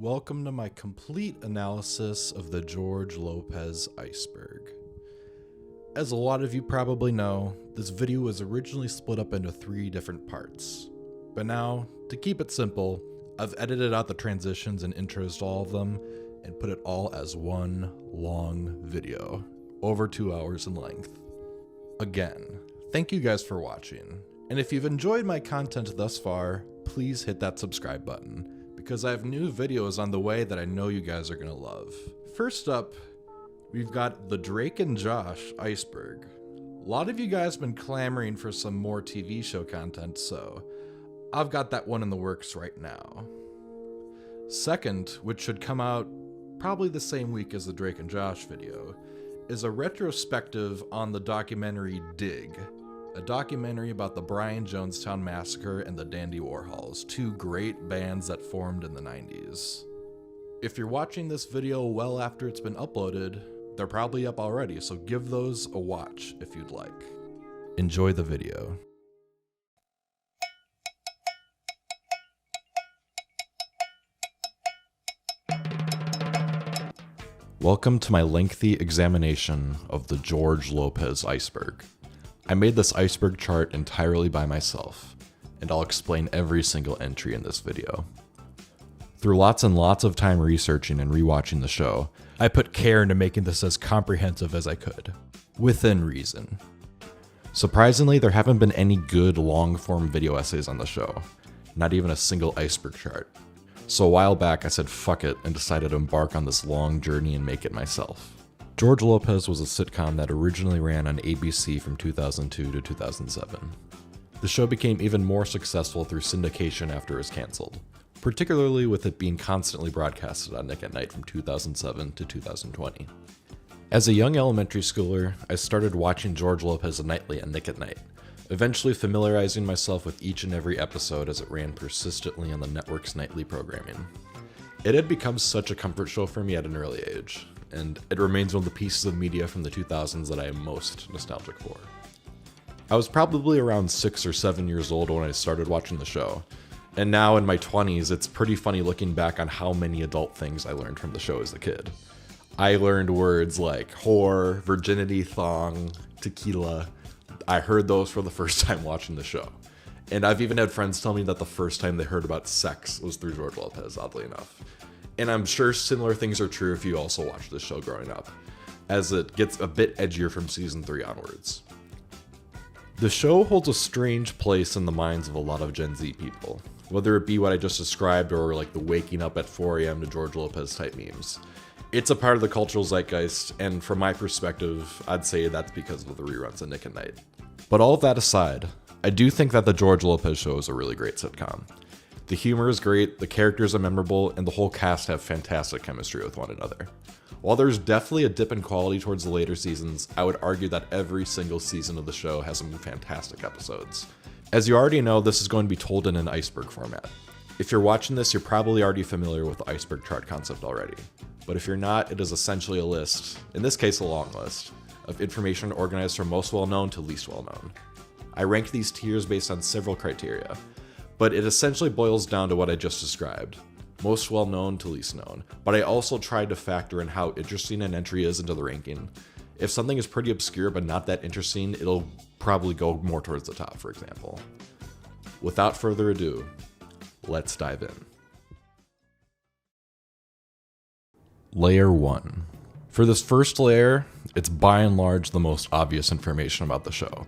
Welcome to my complete analysis of the George Lopez Iceberg. As a lot of you probably know, this video was originally split up into 3 different parts. But now, to keep it simple, I've edited out the transitions and intros to all of them and put it all as one long video, over 2 hours in length. Again, thank you guys for watching, and if you've enjoyed my content thus far, please hit that subscribe button, because I have new videos on the way that I know you guys are gonna love. First up, we've got the Drake and Josh Iceberg. A lot of you guys have been clamoring for some more TV show content, so I've got that one in the works right now. Second, which should come out probably the same week as the Drake and Josh video, is a retrospective on the documentary Dig, a documentary about the Brian Jonestown Massacre and the Dandy Warhols, 2 great bands that formed in the 90s. If you're watching this video well after it's been uploaded, they're probably up already, so give those a watch if you'd like. Enjoy the video. Welcome to my lengthy examination of the George Lopez Iceberg. I made this iceberg chart entirely by myself, and I'll explain every single entry in this video. Through lots and lots of time researching and rewatching the show, I put care into making this as comprehensive as I could, within reason. Surprisingly, there haven't been any good long-form video essays on the show, not even a single iceberg chart. So a while back I said fuck it and decided to embark on this long journey and make it myself. George Lopez was a sitcom that originally ran on ABC from 2002 to 2007. The show became even more successful through syndication after it was canceled, particularly with it being constantly broadcasted on Nick at Night from 2007 to 2020. As a young elementary schooler, I started watching George Lopez nightly on Nick at Night, eventually familiarizing myself with each and every episode as it ran persistently on the network's nightly programming. It had become such a comfort show for me at an early age, and it remains one of the pieces of media from the 2000s that I am most nostalgic for. I was probably around 6 or 7 years old when I started watching the show, and now in my 20s, it's pretty funny looking back on how many adult things I learned from the show as a kid. I learned words like whore, virginity, thong, tequila. I heard those for the first time watching the show. And I've even had friends tell me that the first time they heard about sex was through George Lopez, oddly enough. And I'm sure similar things are true if you also watched this show growing up, as it gets a bit edgier from season 3 onwards. The show holds a strange place in the minds of a lot of Gen Z people, whether it be what I just described or like the waking up at 4 a.m. to George Lopez type memes. It's a part of the cultural zeitgeist, and from my perspective, I'd say that's because of the reruns of Nick at Night. But all of that aside, I do think that the George Lopez show is a really great sitcom. The humor is great, the characters are memorable, and the whole cast have fantastic chemistry with one another. While there's definitely a dip in quality towards the later seasons, I would argue that every single season of the show has some fantastic episodes. As you already know, this is going to be told in an iceberg format. If you're watching this, you're probably already familiar with the iceberg chart concept already. But if you're not, it is essentially a list, in this case a long list, of information organized from most well-known to least well-known. I rank these tiers based on several criteria, but it essentially boils down to what I just described, most well-known to least known, but I also tried to factor in how interesting an entry is into the ranking. If something is pretty obscure but not that interesting, it'll probably go more towards the top, for example. Without further ado, let's dive in. Layer 1. For this first layer, it's by and large the most obvious information about the show.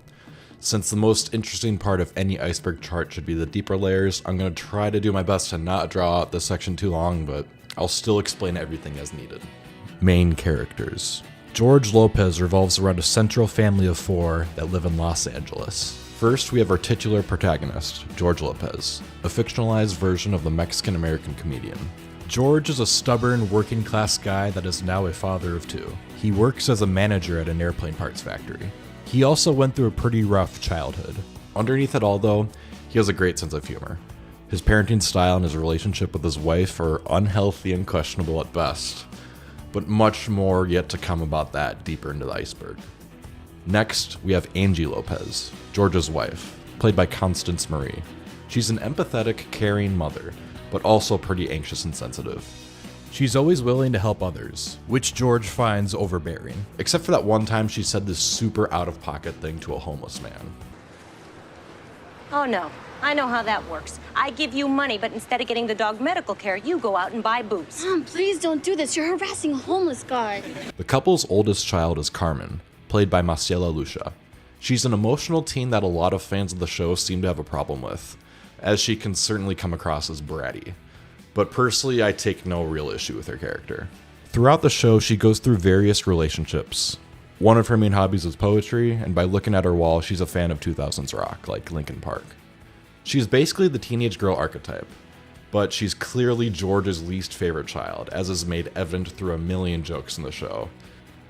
Since the most interesting part of any iceberg chart should be the deeper layers, I'm going to try to do my best to not draw out this section too long, but I'll still explain everything as needed. Main characters. George Lopez revolves around a central family of 4 that live in Los Angeles. First, we have our titular protagonist, George Lopez, a fictionalized version of the Mexican-American comedian. George is a stubborn, working-class guy that is now a father of 2. He works as a manager at an airplane parts factory. He also went through a pretty rough childhood. Underneath it all, though, he has a great sense of humor. His parenting style and his relationship with his wife are unhealthy and questionable at best, but much more yet to come about that deeper into the iceberg. Next, we have Angie Lopez, George's wife, played by Constance Marie. She's an empathetic, caring mother, but also pretty anxious and sensitive. She's always willing to help others, which George finds overbearing. Except for that one time she said this super out-of-pocket thing to a homeless man. Oh no, I know how that works. I give you money, but instead of getting the dog medical care, you go out and buy booze. Mom, please don't do this. You're harassing a homeless guy. The couple's oldest child is Carmen, played by Maciela Lucia. She's an emotional teen that a lot of fans of the show seem to have a problem with, as she can certainly come across as bratty. But personally, I take no real issue with her character. Throughout the show, she goes through various relationships. One of her main hobbies is poetry, and by looking at her wall, she's a fan of 2000s rock, like Linkin Park. She's basically the teenage girl archetype, but she's clearly George's least favorite child, as is made evident through a million jokes in the show.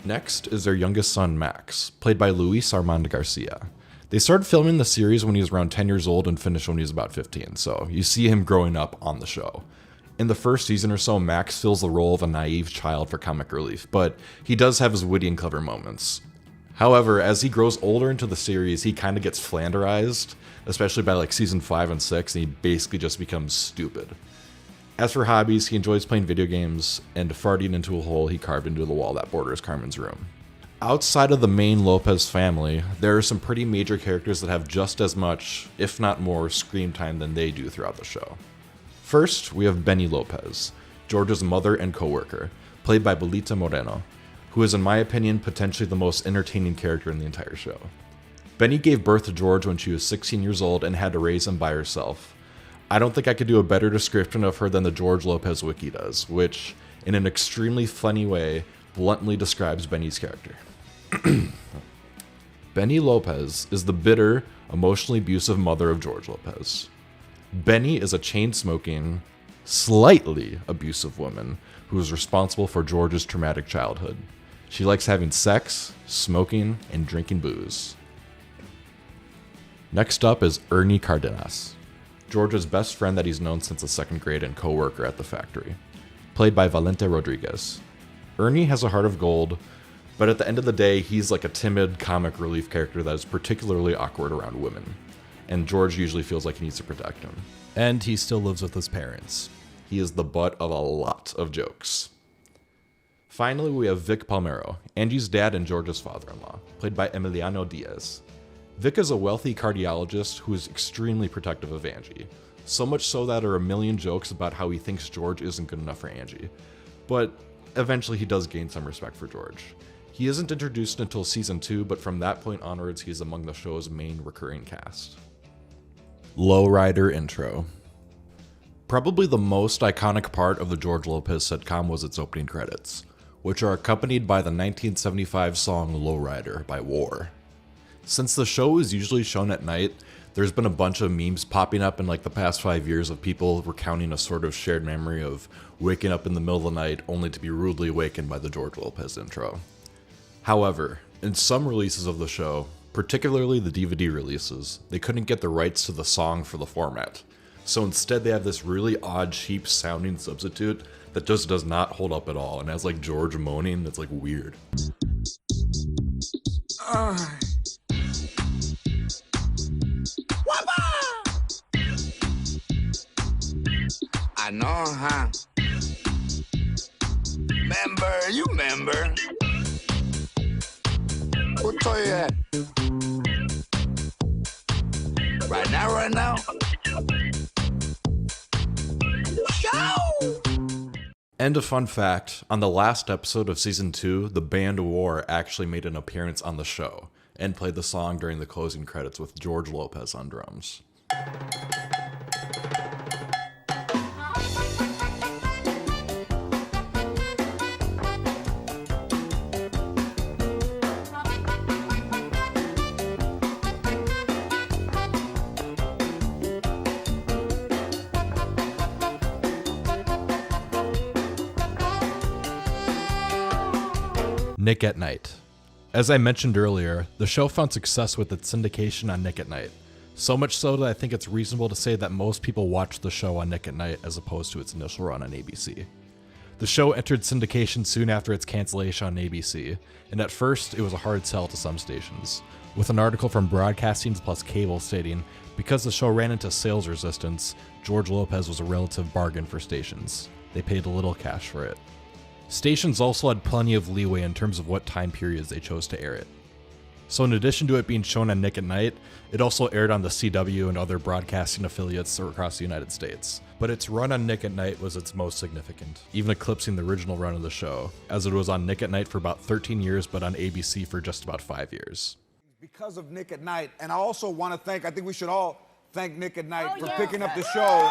Next is their youngest son, Max, played by Luis Armando Garcia. They started filming the series when he was around 10 years old and finished when he was about 15, so you see him growing up on the show. In the first season or so, Max fills the role of a naive child for comic relief, but he does have his witty and clever moments. However, as he grows older into the series, he kind of gets flanderized, especially by like season 5 and 6, and he basically just becomes stupid. As for hobbies, he enjoys playing video games and farting into a hole he carved into the wall that borders Carmen's room. Outside of the main Lopez family, there are some pretty major characters that have just as much, if not more, screen time than they do throughout the show. First, we have Benny Lopez, George's mother and co-worker, played by Belita Moreno, who is in my opinion potentially the most entertaining character in the entire show. Benny gave birth to George when she was 16 years old and had to raise him by herself. I don't think I could do a better description of her than the George Lopez wiki does, which, in an extremely funny way, bluntly describes Benny's character. Benny Lopez is the bitter, emotionally abusive mother of George Lopez. Benny is a chain-smoking, slightly abusive woman who is responsible for George's traumatic childhood. She likes having sex, smoking, and drinking booze. Next up is Ernie Cardenas, George's best friend that he's known since the second grade and co-worker at the factory, played by Valente Rodriguez. Ernie has a heart of gold, but at the end of the day, he's like a timid comic relief character that is particularly awkward around women, and George usually feels like he needs to protect him. And he still lives with his parents. He is the butt of a lot of jokes. Finally, we have Vic Palmero, Angie's dad and George's father-in-law, played by Emiliano Diaz. Vic is a wealthy cardiologist who is extremely protective of Angie, so much so that there are a million jokes about how he thinks George isn't good enough for Angie. But eventually he does gain some respect for George. He isn't introduced until season 2, but from that point onwards, he is among the show's main recurring cast. Lowrider intro. Probably the most iconic part of the George Lopez sitcom was its opening credits, which are accompanied by the 1975 song Lowrider by War. Since the show is usually shown at night, there's been a bunch of memes popping up in like the past 5 years of people recounting a sort of shared memory of waking up in the middle of the night only to be rudely awakened by the George Lopez intro. However, in some releases of the show, particularly the DVD releases, they couldn't get the rights to the song for the format. So instead they have this really odd, cheap sounding substitute that just does not hold up at all and has like George moaning that's like weird. I know, huh? You remember. What toy you at? Right now? Show! And a fun fact, on the last episode of season 2, the band War actually made an appearance on the show and played the song during the closing credits with George Lopez on drums. Nick at Night. As I mentioned earlier, the show found success with its syndication on Nick at Night, so much so that I think it's reasonable to say that most people watch the show on Nick at Night as opposed to its initial run on ABC. The show entered syndication soon after its cancellation on ABC, and at first it was a hard sell to some stations, with an article from Broadcasting Plus Cable stating, because the show ran into sales resistance, George Lopez was a relative bargain for stations. They paid little cash for it. Stations also had plenty of leeway in terms of what time periods they chose to air it. So in addition to it being shown on Nick at Night, it also aired on the CW and other broadcasting affiliates across the United States. But its run on Nick at Night was its most significant, even eclipsing the original run of the show, as it was on Nick at Night for about 13 years, but on ABC for just about 5 years. Because of Nick at Night, and I also want to thank, I think we should all thank Nick at Night for picking up the show.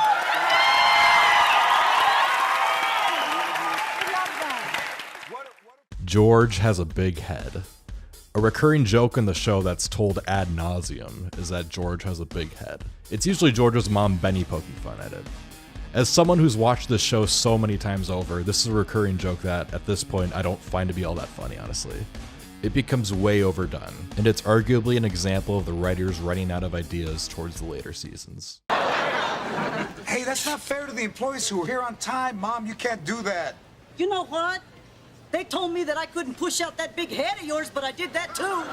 George has a big head. A recurring joke in the show that's told ad nauseum is that George has a big head. It's usually George's mom, Benny, poking fun at it. As someone who's watched this show so many times over, this is a recurring joke that, at this point, I don't find to be all that funny, honestly. It becomes way overdone, and it's arguably an example of the writers running out of ideas towards the later seasons. Hey, that's not fair to the employees who are here on time. Mom, you can't do that. You know what? They told me that I couldn't push out that big head of yours, but I did that too.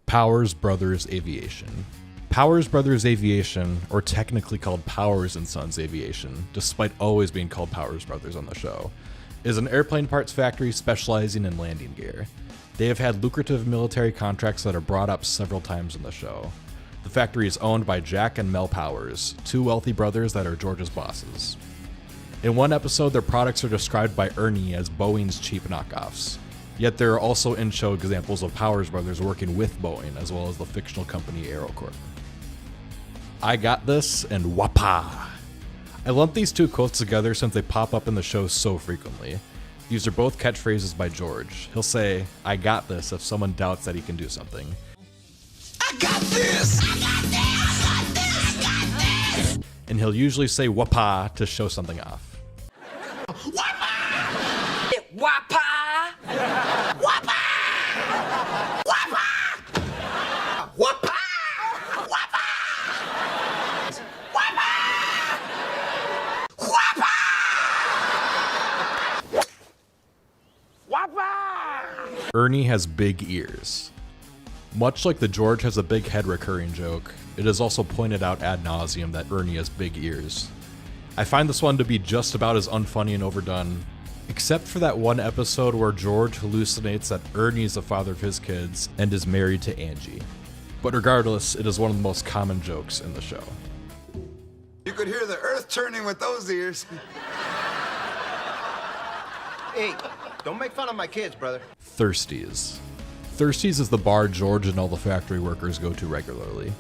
Powers Brothers Aviation. Powers Brothers Aviation, or technically called Powers & Sons Aviation, despite always being called Powers Brothers on the show, is an airplane parts factory specializing in landing gear. They have had lucrative military contracts that are brought up several times in the show. The factory is owned by Jack and Mel Powers, two wealthy brothers that are George's bosses. In one episode, their products are described by Ernie as Boeing's cheap knockoffs. Yet there are also in-show examples of Powers Brothers working with Boeing, as well as the fictional company AeroCorp. I got this and wapa. I lump these two quotes together since they pop up in the show so frequently. These are both catchphrases by George. He'll say, "I got this," if someone doubts that he can do something. I got this! I got this! I got this! I got this! And he'll usually say wapa to show something off. Wapa! Wapa! Wapa! Wapa! Wapa! Wapa! Wapa! Wapa! Ernie has big ears. Much like the George has a big head recurring joke, it is also pointed out ad nauseum that Ernie has big ears. I find this one to be just about as unfunny and overdone, except for that one episode where George hallucinates that Ernie is the father of his kids and is married to Angie. But regardless, it is one of the most common jokes in the show. You could hear the earth turning with those ears. Hey, don't make fun of my kids, brother. Thirsties. Thirsties is the bar George and all the factory workers go to regularly.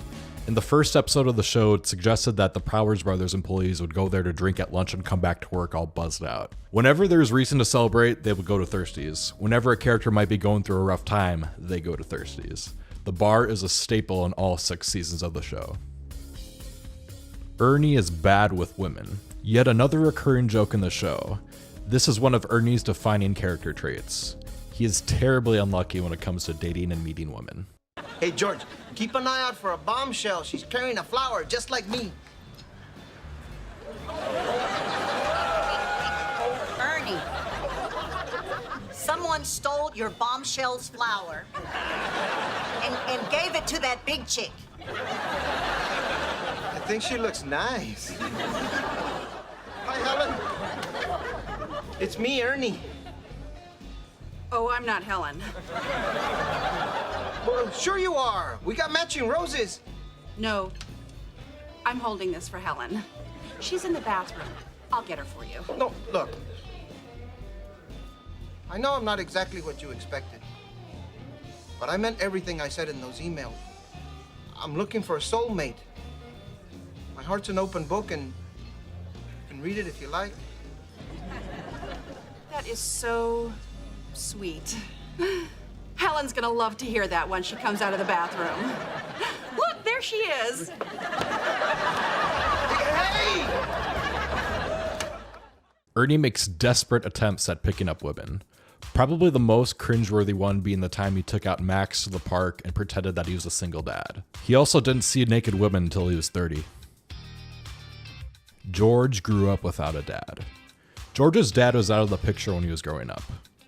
In the first episode of the show, it suggested that the Powers Brothers employees would go there to drink at lunch and come back to work all buzzed out. Whenever there's reason to celebrate, they would go to Thirsties. Whenever a character might be going through a rough time, they go to Thirsties. The bar is a staple in all 6 seasons of the show. Ernie is bad with women. Yet another recurring joke in the show. This is one of Ernie's defining character traits. He is terribly unlucky when it comes to dating and meeting women. Hey, George, keep an eye out for a bombshell. She's carrying a flower just like me. Ernie, someone stole your bombshell's flower and gave it to that big chick. I think she looks nice. Hi, Helen. It's me, Ernie. Oh, I'm not Helen. Well, sure you are. We got matching roses. No, I'm holding this for Helen. She's in the bathroom. I'll get her for you. No, look. I know I'm not exactly what you expected, but I meant everything I said in those emails. I'm looking for a soulmate. My heart's an open book, and you can read it if you like. That is so sweet. Helen's gonna love to hear that when she comes out of the bathroom. Look, there she is. Hey! Ernie makes desperate attempts at picking up women. Probably the most cringeworthy one being the time he took out Max to the park and pretended that he was a single dad. He also didn't see naked women until he was 30. George grew up without a dad. George's dad was out of the picture when he was growing up.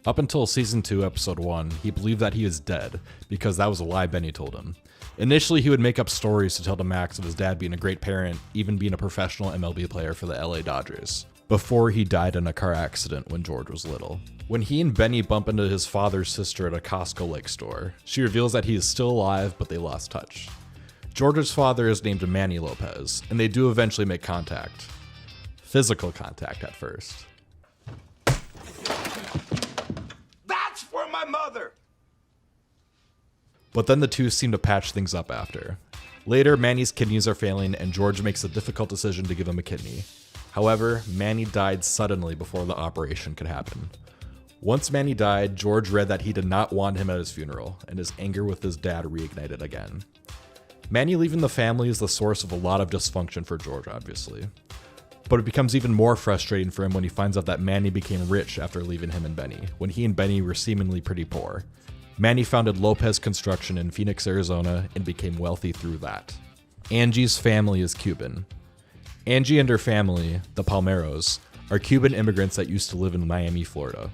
Up until season 2, episode 1, he believed that he was dead because that was a lie Benny told him. Initially, he would make up stories to tell to Max of his dad being a great parent, even being a professional MLB player for the LA Dodgers, before he died in a car accident when George was little. When he and Benny bump into his father's sister at a Costco-like store, she reveals that he is still alive, but they lost touch. George's father is named Manny Lopez, and they do eventually make contact. Physical contact at first. That's for my mother. But then the two seem to patch things up after. Later, Manny's kidneys are failing, and George makes a difficult decision to give him a kidney. However, Manny died suddenly before the operation could happen. Once Manny died, George read that he did not want him at his funeral, and his anger with his dad reignited again. Manny leaving the family is the source of a lot of dysfunction for George, obviously. But it becomes even more frustrating for him when he finds out that Manny became rich after leaving him and Benny, when he and Benny were seemingly pretty poor. Manny founded Lopez Construction in Phoenix, Arizona, and became wealthy through that. Angie's family is Cuban. Angie and her family, the Palmeros, are Cuban immigrants that used to live in Miami, Florida.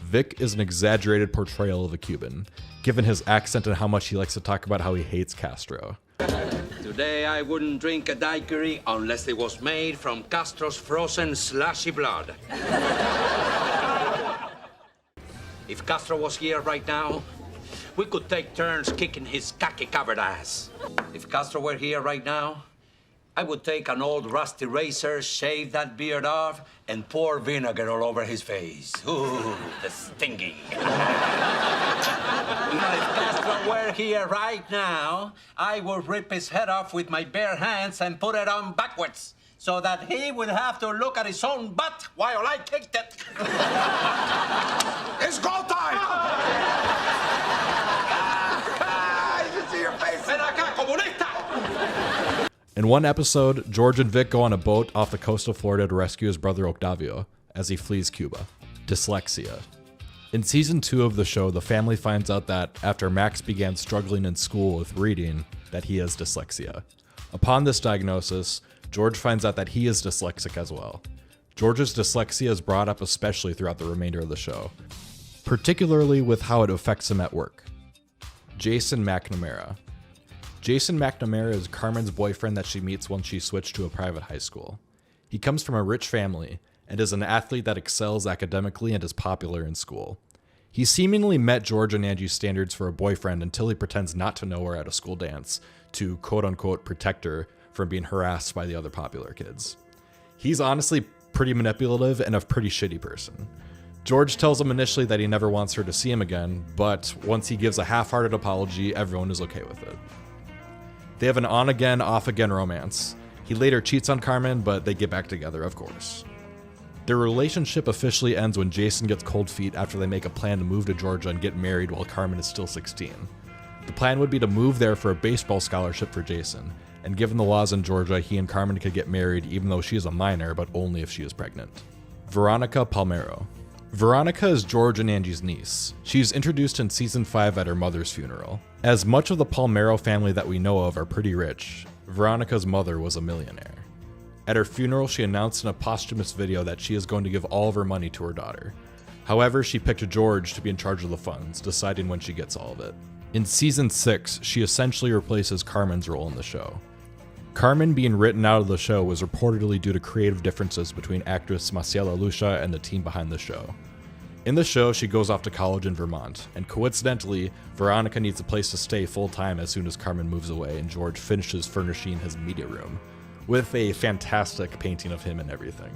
Vic is an exaggerated portrayal of a Cuban, given his accent and how much he likes to talk about how he hates Castro. Today I wouldn't drink a daiquiri unless it was made from Castro's frozen slushy blood. If Castro was here right now, we could take turns kicking his khaki-covered ass. If Castro were here right now, I would take an old rusty razor, shave that beard off, and pour vinegar all over his face. Ooh, the stinging. If Castro were here right now, I would rip his head off with my bare hands and put it on backwards, so that he would have to look at his own butt while I kicked it. It's go time! You can see your face. Ven acá, comunista! In one episode, George and Vic go on a boat off the coast of Florida to rescue his brother Octavio as he flees Cuba. Dyslexia. In season 2 of the show, the family finds out that after Max began struggling in school with reading, that he has dyslexia. Upon this diagnosis, George finds out that he is dyslexic as well. George's dyslexia is brought up especially throughout the remainder of the show, particularly with how it affects him at work. Jason McNamara. Jason McNamara is Carmen's boyfriend that she meets once she switched to a private high school. He comes from a rich family and is an athlete that excels academically and is popular in school. He seemingly met George and Angie's standards for a boyfriend until he pretends not to know her at a school dance to quote-unquote protect her from being harassed by the other popular kids. He's honestly pretty manipulative and a pretty shitty person. George tells him initially that he never wants her to see him again, but once he gives a half-hearted apology, everyone is okay with it. They have an on-again, off-again romance. He later cheats on Carmen, but they get back together, of course. Their relationship officially ends when Jason gets cold feet after they make a plan to move to Georgia and get married while Carmen is still 16. The plan would be to move there for a baseball scholarship for Jason, and given the laws in Georgia, he and Carmen could get married even though she is a minor, but only if she is pregnant. Veronica Palmero. Veronica is George and Angie's niece. She is introduced in season 5 at her mother's funeral. As much of the Palmero family that we know of are pretty rich, Veronica's mother was a millionaire. At her funeral, she announced in a posthumous video that she is going to give all of her money to her daughter. However, she picked George to be in charge of the funds, deciding when she gets all of it. In season 6, she essentially replaces Carmen's role in the show. Carmen being written out of the show was reportedly due to creative differences between actress Maciela Lucia and the team behind the show. In the show, she goes off to college in Vermont, and coincidentally, Veronica needs a place to stay full-time as soon as Carmen moves away and George finishes furnishing his media room, with a fantastic painting of him and everything.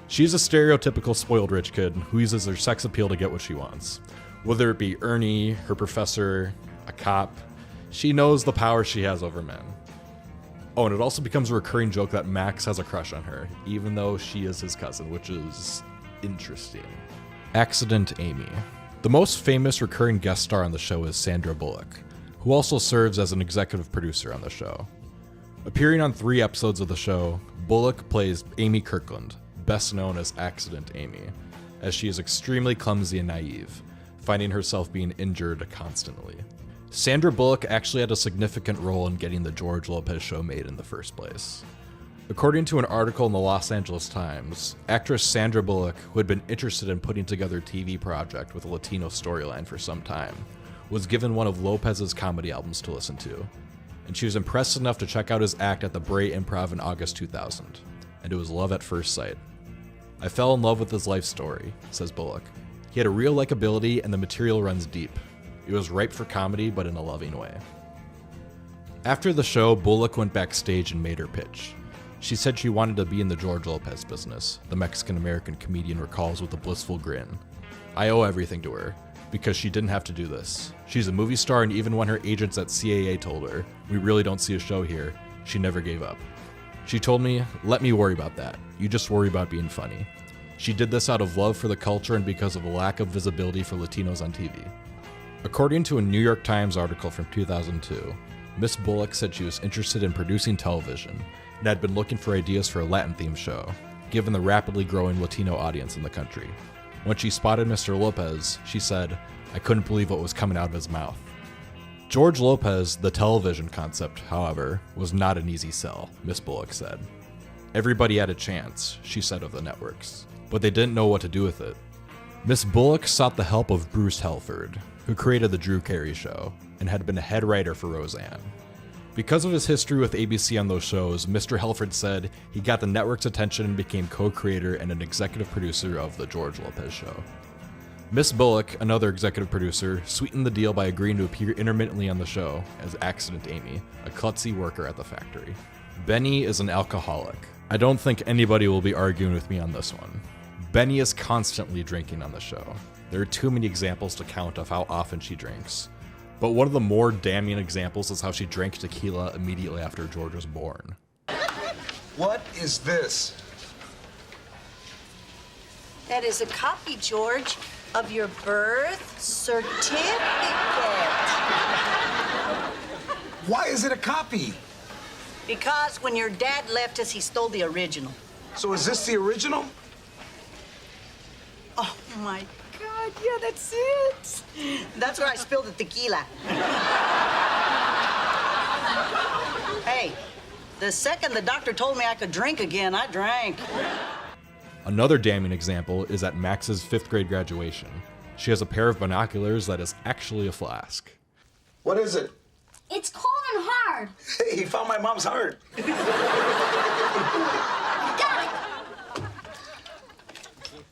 She's a stereotypical spoiled rich kid who uses her sex appeal to get what she wants. Whether it be Ernie, her professor, a cop, she knows the power she has over men. Oh, and it also becomes a recurring joke that Max has a crush on her, even though she is his cousin, which is interesting. Accident Amy. The most famous recurring guest star on the show is Sandra Bullock, who also serves as an executive producer on the show. Appearing on 3 episodes of the show, Bullock plays Amy Kirkland, best known as Accident Amy, as she is extremely clumsy and naive, finding herself being injured constantly. Sandra Bullock actually had a significant role in getting the George Lopez show made in the first place. According to an article in the Los Angeles Times, actress Sandra Bullock, who had been interested in putting together a TV project with a Latino storyline for some time, was given one of Lopez's comedy albums to listen to, and she was impressed enough to check out his act at the Bray Improv in August 2000, and it was love at first sight. "I fell in love with his life story," says Bullock. "He had a real likability and the material runs deep. It was ripe for comedy, but in a loving way." After the show, Bullock went backstage and made her pitch. She said she wanted to be in the George Lopez business, the Mexican-American comedian recalls with a blissful grin. "I owe everything to her, because she didn't have to do this. She's a movie star, and even when her agents at CAA told her, 'We really don't see a show here,' she never gave up. She told me, 'Let me worry about that. You just worry about being funny.' She did this out of love for the culture and because of a lack of visibility for Latinos on TV." According to a New York Times article from 2002, Miss Bullock said she was interested in producing television and had been looking for ideas for a Latin-themed show, given the rapidly growing Latino audience in the country. When she spotted Mr. Lopez, she said, "I couldn't believe what was coming out of his mouth." George Lopez, the television concept, however, was not an easy sell, Miss Bullock said. "Everybody had a chance," she said of the networks, but they didn't know what to do with it. Miss Bullock sought the help of Bruce Helford, who created The Drew Carey Show and had been a head writer for Roseanne. Because of his history with ABC on those shows, Mr. Helford said he got the network's attention and became co-creator and an executive producer of The George Lopez Show. Miss Bullock, another executive producer, sweetened the deal by agreeing to appear intermittently on the show as Accident Amy, a klutzy worker at the factory. Benny is an alcoholic. I don't think anybody will be arguing with me on this one. Benny is constantly drinking on the show. There are too many examples to count of how often she drinks. But one of the more damning examples is how she drank tequila immediately after George was born. What is this? That is a copy, George, of your birth certificate. Why is it a copy? Because when your dad left us, he stole the original. So is this the original? Oh, my God, yeah, that's it. That's where I spilled the tequila. Hey, the second the doctor told me I could drink again, I drank. Another damning example is at Max's 5th grade graduation. She has a pair of binoculars that is actually a flask. What is it? It's cold and hard. Hey, he found my mom's heart. Got it.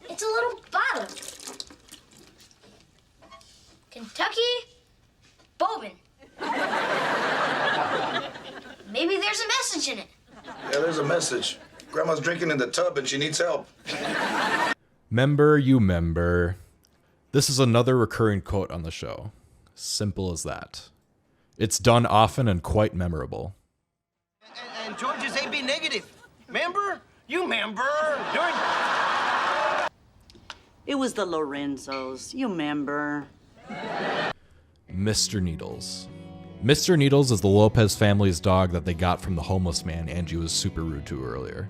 It's a little bottle. Kentucky Bourbon. Maybe there's a message in it. Yeah, there's a message. Grandma's drinking in the tub and she needs help. Member, you member. This is another recurring quote on the show. Simple as that. It's done often and quite memorable. And George is AB negative. Member? You member? It was the Lorenzos, you remember. Mr. Needles. Mr. Needles is the Lopez family's dog that they got from the homeless man Angie was super rude to earlier.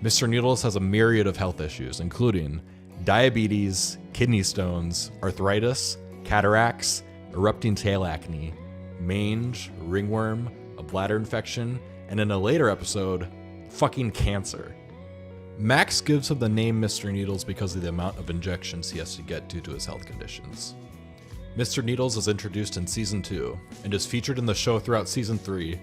Mr. Needles has a myriad of health issues, including diabetes, kidney stones, arthritis, cataracts, erupting tail acne, mange, ringworm, a bladder infection, and in a later episode, fucking cancer. Max gives him the name Mr. Needles because of the amount of injections he has to get due to his health conditions. Mr. Needles is introduced in Season 2 and is featured in the show throughout Season 3,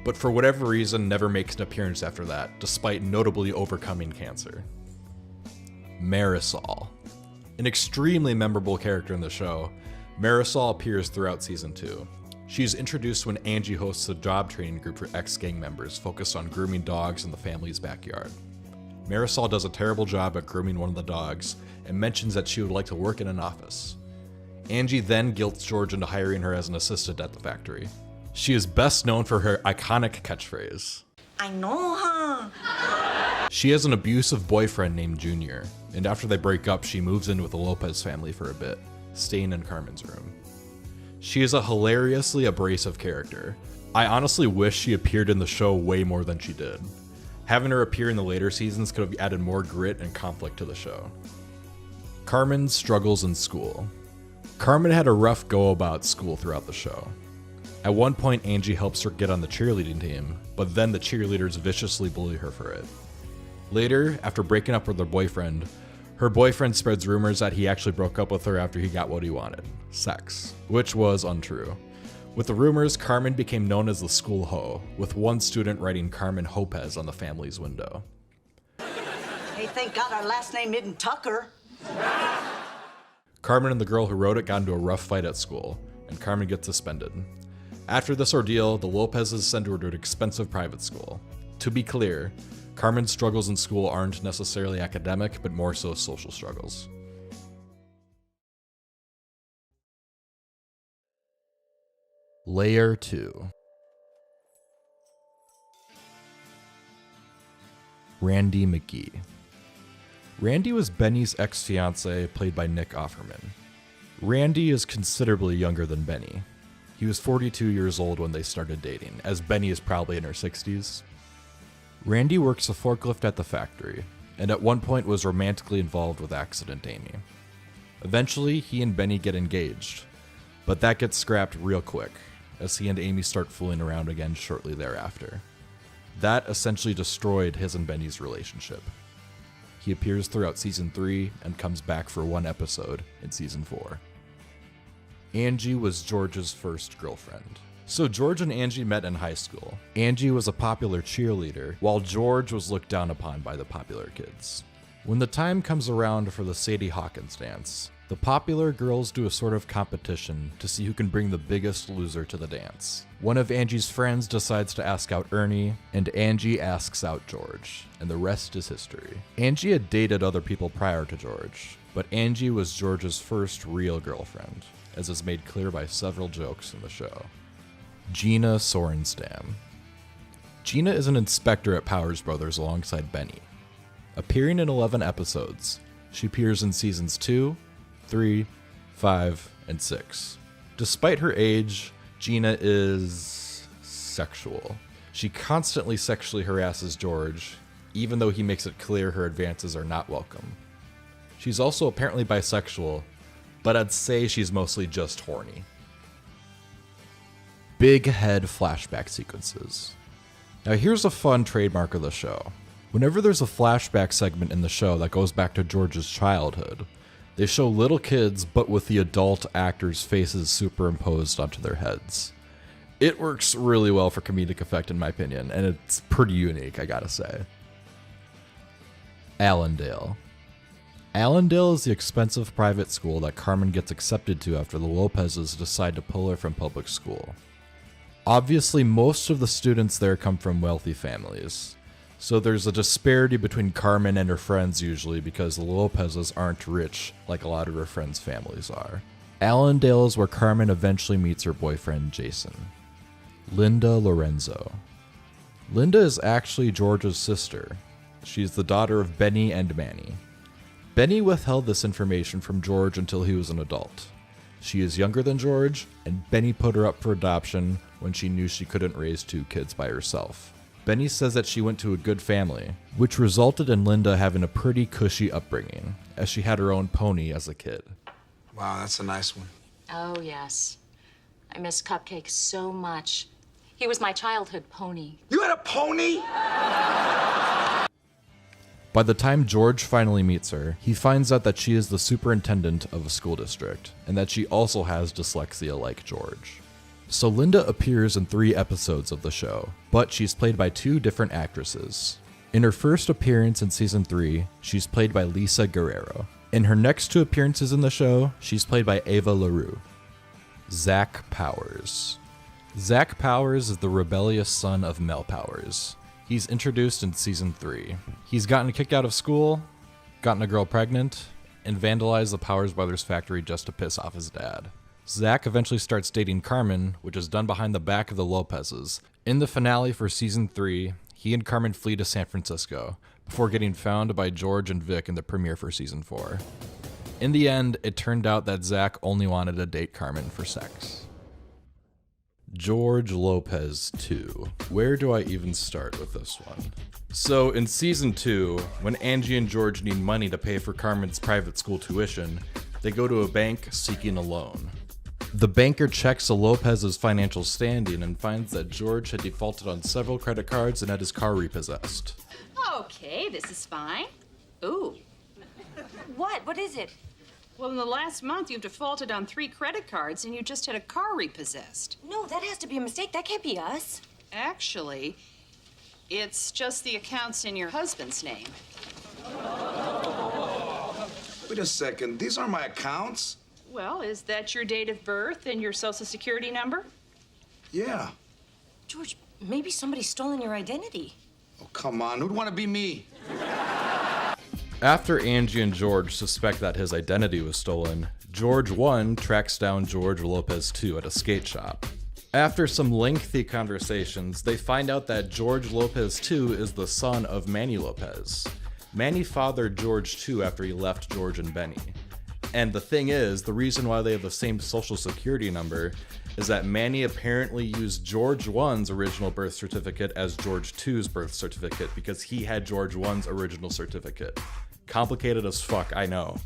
but for whatever reason never makes an appearance after that, despite notably overcoming cancer. Marisol. An extremely memorable character in the show, Marisol appears throughout Season 2. She is introduced when Angie hosts a job training group for ex-gang members focused on grooming dogs in the family's backyard. Marisol does a terrible job at grooming one of the dogs and mentions that she would like to work in an office. Angie then guilts George into hiring her as an assistant at the factory. She is best known for her iconic catchphrase. I know, huh? She has an abusive boyfriend named Junior, and after they break up, she moves in with the Lopez family for a bit, staying in Carmen's room. She is a hilariously abrasive character. I honestly wish she appeared in the show way more than she did. Having her appear in the later seasons could have added more grit and conflict to the show. Carmen's struggles in school. Carmen had a rough go about school throughout the show. At one point, Angie helps her get on the cheerleading team, but then the cheerleaders viciously bully her for it. Later, after breaking up with her boyfriend spreads rumors that he actually broke up with her after he got what he wanted, sex, which was untrue. With the rumors, Carmen became known as the school hoe, with one student writing Carmen Lopez on the family's window. Hey, thank God our last name isn't Tucker. Carmen and the girl who wrote it got into a rough fight at school, and Carmen gets suspended. After this ordeal, the Lopezes send her to an expensive private school. To be clear, Carmen's struggles in school aren't necessarily academic, but more so social struggles. Layer 2. Randy McGee. Randy was Benny's ex-fiancé, played by Nick Offerman. Randy is considerably younger than Benny. He was 42 years old when they started dating, as Benny is probably in her 60s. Randy works a forklift at the factory, and at one point was romantically involved with Accident Amy. Eventually, he and Benny get engaged, but that gets scrapped real quick, as he and Amy start fooling around again shortly thereafter. That essentially destroyed his and Benny's relationship. He appears throughout season 3 and comes back for one episode in season 4. Angie was George's first girlfriend. So George and Angie met in high school. Angie was a popular cheerleader, while George was looked down upon by the popular kids. When the time comes around for the Sadie Hawkins dance, the popular girls do a sort of competition to see who can bring the biggest loser to the dance. One of Angie's friends decides to ask out Ernie, and Angie asks out George, and the rest is history. Angie had dated other people prior to George, but Angie was George's first real girlfriend, as is made clear by several jokes in the show. Gina Sorenstam. Gina is an inspector at Powers Brothers alongside Benny. Appearing in 11 episodes, she appears in seasons 2, 3, 5, and 6. Despite her age, Gina is sexual. She constantly sexually harasses George, even though he makes it clear her advances are not welcome. She's also apparently bisexual, but I'd say she's mostly just horny. Big head flashback sequences. Now here's a fun trademark of the show. Whenever there's a flashback segment in the show that goes back to George's childhood, they show little kids but with the adult actors' faces superimposed onto their heads. It works really well for comedic effect in my opinion, and it's pretty unique, I gotta say. Allendale. Allendale is the expensive private school that Carmen gets accepted to after the Lopezes decide to pull her from public school. Obviously, most of the students there come from wealthy families, so there's a disparity between Carmen and her friends usually because the Lopezes aren't rich like a lot of her friends' families are. Allendale is where Carmen eventually meets her boyfriend, Jason. Linda Lorenzo. Linda is actually George's sister. She's the daughter of Benny and Manny. Benny withheld this information from George until he was an adult. She is younger than George, and Benny put her up for adoption when she knew she couldn't raise 2 kids by herself. Benny says that she went to a good family, which resulted in Linda having a pretty cushy upbringing, as she had her own pony as a kid. Wow, that's a nice one. Oh, yes. I miss Cupcake so much. He was my childhood pony. You had a pony? By the time George finally meets her, he finds out that she is the superintendent of a school district, and that she also has dyslexia like George. So Linda appears in 3 episodes of the show, but she's played by 2 different actresses. In her first appearance in season 3, she's played by Lisa Guerrero. In her next 2 appearances in the show, she's played by Ava LaRue. Zach Powers. Zach Powers is the rebellious son of Mel Powers. He's introduced in season 3. He's gotten kicked out of school, gotten a girl pregnant, and vandalized the Powers Brothers factory just to piss off his dad. Zach eventually starts dating Carmen, which is done behind the back of the Lopezes. In the finale for season 3, he and Carmen flee to San Francisco, before getting found by George and Vic in the premiere for season 4. In the end, it turned out that Zach only wanted to date Carmen for sex. George Lopez 2. Where do I even start with this one? So in season 2, when Angie and George need money to pay for Carmen's private school tuition, they go to a bank seeking a loan. The banker checks Lopez's financial standing and finds that George had defaulted on several credit cards and had his car repossessed. Okay, this is fine. Ooh. What? What is it? Well, in the last month, you've defaulted on 3 credit cards and you just had a car repossessed. No, that has to be a mistake. That can't be us. Actually, it's just the accounts in your husband's name. Wait a second. These are my accounts? Well, is that your date of birth and your social security number? Yeah. George, maybe somebody's stolen your identity. Oh, come on. Who'd want to be me? After Angie and George suspect that his identity was stolen, George 1 tracks down George Lopez 2 at a skate shop. After some lengthy conversations, they find out that George Lopez 2 is the son of Manny Lopez. Manny fathered George 2 after he left George and Benny. And the thing is, the reason why they have the same social security number is that Manny apparently used George 1's original birth certificate as George 2's birth certificate because he had George 1's original certificate. Complicated as fuck, I know.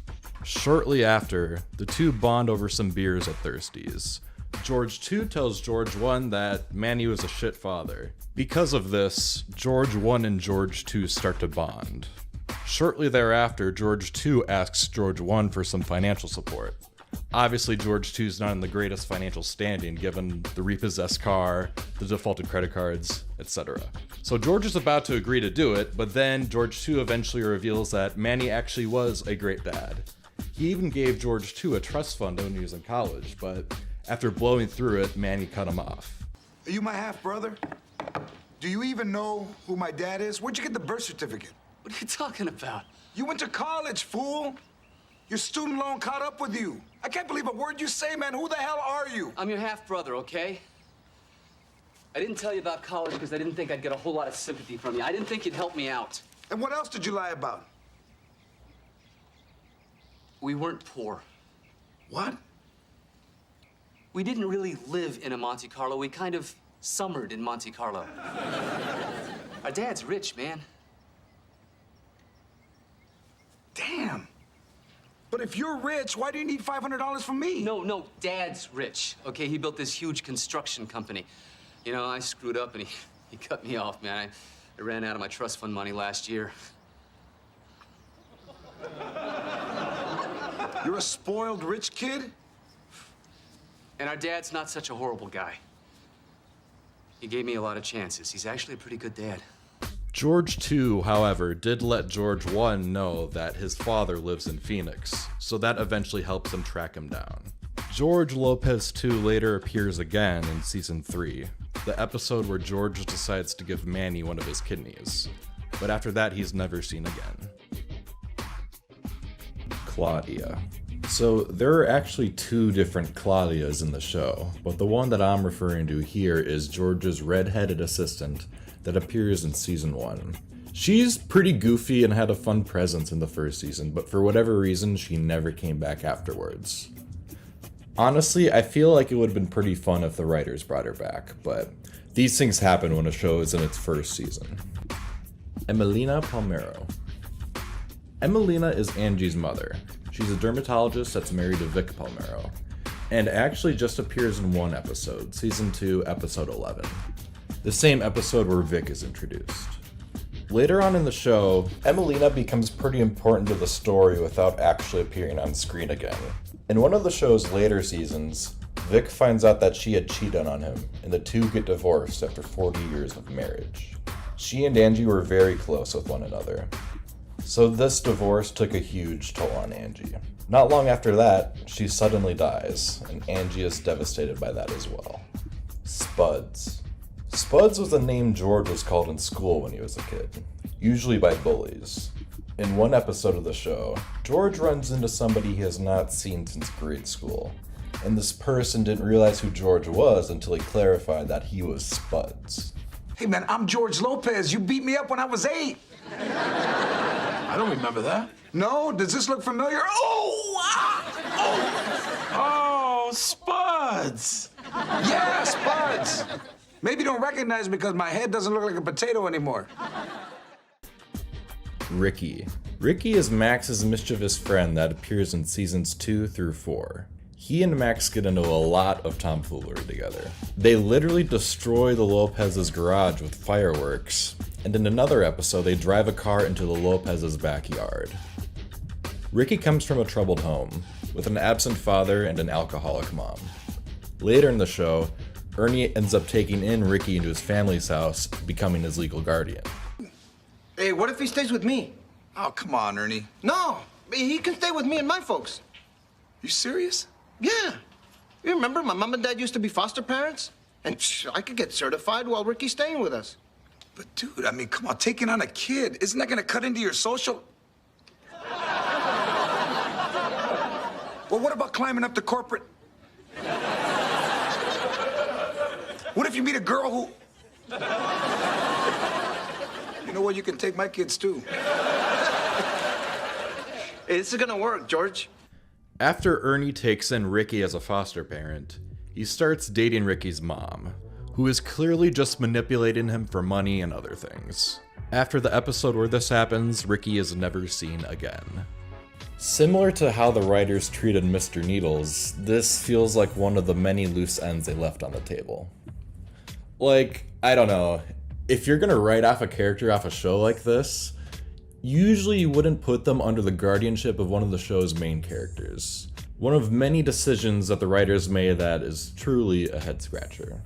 Shortly after, the two bond over some beers at Thirsty's. George 2 tells George 1 that Manny was a shit father. Because of this, George 1 and George 2 start to bond. Shortly thereafter, George 2 asks George 1 for some financial support. Obviously, George 2 is not in the greatest financial standing given the repossessed car, the defaulted credit cards, etc. So George is about to agree to do it, but then George 2 eventually reveals that Manny actually was a great dad. He even gave George 2 a trust fund when he was in college, but after blowing through it, Manny cut him off. Are you my half-brother? Do you even know who my dad is? Where'd you get the birth certificate? What are you talking about? You went to college, fool. Your student loan caught up with you. I can't believe a word you say, man. Who the hell are you? I'm your half-brother, okay? I didn't tell you about college because I didn't think I'd get a whole lot of sympathy from you. I didn't think you'd help me out. And what else did you lie about? We weren't poor. What? We didn't really live in a Monte Carlo. We kind of summered in Monte Carlo. Our dad's rich, man. Damn. But if you're rich, why do you need $500 from me? No, Dad's rich, okay? He built this huge construction company. You know, I screwed up and he cut me off, man. I ran out of my trust fund money last year. You're a spoiled rich kid? And our dad's not such a horrible guy. He gave me a lot of chances. He's actually a pretty good dad. George 2, however, did let George 1 know that his father lives in Phoenix, so that eventually helps him track him down. George Lopez 2 later appears again in season 3, the episode where George decides to give Manny one of his kidneys. But after that, he's never seen again. Claudia. So there are actually 2 different Claudias in the show, but the one that I'm referring to here is George's red-headed assistant that appears in season 1. She's pretty goofy and had a fun presence in the first season, but for whatever reason, she never came back afterwards. Honestly, I feel like it would have been pretty fun if the writers brought her back, but these things happen when a show is in its first season. Emelina Palmero. Emelina is Angie's mother. She's a dermatologist that's married to Vic Palmero, and actually just appears in one episode, season 2, episode 11. The same episode where Vic is introduced. Later on in the show, Emelina becomes pretty important to the story without actually appearing on screen again. In one of the show's later seasons, Vic finds out that she had cheated on him, and the two get divorced after 40 years of marriage. She and Angie were very close with one another. So this divorce took a huge toll on Angie. Not long after that, she suddenly dies, and Angie is devastated by that as well. Spuds. Spuds was a name George was called in school when he was a kid, usually by bullies. In one episode of the show, George runs into somebody he has not seen since grade school, and this person didn't realize who George was until he clarified that he was Spuds. Hey man, I'm George Lopez. You beat me up when I was 8. I don't remember that. No? Does this look familiar? Oh! Ah! Oh, Spuds! Yeah, Spuds! Maybe you don't recognize me because my head doesn't look like a potato anymore. Ricky. Ricky is Max's mischievous friend that appears in seasons 2 through 4. He and Max get into a lot of tomfoolery together. They literally destroy the Lopez's garage with fireworks, and in another episode they drive a car into the Lopez's backyard. Ricky comes from a troubled home, with an absent father and an alcoholic mom. Later in the show, Ernie ends up taking in Ricky into his family's house, becoming his legal guardian. Hey, what if he stays with me? Oh, come on, Ernie. No, he can stay with me and my folks. You serious? Yeah. You remember my mom and dad used to be foster parents? And I could get certified while Ricky's staying with us. But, dude, I mean, come on, taking on a kid, isn't that gonna cut into your social? Well, what about climbing up to corporate? What if you meet a girl who... You know what, you can take my kids, too. Hey, this is gonna work, George. After Ernie takes in Ricky as a foster parent, he starts dating Ricky's mom, who is clearly just manipulating him for money and other things. After the episode where this happens, Ricky is never seen again. Similar to how the writers treated Mr. Needles, this feels like one of the many loose ends they left on the table. Like, I don't know, if you're gonna write off a character off a show like this, usually you wouldn't put them under the guardianship of one of the show's main characters. One of many decisions that the writers made that is truly a head-scratcher.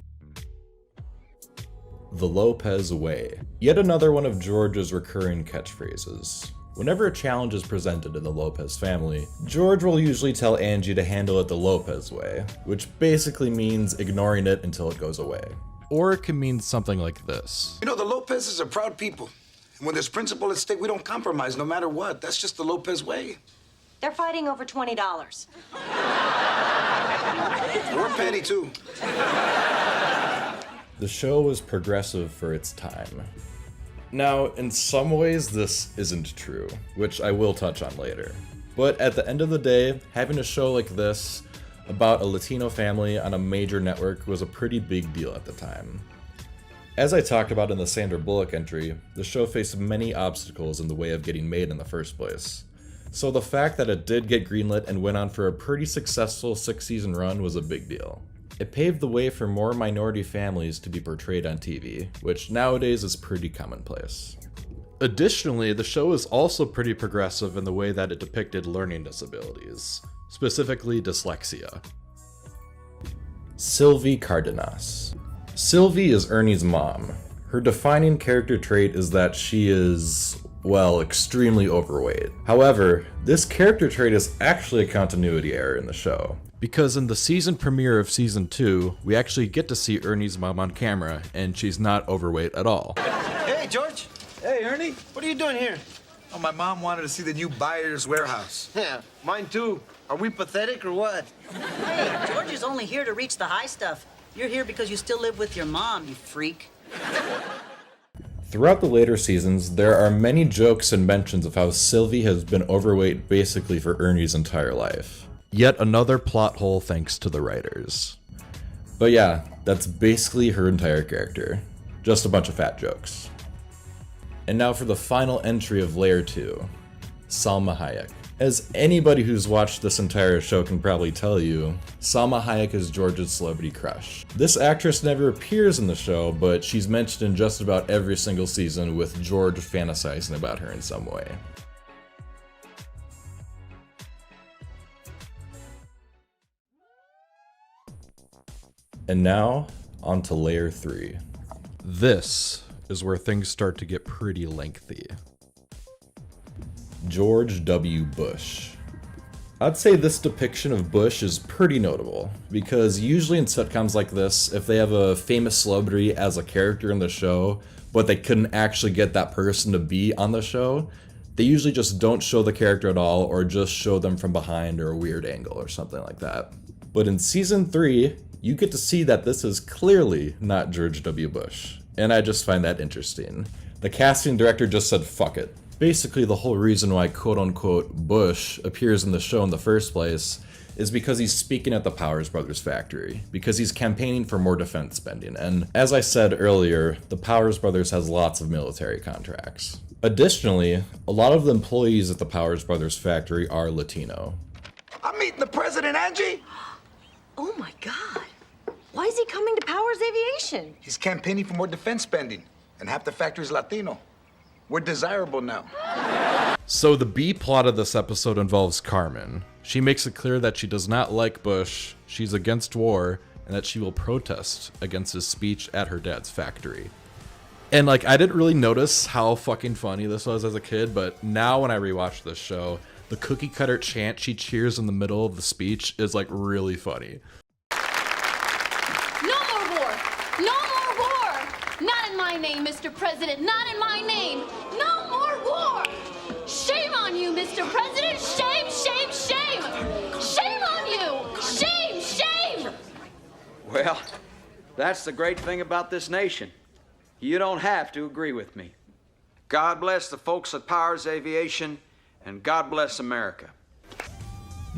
The Lopez Way. Yet another one of George's recurring catchphrases. Whenever a challenge is presented in the Lopez family, George will usually tell Angie to handle it the Lopez way, which basically means ignoring it until it goes away. Or it can mean something like this. You know, the Lopez's are proud people. And when there's principle at stake, we don't compromise no matter what. That's just the Lopez way. They're fighting over $20. We're petty, too. The show was progressive for its time. Now, in some ways, this isn't true, which I will touch on later. But at the end of the day, having a show like this about a Latino family on a major network was a pretty big deal at the time. As I talked about in the Sandra Bullock entry, the show faced many obstacles in the way of getting made in the first place. So the fact that it did get greenlit and went on for a pretty successful 6-season run was a big deal. It paved the way for more minority families to be portrayed on TV, which nowadays is pretty commonplace. Additionally, the show is also pretty progressive in the way that it depicted learning disabilities, specifically dyslexia. Sylvie Cardenas. Sylvie is Ernie's mom. Her defining character trait is that she is, well, extremely overweight. However, this character trait is actually a continuity error in the show. Because in the season premiere of season 2, we actually get to see Ernie's mom on camera, and she's not overweight at all. Hey, George. Hey, Ernie. What are you doing here? Oh, my mom wanted to see the new Buyer's Warehouse. Yeah, mine too. Are we pathetic or what? Hey, George is only here to reach the high stuff. You're here because you still live with your mom, you freak. Throughout the later seasons, there are many jokes and mentions of how Sylvie has been overweight basically for Ernie's entire life. Yet another plot hole thanks to the writers. But yeah, that's basically her entire character. Just a bunch of fat jokes. And now for the final entry of Layer 2, Salma Hayek. As anybody who's watched this entire show can probably tell you, Salma Hayek is George's celebrity crush. This actress never appears in the show, but she's mentioned in just about every single season with George fantasizing about her in some way. And now, on to Layer 3. This is where things start to get pretty lengthy. George W. Bush. I'd say this depiction of Bush is pretty notable, because usually in sitcoms like this, if they have a famous celebrity as a character in the show, but they couldn't actually get that person to be on the show, they usually just don't show the character at all, or just show them from behind or a weird angle or something like that. But in season 3, you get to see that this is clearly not George W. Bush, and I just find that interesting. The casting director just said fuck it. Basically, the whole reason why quote-unquote Bush appears in the show in the first place is because he's speaking at the Powers Brothers factory, because he's campaigning for more defense spending, and as I said earlier, the Powers Brothers has lots of military contracts. Additionally, a lot of the employees at the Powers Brothers factory are Latino. I'm meeting the president, Angie. Oh my God. Why is he coming to Powers Aviation? He's campaigning for more defense spending, and half the factory's Latino. We're desirable now. So the B plot of this episode involves Carmen. She makes it clear that she does not like Bush, she's against war, and that she will protest against his speech at her dad's factory. And like, I didn't really notice how fucking funny this was as a kid, but now when I rewatch this show, the cookie cutter chant she cheers in the middle of the speech is like really funny. No more war! No more war! Not in my name, Mr. President, not in my name! No more war! Shame on you, Mr. President! Shame, shame, shame! Shame on you! Shame, shame! Well, that's the great thing about this nation. You don't have to agree with me. God bless the folks at Powers Aviation, and God bless America.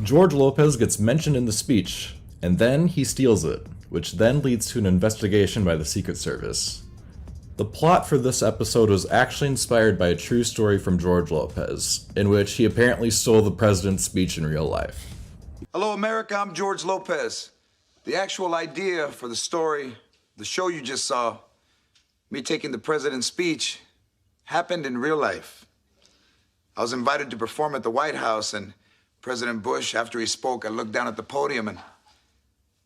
George Lopez gets mentioned in the speech, and then he steals it, which then leads to an investigation by the Secret Service. The plot for this episode was actually inspired by a true story from George Lopez, in which he apparently stole the president's speech in real life. Hello, America. I'm George Lopez. The actual idea for the story, the show you just saw, me taking the president's speech, happened in real life. I was invited to perform at the White House, and President Bush, after he spoke, I looked down at the podium, and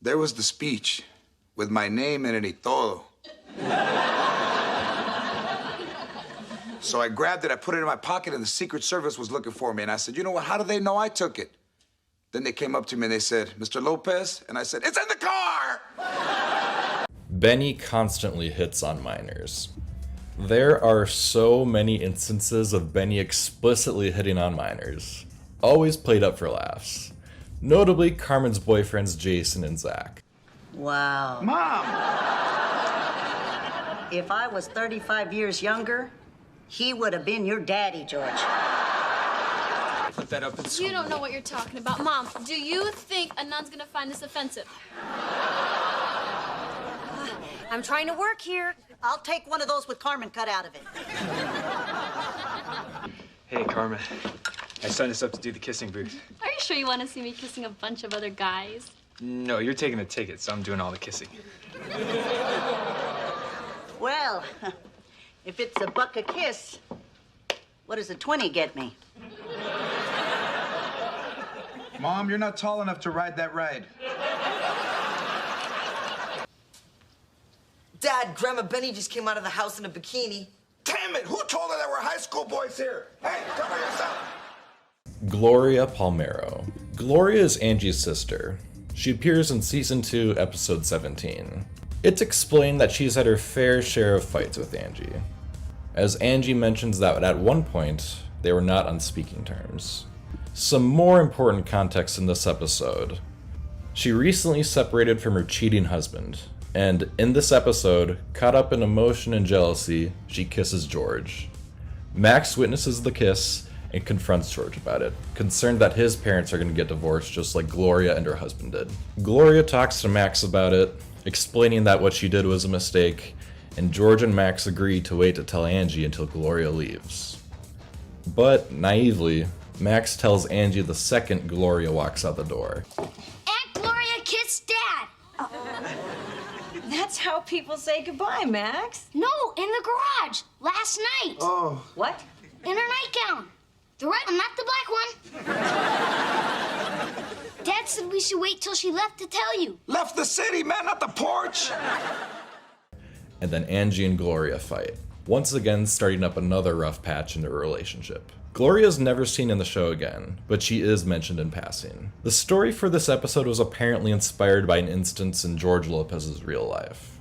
there was the speech with my name in it y todo. So I grabbed it, I put it in my pocket, and the Secret Service was looking for me. And I said, you know what, how do they know I took it? Then they came up to me and they said, Mr. Lopez? And I said, it's in the car! Benny constantly hits on minors. There are so many instances of Benny explicitly hitting on minors, always played up for laughs. Notably, Carmen's boyfriends Jason and Zach. Wow. Mom! If I was 35 years younger, he would have been your daddy, George. Put that up in school. You don't know what you're talking about. Mom, do you think Anand's gonna find this offensive? I'm trying to work here. I'll take one of those with Carmen cut out of it. Hey, Carmen. I signed us up to do the kissing booth. Are you sure you want to see me kissing a bunch of other guys? No, you're taking the ticket, so I'm doing all the kissing. Well, if it's $1 a kiss, what does a 20 get me? Mom, you're not tall enough to ride that ride. Dad, Grandma Benny just came out of the house in a bikini. Damn it! Who told her there were high school boys here? Hey, cover yourself! Gloria Palmero. Gloria is Angie's sister. She appears in Season 2, Episode 17. It's explained that she's had her fair share of fights with Angie, as Angie mentions that at one point, they were not on speaking terms. Some more important context in this episode. She recently separated from her cheating husband, and in this episode, caught up in emotion and jealousy, she kisses George. Max witnesses the kiss and confronts George about it, concerned that his parents are going to get divorced just like Gloria and her husband did. Gloria talks to Max about it, explaining that what she did was a mistake, and George and Max agree to wait to tell Angie until Gloria leaves. But, naively, Max tells Angie the second Gloria walks out the door. Aunt Gloria kissed Dad. That's how people say goodbye, Max. No, in the garage last night. Oh. What? In her nightgown. The red one, not the black one. Dad said we should wait till she left to tell you. Left the city, man, not the porch! And then Angie and Gloria fight, once again starting up another rough patch in their relationship. Gloria is never seen in the show again, but she is mentioned in passing. The story for this episode was apparently inspired by an instance in George Lopez's real life.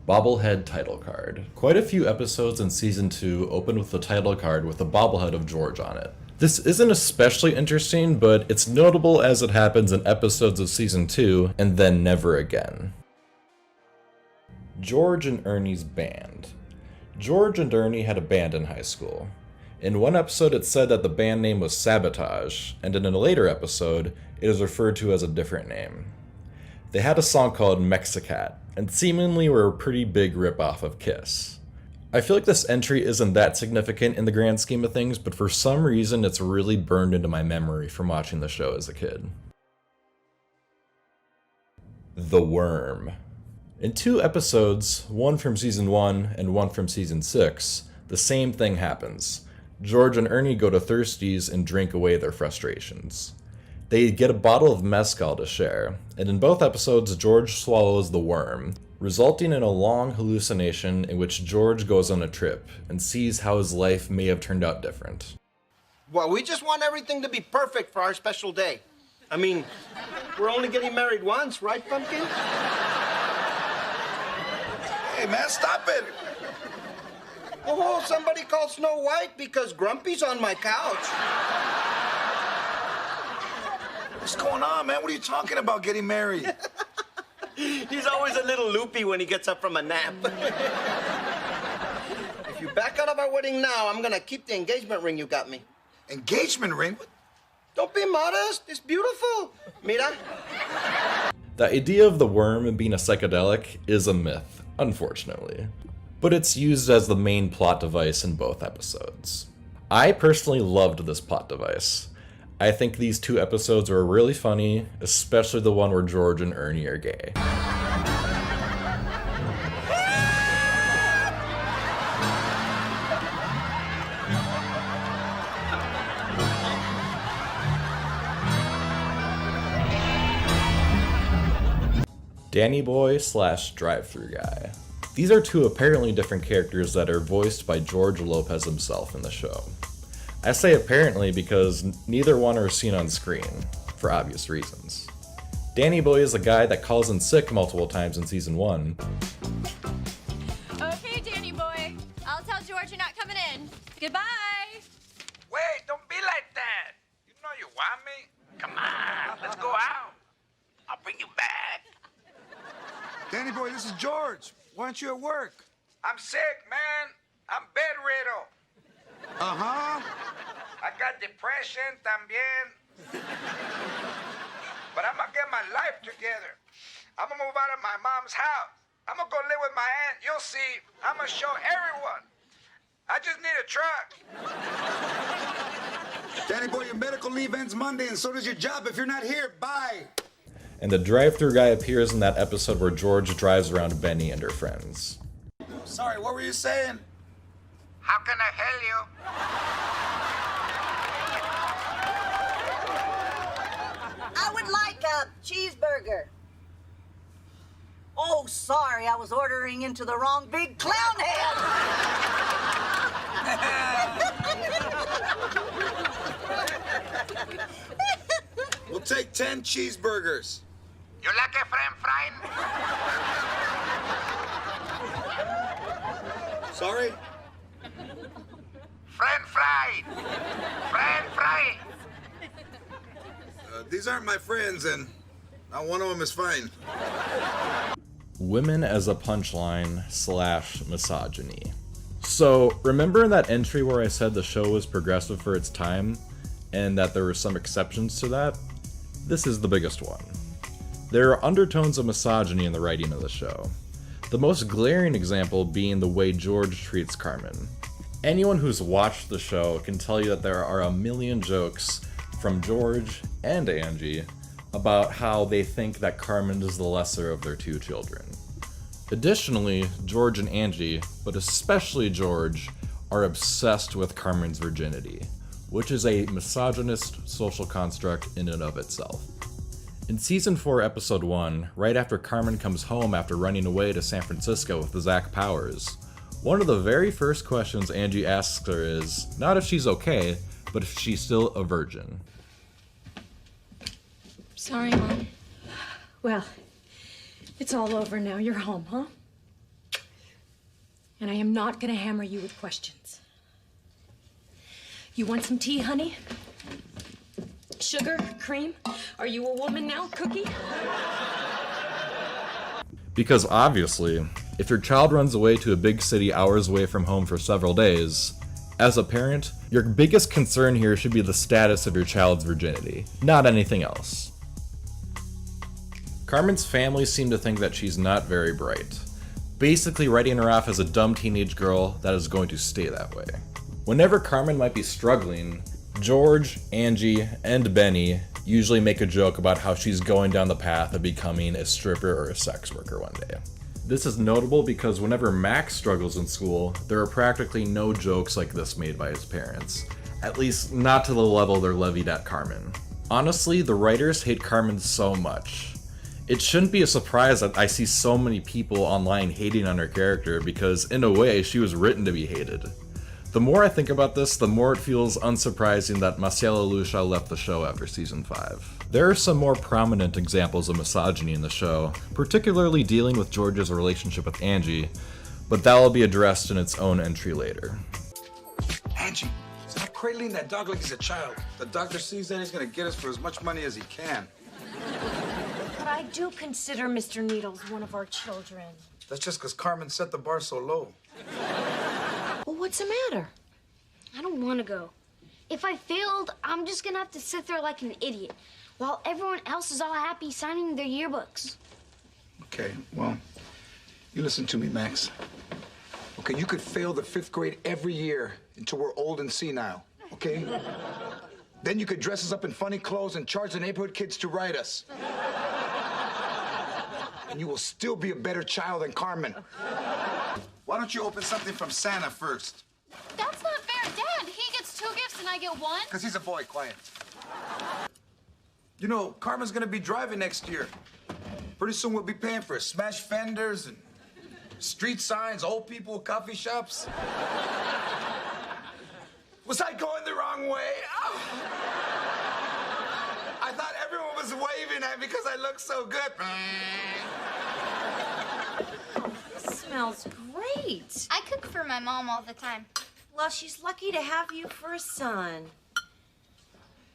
Bobblehead title card. Quite a few episodes in Season 2 open with the title card with a bobblehead of George on it. This isn't especially interesting, but it's notable as it happens in episodes of Season 2 and then never again. George and Ernie's band. George and Ernie had a band in high school. In one episode it said that the band name was Sabotage, and in a later episode it is referred to as a different name. They had a song called Mexicat, and seemingly were a pretty big ripoff of Kiss. I feel like this entry isn't that significant in the grand scheme of things, but for some reason it's really burned into my memory from watching the show as a kid. The Worm. In 2 episodes, one from season 1 and one from season 6, the same thing happens. George and Ernie go to Thirsty's and drink away their frustrations. They get a bottle of mezcal to share, and in both episodes, George swallows the worm, resulting in a long hallucination in which George goes on a trip and sees how his life may have turned out different. Well, we just want everything to be perfect for our special day. I mean, we're only getting married once, right, Pumpkin? Hey, man, stop it. Oh, somebody called Snow White because Grumpy's on my couch. What's going on, man? What are you talking about, getting married? He's always a little loopy when he gets up from a nap. If you back out of our wedding now, I'm gonna keep the engagement ring you got me. Engagement ring? Don't be modest. It's beautiful. Mira. The idea of the worm being a psychedelic is a myth, unfortunately, but it's used as the main plot device in both episodes. I personally loved this plot device. I think these 2 episodes were really funny, especially the one where George and Ernie are gay. Danny Boy / Drive-Thru Guy. These are 2 apparently different characters that are voiced by George Lopez himself in the show. I say apparently because neither one are seen on screen, for obvious reasons. Danny Boy is a guy that calls in sick multiple times in season 1. Okay, Danny boy. I'll tell George you're not coming in. Goodbye. Wait, don't be like that. You know you want me. Come on, let's go out. I'll bring you back. Danny boy, this is George. Why aren't you at work? I'm sick, man. I'm bedridden. Uh-huh. I got depression también. But I'm gonna get my life together. I'm gonna move out of my mom's house. I'm gonna go live with my aunt. You'll see. I'm gonna show everyone. I just need a truck. Danny boy, your medical leave ends Monday, and so does your job if you're not here. Bye. And the drive-thru guy appears in that episode where George drives around Benny and her friends. Sorry, what were you saying? How can I help you? I would like a cheeseburger. Oh, sorry, I was ordering into the wrong big clown head. We'll take 10 cheeseburgers. You like a french fry? Sorry? French fry. French fry. These aren't my friends, and not one of them is fine. Women as a punchline / misogyny. So, remember in that entry where I said the show was progressive for its time, and that there were some exceptions to that? This is the biggest one. There are undertones of misogyny in the writing of the show. The most glaring example being the way George treats Carmen. Anyone who's watched the show can tell you that there are a million jokes from George and Angie about how they think that Carmen is the lesser of their 2 children. Additionally, George and Angie, but especially George, are obsessed with Carmen's virginity, which is a misogynist social construct in and of itself. In season 4, episode 1, right after Carmen comes home after running away to San Francisco with Zach Powers, one of the very first questions Angie asks her is, not if she's okay, but if she's still a virgin. Sorry, Mom. Well, it's all over now. You're home, huh? And I am not gonna hammer you with questions. You want some tea, honey? Sugar? Cream? Are you a woman now? Cookie? Because obviously, if your child runs away to a big city hours away from home for several days, as a parent, your biggest concern here should be the status of your child's virginity, not anything else. Carmen's family seem to think that she's not very bright. basically writing her off as a dumb teenage girl that is going to stay that way. Whenever Carmen might be struggling, George, Angie, and Benny usually make a joke about how she's going down the path of becoming a stripper or a sex worker one day. This is notable because whenever Max struggles in school, there are practically no jokes like this made by his parents. At least not to the level they're levied at Carmen. Honestly, the writers hate Carmen so much. It shouldn't be a surprise that I see so many people online hating on her character because, in a way, she was written to be hated. The more I think about this, the more it feels unsurprising that Marcela Lucia left the show after season 5. There are some more prominent examples of misogyny in the show, particularly dealing with George's relationship with Angie, but that will be addressed in its own entry later. Angie, stop cradling that dog like he's a child. The doctor sees that he's gonna get us for as much money as he can. But I do consider Mr. Needles one of our children. That's just because Carmen set the bar so low. Well, what's the matter? I don't want to go. If I failed, I'm just gonna have to sit there like an idiot while everyone else is all happy signing their yearbooks. Okay, well, you listen to me, Max. Okay, you could fail the 5th grade every year until we're old and senile, okay? Then you could dress us up in funny clothes and charge the neighborhood kids to ride us. And you will still be a better child than Carmen. Why don't you open something from Santa first? That's not fair, Dad. He gets 2 gifts and I get 1. Because he's a boy, quiet. You know, Carmen's gonna be driving next year. Pretty soon we'll be paying for smashed fenders and street signs, old people, coffee shops. Was I going the wrong way? Oh. I thought everyone was waving at me because I look so good. This smells great. I cook for my mom all the time. Well, she's lucky to have you for a son.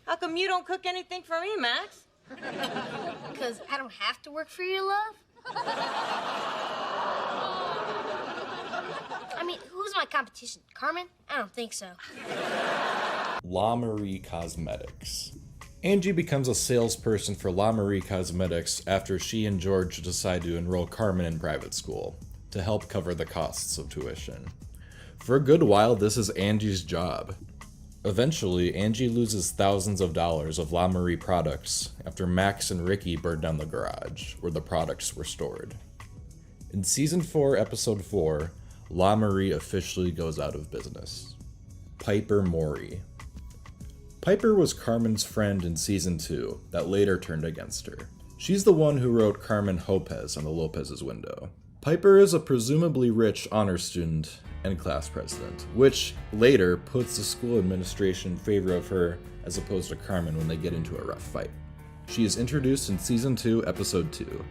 How come you don't cook anything for me, Max? Because I don't have to work for your love. I mean, who's my competition? Carmen? I don't think so. La Marie Cosmetics. Angie becomes a salesperson for La Marie Cosmetics after she and George decide to enroll Carmen in private school to help cover the costs of tuition. For a good while, this is Angie's job. Eventually, Angie loses thousands of dollars of La Marie products after Max and Ricky burn down the garage where the products were stored. In Season 4, Episode 4, La Marie officially goes out of business. Piper Mori. Piper was Carmen's friend in Season 2 that later turned against her. She's the one who wrote Carmen Lopez on the Lopez's window. Piper is a presumably rich honor student and class president, which later puts the school administration in favor of her as opposed to Carmen when they get into a rough fight. She is introduced in Season 2, Episode 2,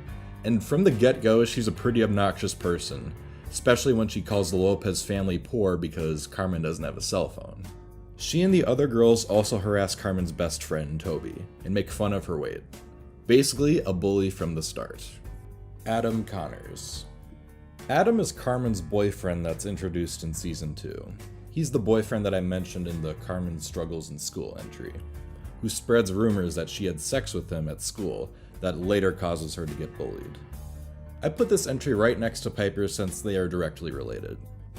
and from the get-go she's a pretty obnoxious person, especially when she calls the Lopez family poor because Carmen doesn't have a cell phone. She and the other girls also harass Carmen's best friend, Toby, and make fun of her weight. Basically, a bully from the start. Adam Connors. Adam is Carmen's boyfriend that's introduced in Season 2. He's the boyfriend that I mentioned in the Carmen Struggles in School entry, who spreads rumors that she had sex with him at school that later causes her to get bullied. I put this entry right next to Piper's since they are directly related.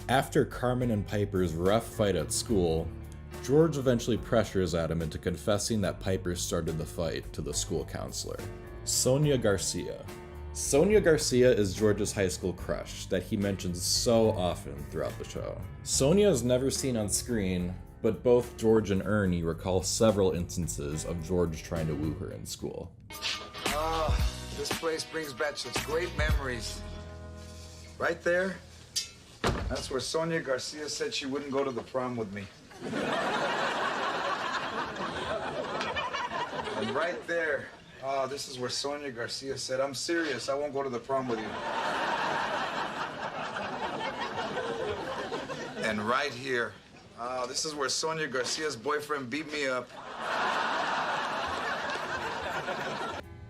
After Carmen and Piper's rough fight at school, George eventually pressures Adam into confessing that Piper started the fight to the school counselor, Sonia Garcia. Sonia Garcia is George's high school crush that he mentions so often throughout the show. Sonia is never seen on screen, but both George and Ernie recall several instances of George trying to woo her in school. Oh, this place brings back such great memories. Right there, that's where Sonia Garcia said she wouldn't go to the prom with me. And right there, oh, this is where Sonia Garcia said, "I'm serious, I won't go to the prom with you." And right here, oh, this is where Sonia Garcia's boyfriend beat me up.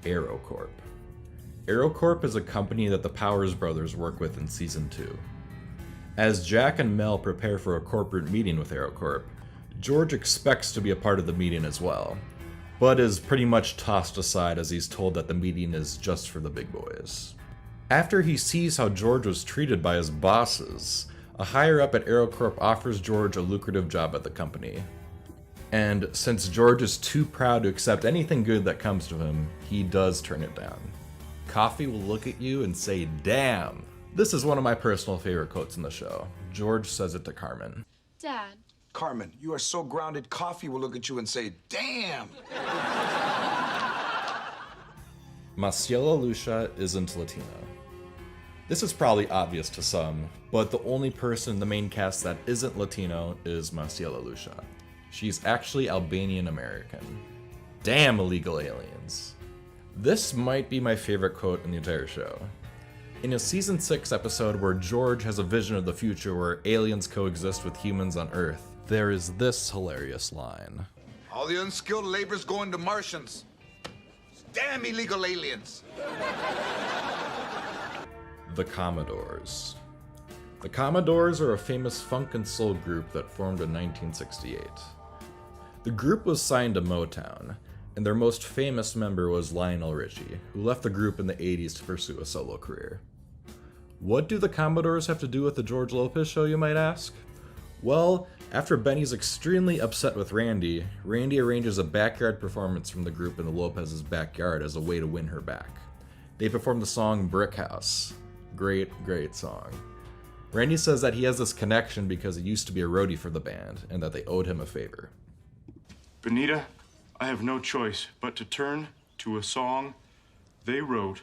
AeroCorp. AeroCorp is a company that the Powers brothers work with in Season 2. As Jack and Mel prepare for a corporate meeting with AeroCorp, George expects to be a part of the meeting as well, but is pretty much tossed aside as he's told that the meeting is just for the big boys. After he sees how George was treated by his bosses, a higher up at AeroCorp offers George a lucrative job at the company. And since George is too proud to accept anything good that comes to him, he does turn it down. Coffee will look at you and say, "Damn." This is one of my personal favorite quotes in the show. George says it to Carmen. Dad. Carmen, you are so grounded, Coffee will look at you and say, "Damn." Maciela Lucia isn't Latina. This is probably obvious to some, but the only person in the main cast that isn't Latino is Maciela Lucia. She's actually Albanian American. Damn illegal aliens. This might be my favorite quote in the entire show. In a season 6 episode where George has a vision of the future where aliens coexist with humans on Earth, there is this hilarious line. All the unskilled labor's going to Martians. Damn illegal aliens. The Commodores. The Commodores are a famous funk and soul group that formed in 1968. The group was signed to Motown, and their most famous member was Lionel Richie, who left the group in the 80s to pursue a solo career. What do the Commodores have to do with the George Lopez show, you might ask? Well, after Benny's extremely upset with Randy, Randy arranges a backyard performance from the group in the Lopez's backyard as a way to win her back. They perform the song Brick House. Great, great song. Randy says that he has this connection because he used to be a roadie for the band, and that they owed him a favor. Benita, I have no choice but to turn to a song they wrote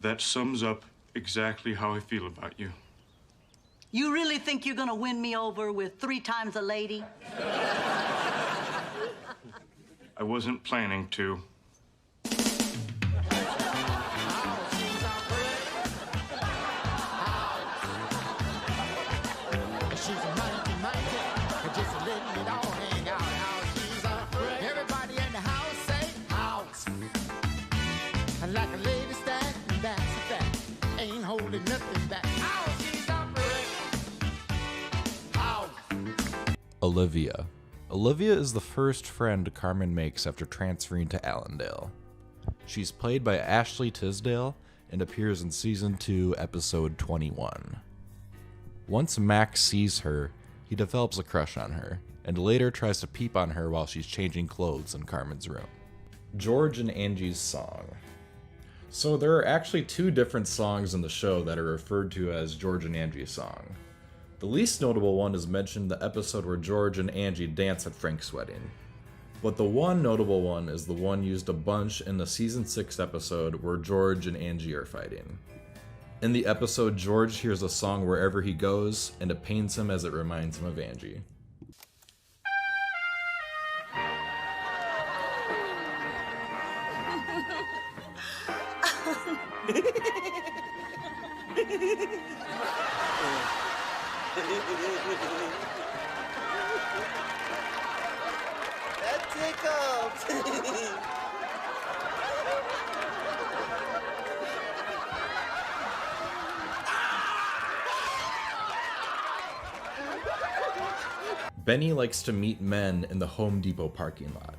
that sums up exactly how I feel about you. You really think you're gonna win me over with 3 times a lady? I wasn't planning to. Olivia. Olivia is the first friend Carmen makes after transferring to Allendale. She's played by Ashley Tisdale and appears in Season 2, Episode 21. Once Max sees her, he develops a crush on her, and later tries to peep on her while she's changing clothes in Carmen's room. George and Angie's song. So there are actually 2 different songs in the show that are referred to as George and Angie's song. The least notable one is mentioned in the episode where George and Angie dance at Frank's wedding. But the one notable one is the one used a bunch in the Season 6 episode where George and Angie are fighting. In the episode, George hears a song wherever he goes, and it pains him as it reminds him of Angie. That tickles. Benny likes to meet men in the Home Depot parking lot.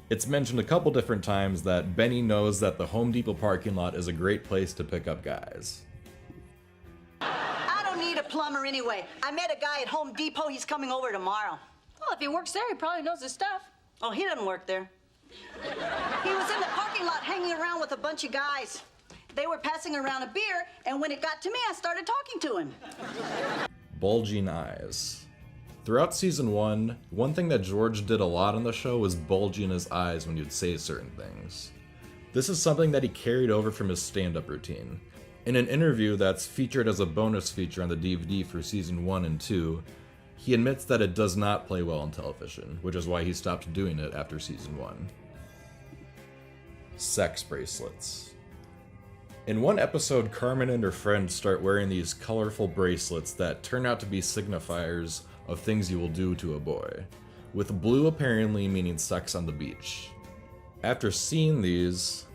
It's mentioned a couple different times that Benny knows that the Home Depot parking lot is a great place to pick up guys. I don't need a plumber anyway. I met a guy at Home Depot. He's coming over tomorrow. Well, if he works there, he probably knows his stuff. Oh, he doesn't work there. He was in the parking lot hanging around with a bunch of guys. They were passing around a beer, and when it got to me, I started talking to him. Bulging eyes. Throughout Season 1, one thing that George did a lot on the show was bulging his eyes when he would say certain things. This is something that he carried over from his stand-up routine. In an interview that's featured as a bonus feature on the DVD for Season 1 and 2, he admits that it does not play well on television, which is why he stopped doing it after Season 1. Sex bracelets. In one episode, Carmen and her friend start wearing these colorful bracelets that turn out to be signifiers of things you will do to a boy, with blue apparently meaning sex on the beach. After seeing these,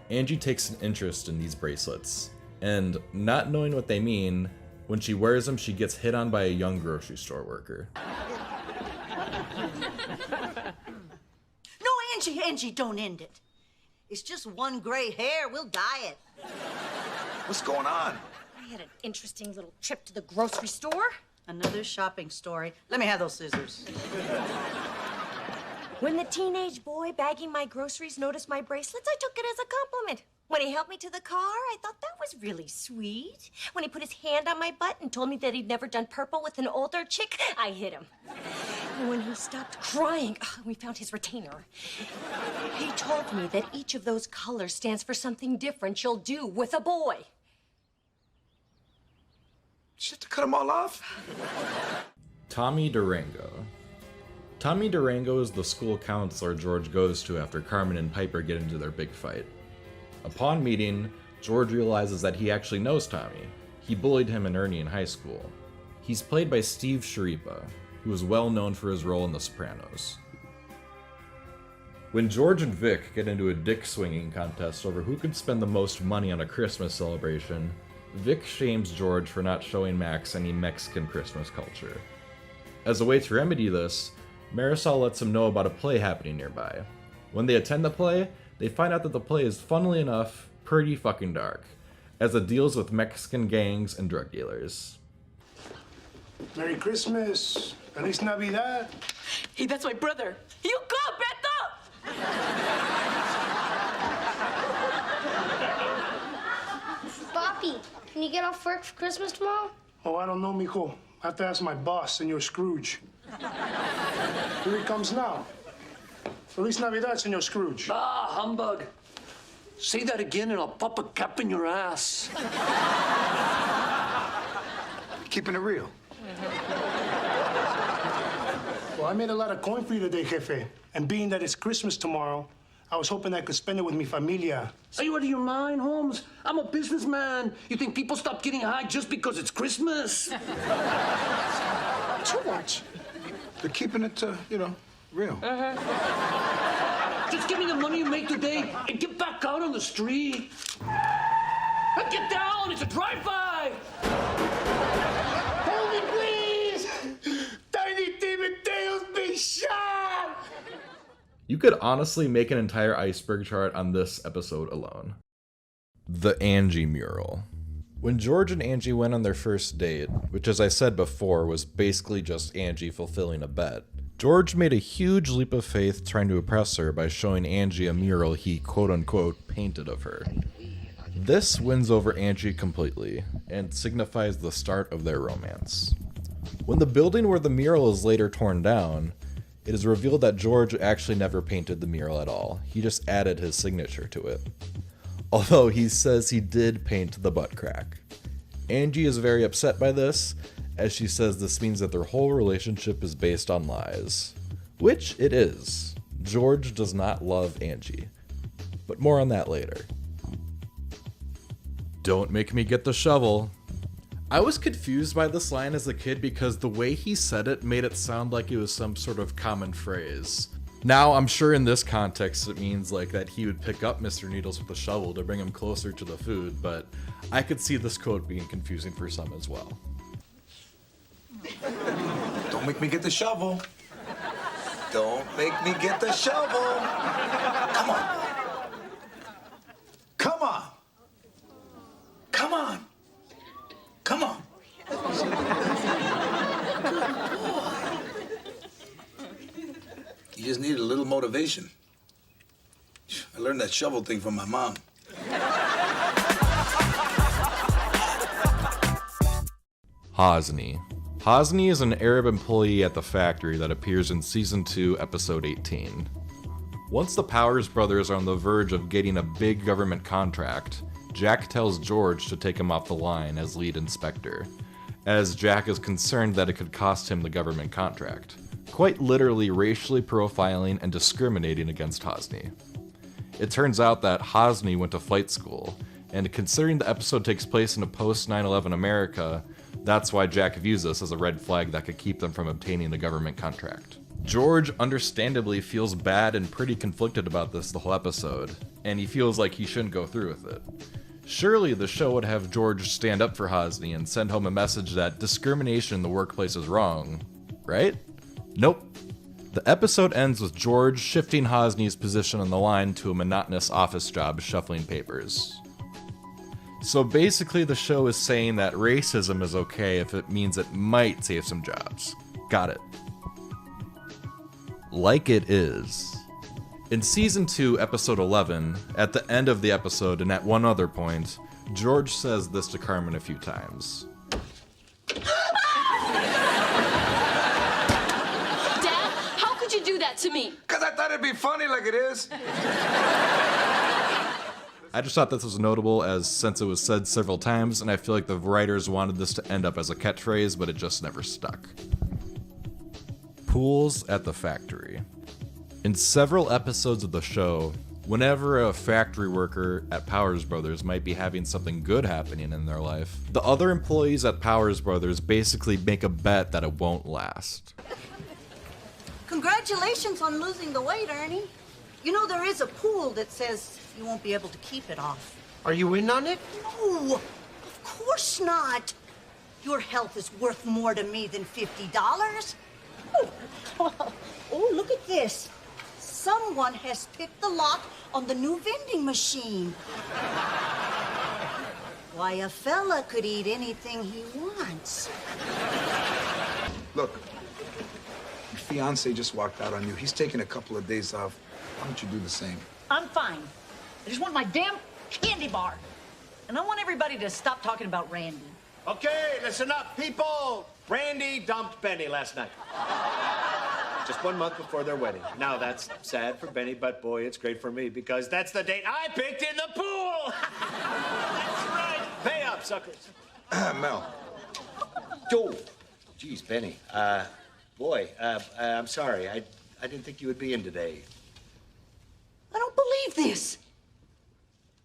Angie takes an interest in these bracelets, and not knowing what they mean, when she wears them, she gets hit on by a young grocery store worker. No, Angie, don't end it. It's just one gray hair. We'll dye it. What's going on? I had an interesting little trip to the grocery store. Another shopping story. Let me have those scissors. When the teenage boy bagging my groceries noticed my bracelets, I took it as a compliment. When he helped me to the car, I thought that was really sweet. When he put his hand on my butt and told me that he'd never done purple with an older chick, I hit him. And when he stopped crying, we found his retainer. He told me that each of those colors stands for something different you'll do with a boy. Just to cut them all off? Tommy Durango. Tommy Durango is the school counselor George goes to after Carmen and Piper get into their big fight. Upon meeting, George realizes that he actually knows Tommy. He bullied him and Ernie in high school. He's played by Steve Schirripa, who is well known for his role in The Sopranos. When George and Vic get into a dick-swinging contest over who could spend the most money on a Christmas celebration, Vic shames George for not showing Max any Mexican Christmas culture. As a way to remedy this, Marisol lets him know about a play happening nearby. When they attend the play, they find out that the play is, funnily enough, pretty fucking dark, as it deals with Mexican gangs and drug dealers. Merry Christmas. Feliz Navidad. Hey, that's my brother. You go, Beto! Papi, can you get off work for Christmas tomorrow? Oh, I don't know, mijo. I have to ask my boss, Senor Scrooge. Here he comes now. Feliz Navidad, Senor Scrooge. Ah, humbug. Say that again and I'll pop a cap in your ass. Keeping it real. Well, I made a lot of coin for you today, Jefe. And being that it's Christmas tomorrow, I was hoping I could spend it with mi familia. Are you out of your mind, Holmes? I'm a businessman. You think people stop getting high just because it's Christmas? George. They're keeping it, real. Just give me the money you make today and get back out on the street. And get down, it's a drive-by. Help me, please! Tiny Tim and Tails be shot! You could honestly make an entire iceberg chart on this episode alone. The Angie mural. When George and Angie went on their first date, which as I said before was basically just Angie fulfilling a bet, George made a huge leap of faith trying to impress her by showing Angie a mural he quote-unquote painted of her. This wins over Angie completely, and signifies the start of their romance. When the building where the mural is later torn down, it is revealed that George actually never painted the mural at all, he just added his signature to it. Although he says he did paint the butt crack. Angie is very upset by this, as she says this means that their whole relationship is based on lies. Which it is. George does not love Angie. But more on that later. Don't make me get the shovel. I was confused by this line as a kid because the way he said it made it sound like it was some sort of common phrase. Now, I'm sure in this context it means like that he would pick up Mr. Needles with a shovel to bring him closer to the food, but I could see this quote being confusing for some as well. Don't make me get the shovel. Don't make me get the shovel. Come on. Come on. Come on. Come on. Good boy. You just needed a little motivation. I learned that shovel thing from my mom. Hosni. Hosni is an Arab employee at the factory that appears in Season 2, Episode 18. Once the Powers brothers are on the verge of getting a big government contract, Jack tells George to take him off the line as lead inspector, as Jack is concerned that it could cost him the government contract, quite literally racially profiling and discriminating against Hosni. It turns out that Hosni went to flight school, and considering the episode takes place in a post-9/11 America, that's why Jack views this as a red flag that could keep them from obtaining the government contract. George understandably feels bad and pretty conflicted about this the whole episode, and he feels like he shouldn't go through with it. Surely the show would have George stand up for Hosni and send home a message that discrimination in the workplace is wrong, right? Nope. The episode ends with George shifting Hosni's position on the line to a monotonous office job shuffling papers. So basically the show is saying that racism is okay if it means it might save some jobs. Got it. Like it is. In Season 2, Episode 11, at the end of the episode and at one other point, George says this to Carmen a few times. Dad, how could you do that to me? Because I thought it'd be funny like it is. I just thought this was notable since it was said several times, and I feel like the writers wanted this to end up as a catchphrase, but it just never stuck. Pools at the factory. In several episodes of the show, whenever a factory worker at Powers Brothers might be having something good happening in their life, the other employees at Powers Brothers basically make a bet that it won't last. Congratulations on losing the weight, Ernie. You know, there is a pool that says you won't be able to keep it off. Are you in on it? No, of course not. Your health is worth more to me than $50. Oh, look at this. Someone has picked the lock on the new vending machine. Why, a fella could eat anything he wants. Look, your fiance just walked out on you. He's taking a couple of days off. Why don't you do the same? I'm fine. I just want my damn candy bar. And I want everybody to stop talking about Randy. Okay, listen up, people. Randy dumped Benny last night. Just 1 month before their wedding. Now, that's sad for Benny, but boy, it's great for me because that's the date I picked in the pool. That's right. Pay up, suckers. Mel. Oh, geez, Benny. Boy, I'm sorry. I didn't think you would be in today. I don't believe this.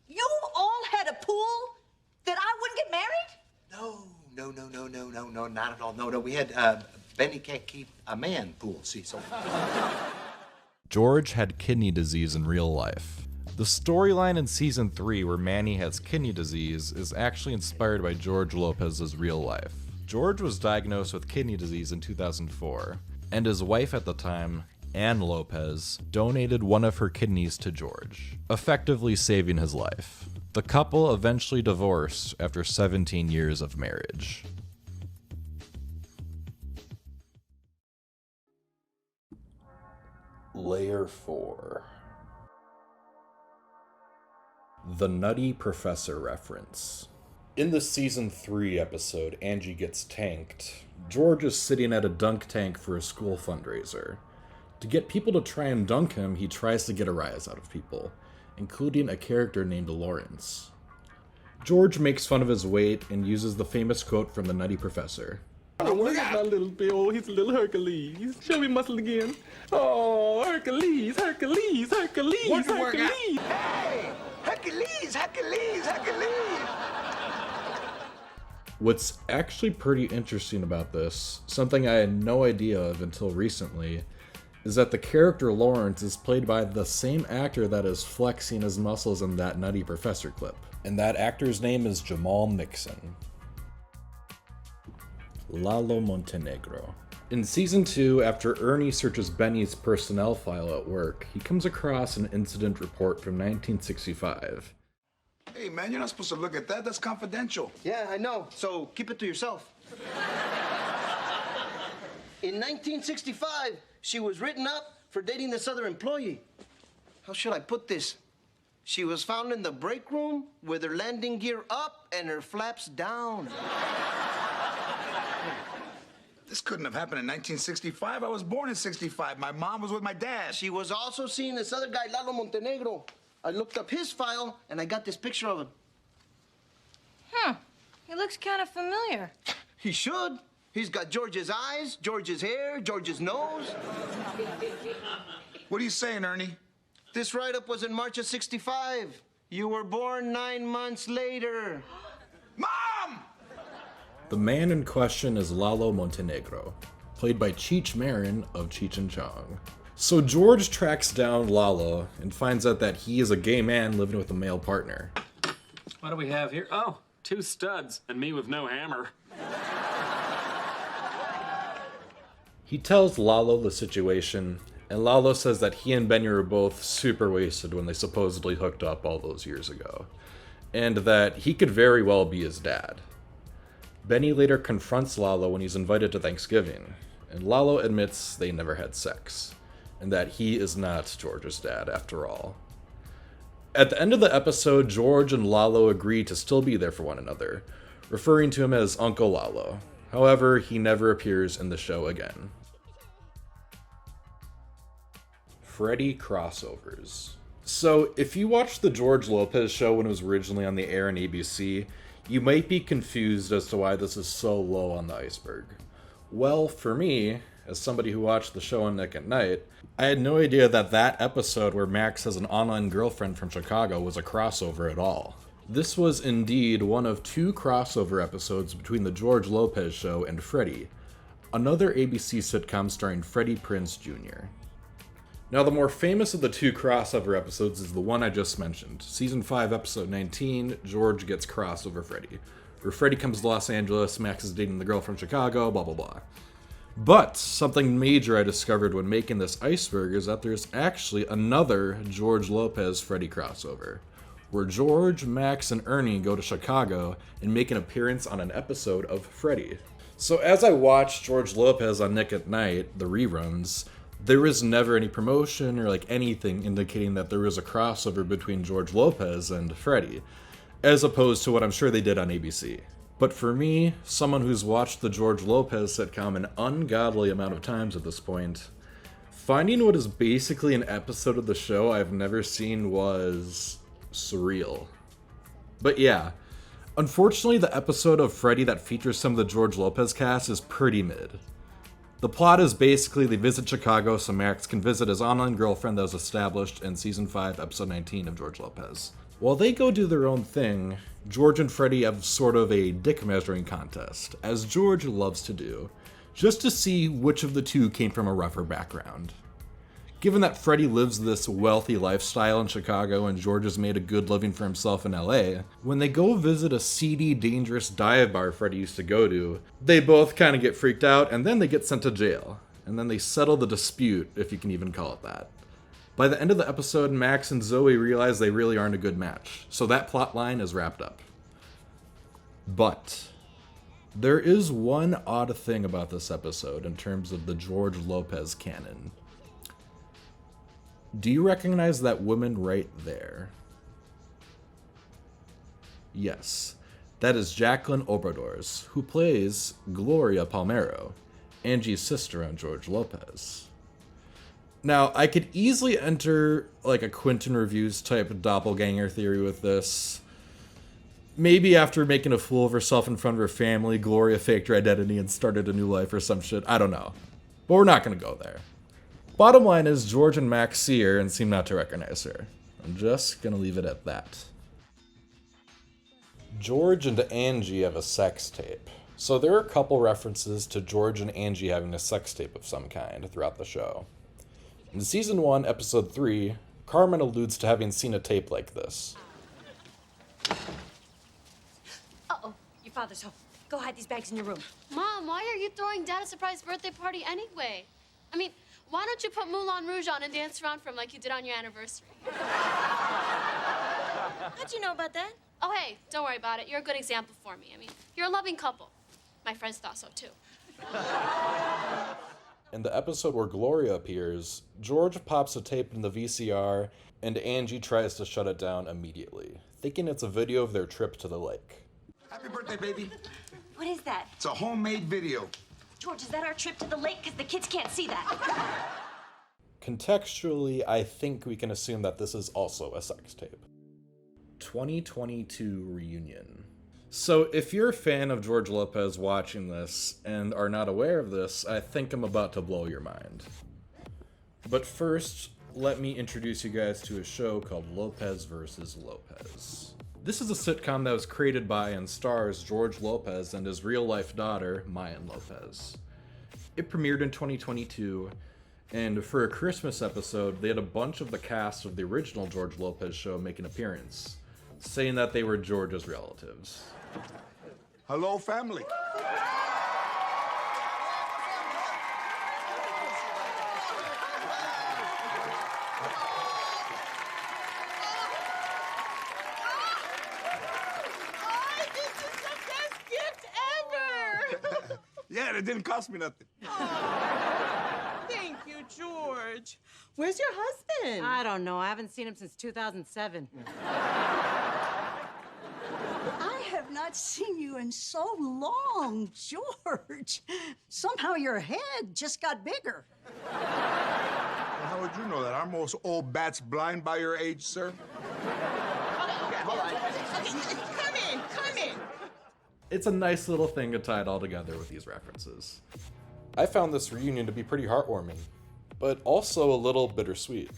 You all had a pool that I wouldn't get married? No, not at all. No, we had, Benny can't keep a man pool, see, so. George had kidney disease in real life. The storyline in Season 3 where Manny has kidney disease is actually inspired by George Lopez's real life. George was diagnosed with kidney disease in 2004, and his wife at the time, Ann Lopez, donated one of her kidneys to George, effectively saving his life. The couple eventually divorced after 17 years of marriage. Layer 4. The Nutty Professor reference. In the Season 3 episode, Angie Gets Tanked, George is sitting at a dunk tank for a school fundraiser. To get people to try and dunk him, he tries to get a rise out of people, including a character named Lawrence. George makes fun of his weight and uses the famous quote from the Nutty Professor. Oh, look at my little Bill. He's a little Hercules. Show me muscle again. Oh, Hercules, Hercules, Hercules, Hercules. Hey! Hercules! What's actually pretty interesting about this, something I had no idea of until recently, is that the character Lawrence is played by the same actor that is flexing his muscles in that Nutty Professor clip. And that actor's name is Jamal Mixon. Lalo Montenegro. In Season 2, after Ernie searches Benny's personnel file at work, he comes across an incident report from 1965. Hey, man, you're not supposed to look at that. That's confidential. Yeah, I know. So keep it to yourself. In 1965, she was written up for dating this other employee. How should I put this? She was found in the break room with her landing gear up and her flaps down. This couldn't have happened in 1965. I was born in 65. My mom was with my dad. She was also seeing this other guy, Lalo Montenegro. I looked up his file, and I got this picture of him. He looks kind of familiar. He should. He's got George's eyes, George's hair, George's nose. What are you saying, Ernie? This write-up was in March of 65. You were born 9 months later. Mom! The man in question is Lalo Montenegro, played by Cheech Marin of Cheech and Chong. So George tracks down Lalo and finds out that he is a gay man living with a male partner. What do we have here? Oh, 2 studs and me with no hammer. He tells Lalo the situation, and Lalo says that he and Benny were both super wasted when they supposedly hooked up all those years ago. and that he could very well be his dad. Benny later confronts Lalo when he's invited to Thanksgiving, and Lalo admits they never had sex, and that he is not George's dad after all. At the end of the episode, George and Lalo agree to still be there for one another, referring to him as Uncle Lalo. However, he never appears in the show again. Freddy crossovers. So, if you watched the George Lopez show when it was originally on the air on ABC, you might be confused as to why this is so low on the iceberg. Well, for me, as somebody who watched the show on Nick at Night, I had no idea that that episode where Max has an online girlfriend from Chicago was a crossover at all. This was indeed one of 2 crossover episodes between the George Lopez show and Freddy, another ABC sitcom starring Freddie Prinze Jr. Now, the more famous of the 2 crossover episodes is the one I just mentioned. Season 5, episode 19, George Gets Crossover Freddy, where Freddy comes to Los Angeles, Max is dating the girl from Chicago, blah blah blah. But something major I discovered when making this iceberg is that there's actually another George Lopez Freddy crossover, where George, Max, and Ernie go to Chicago and make an appearance on an episode of Freddy. So as I watched George Lopez on Nick at Night, the reruns, there was never any promotion or anything indicating that there was a crossover between George Lopez and Freddy, as opposed to what I'm sure they did on ABC. But for me, someone who's watched the George Lopez sitcom an ungodly amount of times at this point, finding what is basically an episode of the show I've never seen was surreal. But yeah, unfortunately the episode of Freddy that features some of the George Lopez cast is pretty mid. The plot is basically they visit Chicago so Max can visit his online girlfriend that was established in Season 5, Episode 19 of George Lopez. While they go do their own thing, George and Freddy have sort of a dick measuring contest, as George loves to do, just to see which of the 2 came from a rougher background. Given that Freddy lives this wealthy lifestyle in Chicago and George has made a good living for himself in LA, when they go visit a seedy, dangerous dive bar Freddy used to go to, they both kind of get freaked out and then they get sent to jail. And then they settle the dispute, if you can even call it that. By the end of the episode, Max and Zoe realize they really aren't a good match, so that plot line is wrapped up. But there is one odd thing about this episode in terms of the George Lopez canon. Do you recognize that woman right there? Yes, that is Jacqueline Obradors, who plays Gloria Palmero, Angie's sister on George Lopez. Now, I could easily enter a Quentin Reviews type doppelganger theory with this. Maybe after making a fool of herself in front of her family, Gloria faked her identity and started a new life or some shit. I don't know. But we're not going to go there. Bottom line is George and Max see her and seem not to recognize her. I'm just going to leave it at that. George and Angie have a sex tape. So there are a couple references to George and Angie having a sex tape of some kind throughout the show. In Season 1, Episode 3, Carmen alludes to having seen a tape like this. Uh-oh, your father's home. Go hide these bags in your room. Mom, why are you throwing Dad a surprise birthday party anyway? I mean, why don't you put Moulin Rouge on and dance around for him like you did on your anniversary? How'd you know about that? Oh, hey, don't worry about it. You're a good example for me. I mean, you're a loving couple. My friends thought so, too. In the episode where Gloria appears, George pops a tape in the VCR, and Angie tries to shut it down immediately, thinking it's a video of their trip to the lake. Happy birthday, baby. What is that? It's a homemade video. George, is that our trip to the lake? Because the kids can't see that. Contextually, I think we can assume that this is also a sex tape. 2022 reunion. So if you're a fan of George Lopez watching this and are not aware of this, I think I'm about to blow your mind. But first, let me introduce you guys to a show called Lopez vs. Lopez. This is a sitcom that was created by and stars George Lopez and his real-life daughter, Mayan Lopez. It premiered in 2022, and for a Christmas episode, they had a bunch of the cast of the original George Lopez show make an appearance, saying that they were George's relatives. Hello, family. Yeah, it didn't cost me nothing. Thank you, George. Where's your husband? I don't know. I haven't seen him since 2007. I have not seen you in so long, George. Somehow your head just got bigger. How would you know that? Are most old bats blind by your age, sir? Hold on. Come in. It's a nice little thing to tie it all together with these references. I found this reunion to be pretty heartwarming, but also a little bittersweet.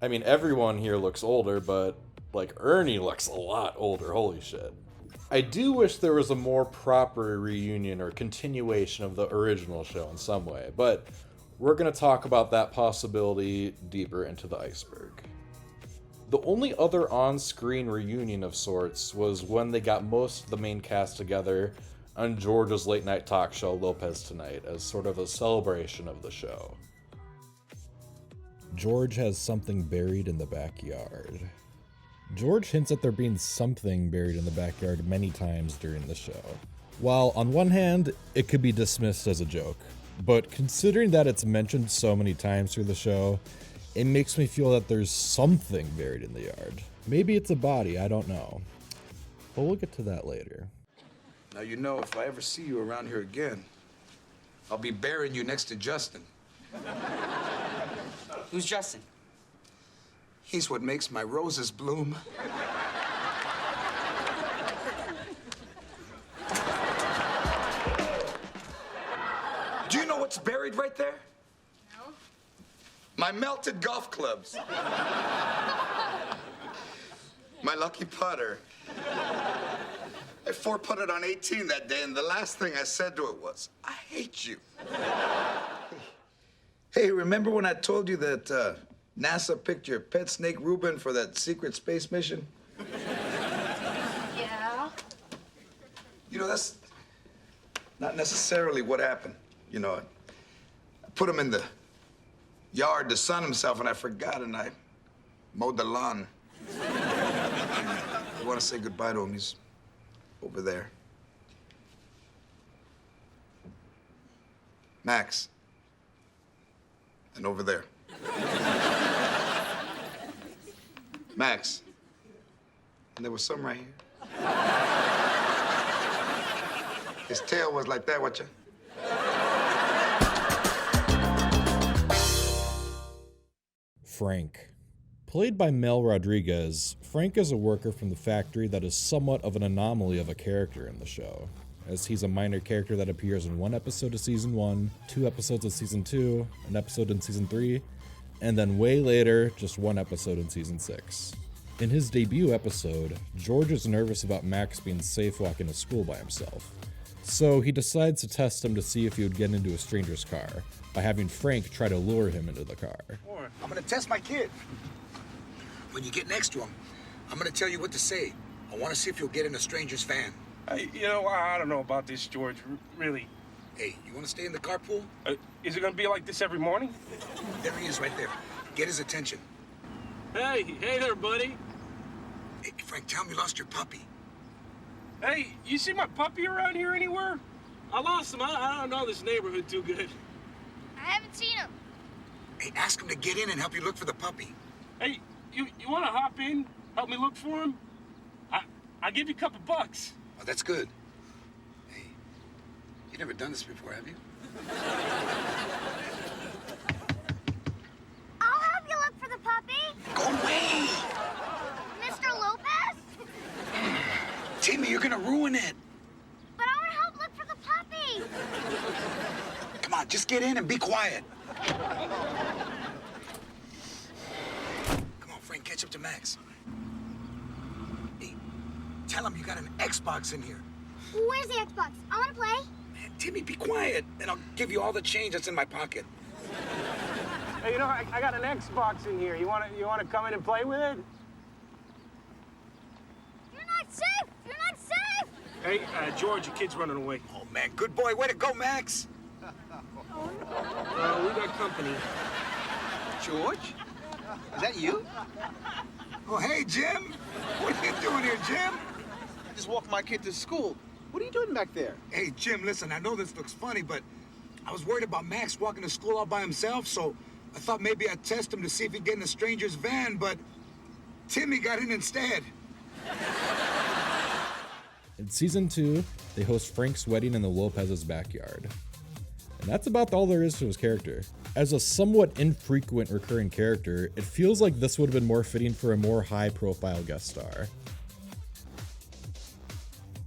I mean, everyone here looks older, but like Ernie looks a lot older, holy shit. I do wish there was a more proper reunion or continuation of the original show in some way, but we're going to talk about that possibility deeper into the iceberg. The only other on-screen reunion of sorts was when they got most of the main cast together on George's late night talk show Lopez Tonight as sort of a celebration of the show. George has something buried in the backyard. George hints at there being something buried in the backyard many times during the show. While on one hand, it could be dismissed as a joke, but considering that it's mentioned so many times through the show, it makes me feel that there's something buried in the yard. Maybe it's a body, I don't know. But we'll get to that later. Now, you know, if I ever see you around here again, I'll be burying you next to Justin. Who's Justin? He's what makes my roses bloom. Do you know what's buried right there? No. My melted golf clubs. My lucky putter. I 4-putted on 18 that day, and the last thing I said to it was, I hate you. Hey, remember when I told you that NASA picked your pet snake Reuben for that secret space mission? Yeah. You know, that's not necessarily what happened. You know, I put him in the yard to sun himself, and I forgot, and I mowed the lawn. I want to say goodbye to him. He's over there. Max. And over there. Max. And there was some right here. His tail was like that, watcha? Frank. Played by Mel Rodriguez, Frank is a worker from the factory that is somewhat of an anomaly of a character in the show, as he's a minor character that appears in 1 episode of Season 1, 2 episodes of Season 2, an episode in Season 3, and then way later, just 1 episode in Season 6. In his debut episode, George is nervous about Max being safe walking to school by himself, so he decides to test him to see if he would get into a stranger's car, by having Frank try to lure him into the car. I'm gonna test my kid. When you get next to him, I'm gonna tell you what to say. I wanna see if you'll get in a stranger's van. You know, I don't know about this, George, really. Hey, you wanna stay in the carpool? Is it gonna be like this every morning? There he is right there. Get his attention. Hey there, buddy. Hey, Frank, tell him you lost your puppy. Hey, you see my puppy around here anywhere? I lost him. I don't know this neighborhood too good. I haven't seen him. Hey, ask him to get in and help you look for the puppy. Hey, you want to hop in, help me look for him? I'll give you a couple bucks. Oh, that's good. Hey, you've never done this before, have you? I'll help you look for the puppy. Go away! Mr. Lopez? Timmy, you're gonna ruin it. But I want to help look for the puppy. Come on, just get in and be quiet. Come on, Frank, catch up to Max. Hey, tell him you got an Xbox in here. Where's the Xbox? I want to play. Man, Timmy, be quiet, and I'll give you all the change that's in my pocket. Hey, you know, I got an Xbox in here. You wanna come in and play with it? You're not safe! You're not safe! Hey, George, your kid's running away. Oh, man, good boy. Way to go, Max. We got company. George? Is that you? Oh, hey, Jim. What are you doing here, Jim? I just walked my kid to school. What are you doing back there? Hey, Jim, listen, I know this looks funny, but I was worried about Max walking to school all by himself, so I thought maybe I'd test him to see if he'd get in a stranger's van, but Timmy got in instead. In season 2, they host Frank's wedding in the Lopez's backyard. And that's about all there is to his character. As a somewhat infrequent recurring character, it feels like this would have been more fitting for a more high-profile guest star.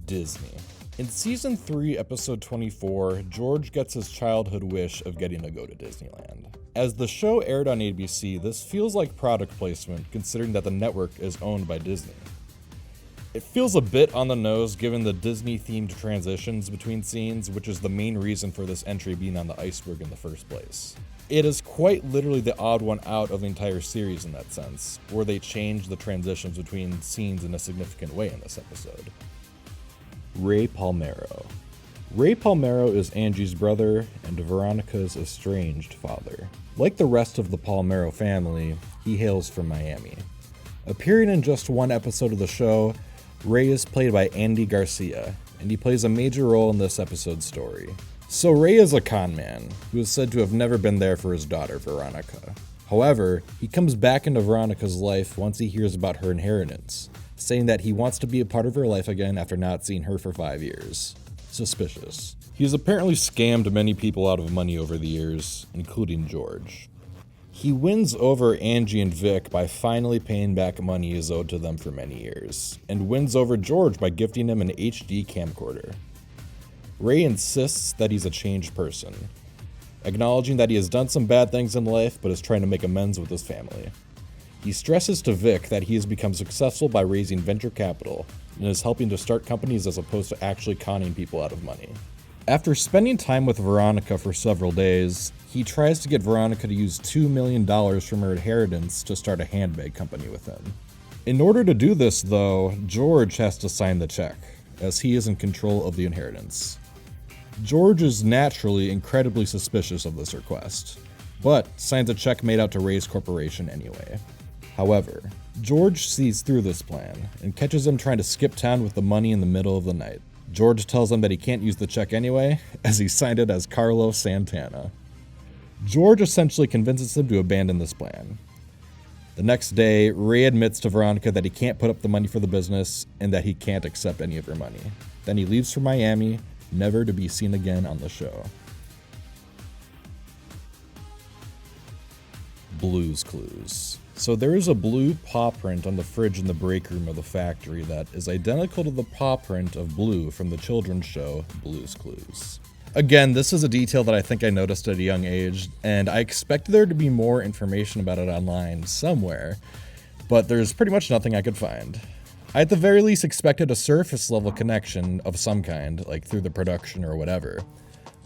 Disney. In season 3, episode 24, George gets his childhood wish of getting to go to Disneyland. As the show aired on ABC, this feels like product placement considering that the network is owned by Disney. It feels a bit on the nose given the Disney-themed transitions between scenes, which is the main reason for this entry being on the Iceberg in the first place. It is quite literally the odd one out of the entire series in that sense, where they change the transitions between scenes in a significant way in this episode. Ray Palmero. Ray Palmero is Angie's brother and Veronica's estranged father. Like the rest of the Palmero family, he hails from Miami. Appearing in just one episode of the show, Ray is played by Andy Garcia, and he plays a major role in this episode's story. So Ray is a con man, who is said to have never been there for his daughter, Veronica. However, he comes back into Veronica's life once he hears about her inheritance, saying that he wants to be a part of her life again after not seeing her for 5 years. Suspicious. He has apparently scammed many people out of money over the years, including George. He wins over Angie and Vic by finally paying back money he is owed to them for many years, and wins over George by gifting him an HD camcorder. Ray insists that he's a changed person, acknowledging that he has done some bad things in life but is trying to make amends with his family. He stresses to Vic that he has become successful by raising venture capital and is helping to start companies as opposed to actually conning people out of money. After spending time with Veronica for several days, he tries to get Veronica to use $2 million from her inheritance to start a handbag company with him. In order to do this, though, George has to sign the check, as he is in control of the inheritance. George is naturally incredibly suspicious of this request, but signs a check made out to Ray's corporation anyway. However, George sees through this plan and catches him trying to skip town with the money in the middle of the night. George tells him that he can't use the check anyway, as he signed it as Carlos Santana. George essentially convinces him to abandon this plan. The next day, Ray admits to Veronica that he can't put up the money for the business and that he can't accept any of her money. Then he leaves for Miami, never to be seen again on the show. Blue's Clues. So there is a blue paw print on the fridge in the break room of the factory that is identical to the paw print of Blue from the children's show Blue's Clues. Again, this is a detail that I think I noticed at a young age, and I expected there to be more information about it online somewhere, but there's pretty much nothing I could find. I at the very least expected a surface level connection of some kind, like through the production or whatever,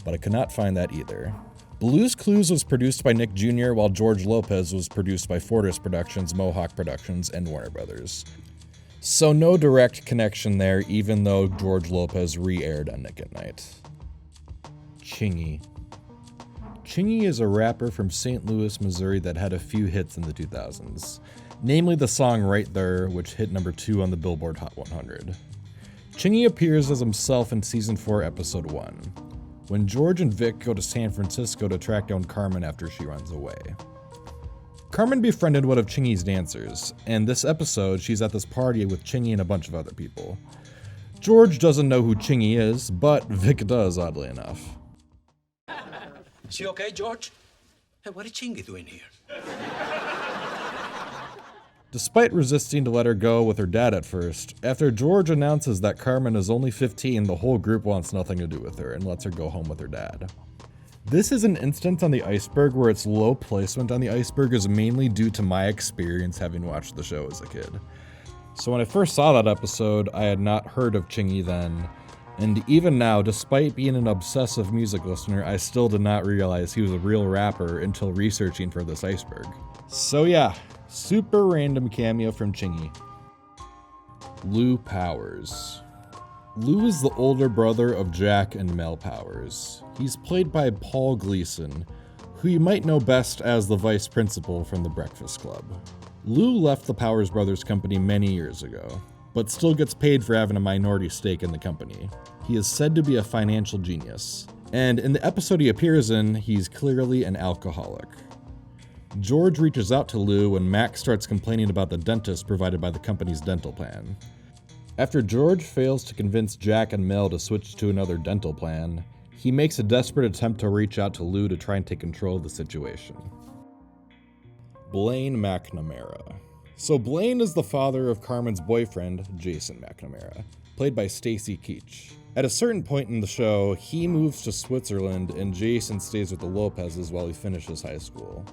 but I could not find that either. Blue's Clues was produced by Nick Jr., while George Lopez was produced by Fortis Productions, Mohawk Productions, and Warner Brothers. So no direct connection there, even though George Lopez re-aired on Nick at Night. Chingy. Chingy is a rapper from St. Louis, Missouri that had a few hits in the 2000s, namely the song Right There, which hit number 2 on the Billboard Hot 100. Chingy appears as himself in Season 4, Episode 1. When George and Vic go to San Francisco to track down Carmen after she runs away. Carmen befriended one of Chingy's dancers, and this episode she's at this party with Chingy and a bunch of other people. George doesn't know who Chingy is, but Vic does, oddly enough. Is she okay, George? Hey, what is Chingy doing here? Despite resisting to let her go with her dad at first, after George announces that Carmen is only 15, the whole group wants nothing to do with her and lets her go home with her dad. This is an instance on the Iceberg where its low placement on the Iceberg is mainly due to my experience having watched the show as a kid. So when I first saw that episode, I had not heard of Chingy then, and even now, despite being an obsessive music listener, I still did not realize he was a real rapper until researching for this Iceberg. So yeah, super random cameo from Chingy. Lou Powers. Lou is the older brother of Jack and Mel Powers. He's played by Paul Gleason, who you might know best as the vice principal from The Breakfast Club. Lou left the Powers Brothers company many years ago, but still gets paid for having a minority stake in the company. He is said to be a financial genius, and in the episode he appears in, he's clearly an alcoholic. George reaches out to Lou when Max starts complaining about the dentist provided by the company's dental plan. After George fails to convince Jack and Mel to switch to another dental plan, he makes a desperate attempt to reach out to Lou to try and take control of the situation. Blaine McNamara. So Blaine is the father of Carmen's boyfriend, Jason McNamara, played by Stacy Keach. At a certain point in the show, he moves to Switzerland and Jason stays with the Lopez's while he finishes high school.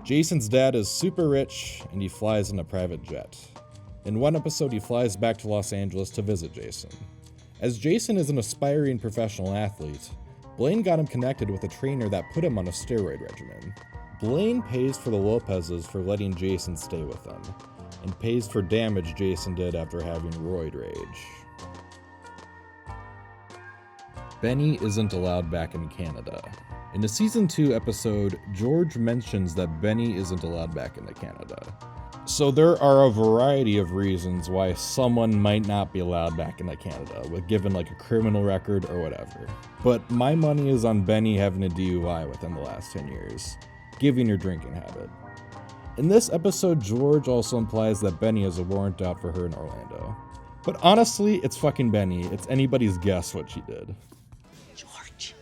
Jason's dad is super rich and he flies in a private jet. In one episode, he flies back to Los Angeles to visit Jason. As Jason is an aspiring professional athlete, Blaine got him connected with a trainer that put him on a steroid regimen. Blaine pays for the Lopez's for letting Jason stay with them, and pays for damage Jason did after having roid rage. Benny isn't allowed back in Canada. In the season 2 episode, George mentions that Benny isn't allowed back into Canada. So there are a variety of reasons why someone might not be allowed back into Canada, with given like a criminal record or whatever. But my money is on Benny having a DUI within the last 10 years, given your drinking habit. In this episode, George also implies that Benny has a warrant out for her in Orlando. But honestly, it's fucking Benny. It's anybody's guess what she did. George,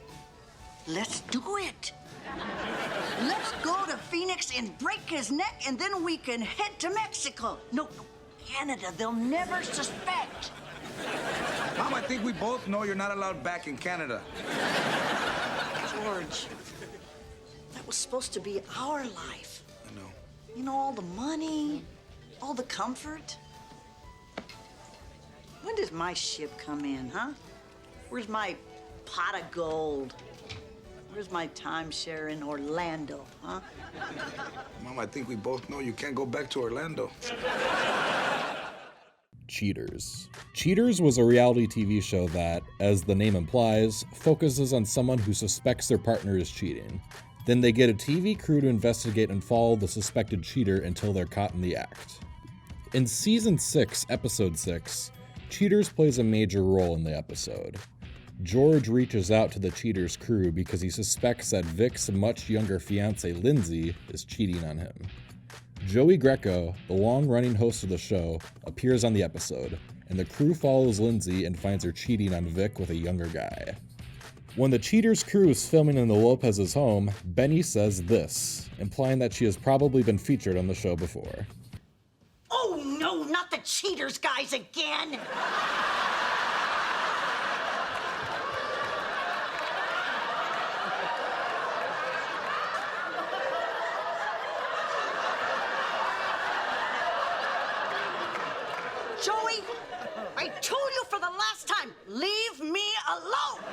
let's do it. Let's go to Phoenix and break his neck, and then we can head to Mexico. No, Canada. They'll never suspect. Mom, I think we both know you're not allowed back in Canada. George, that was supposed to be our life. I know. You know, all the money, all the comfort. When does my ship come in, huh? Where's my pot of gold? Where's my timeshare in Orlando, huh? Mom, I think we both know you can't go back to Orlando. Cheaters. Cheaters was a reality TV show that, as the name implies, focuses on someone who suspects their partner is cheating. Then they get a TV crew to investigate and follow the suspected cheater until they're caught in the act. In Season 6, Episode 6, Cheaters plays a major role in the episode. George reaches out to the Cheaters crew because he suspects that Vic's much younger fiancée, Lindsay, is cheating on him. Joey Greco, the long-running host of the show, appears on the episode, and the crew follows Lindsay and finds her cheating on Vic with a younger guy. When the Cheaters crew is filming in the Lopez's home, Benny says this, implying that she has probably been featured on the show before. Oh, no, not the Cheaters guys again! Joey, I told you for the last time, leave me alone!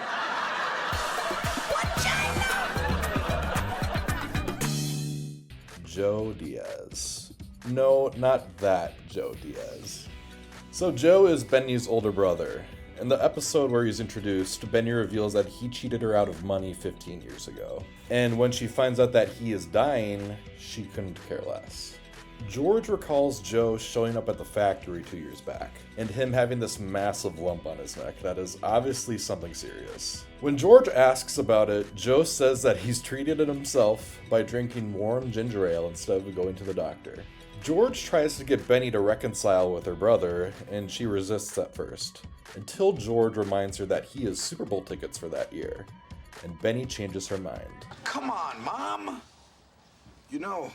Joe Diaz. No, not that Joe Diaz. So Joe is Benny's older brother. In the episode where he's introduced, Benny reveals that he cheated her out of money 15 years ago. And when she finds out that he is dying, she couldn't care less. George recalls Joe showing up at the factory 2 years back, and him having this massive lump on his neck that is obviously something serious. When George asks about it, Joe says that he's treated it himself by drinking warm ginger ale instead of going to the doctor. George tries to get Benny to reconcile with her brother, and she resists at first, until George reminds her that he has Super Bowl tickets for that year, and Benny changes her mind. Come on, Mom. You know,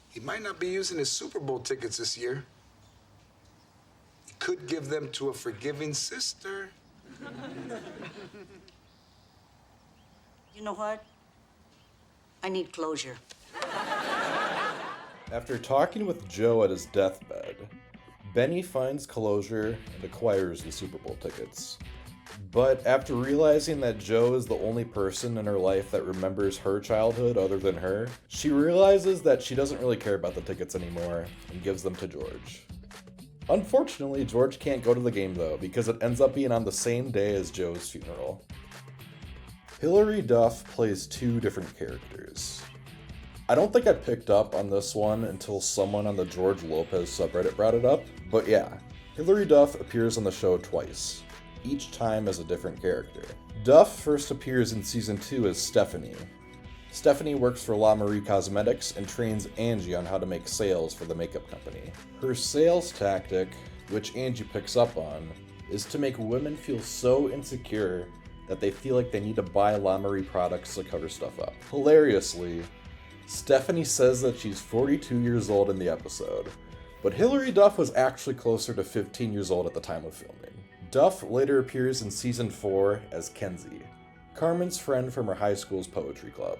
he might not be using his Super Bowl tickets this year. He could give them to a forgiving sister. You know what? I need closure. After talking with Joe at his deathbed, Benny finds closure and acquires the Super Bowl tickets. But after realizing that Joe is the only person in her life that remembers her childhood other than her, she realizes that she doesn't really care about the tickets anymore and gives them to George. Unfortunately, George can't go to the game though, because it ends up being on the same day as Joe's funeral. Hilary Duff plays two different characters. I don't think I picked up on this one until someone on the George Lopez subreddit brought it up, but yeah, Hilary Duff appears on the show twice, each time as a different character. Duff first appears in season 2 as Stephanie. Stephanie works for La Marie Cosmetics and trains Angie on how to make sales for the makeup company. Her sales tactic, which Angie picks up on, is to make women feel so insecure that they feel like they need to buy La Marie products to cover stuff up. Hilariously, Stephanie says that she's 42 years old in the episode, but Hilary Duff was actually closer to 15 years old at the time of filming. Duff later appears in season 4 as Kenzie, Carmen's friend from her high school's poetry club.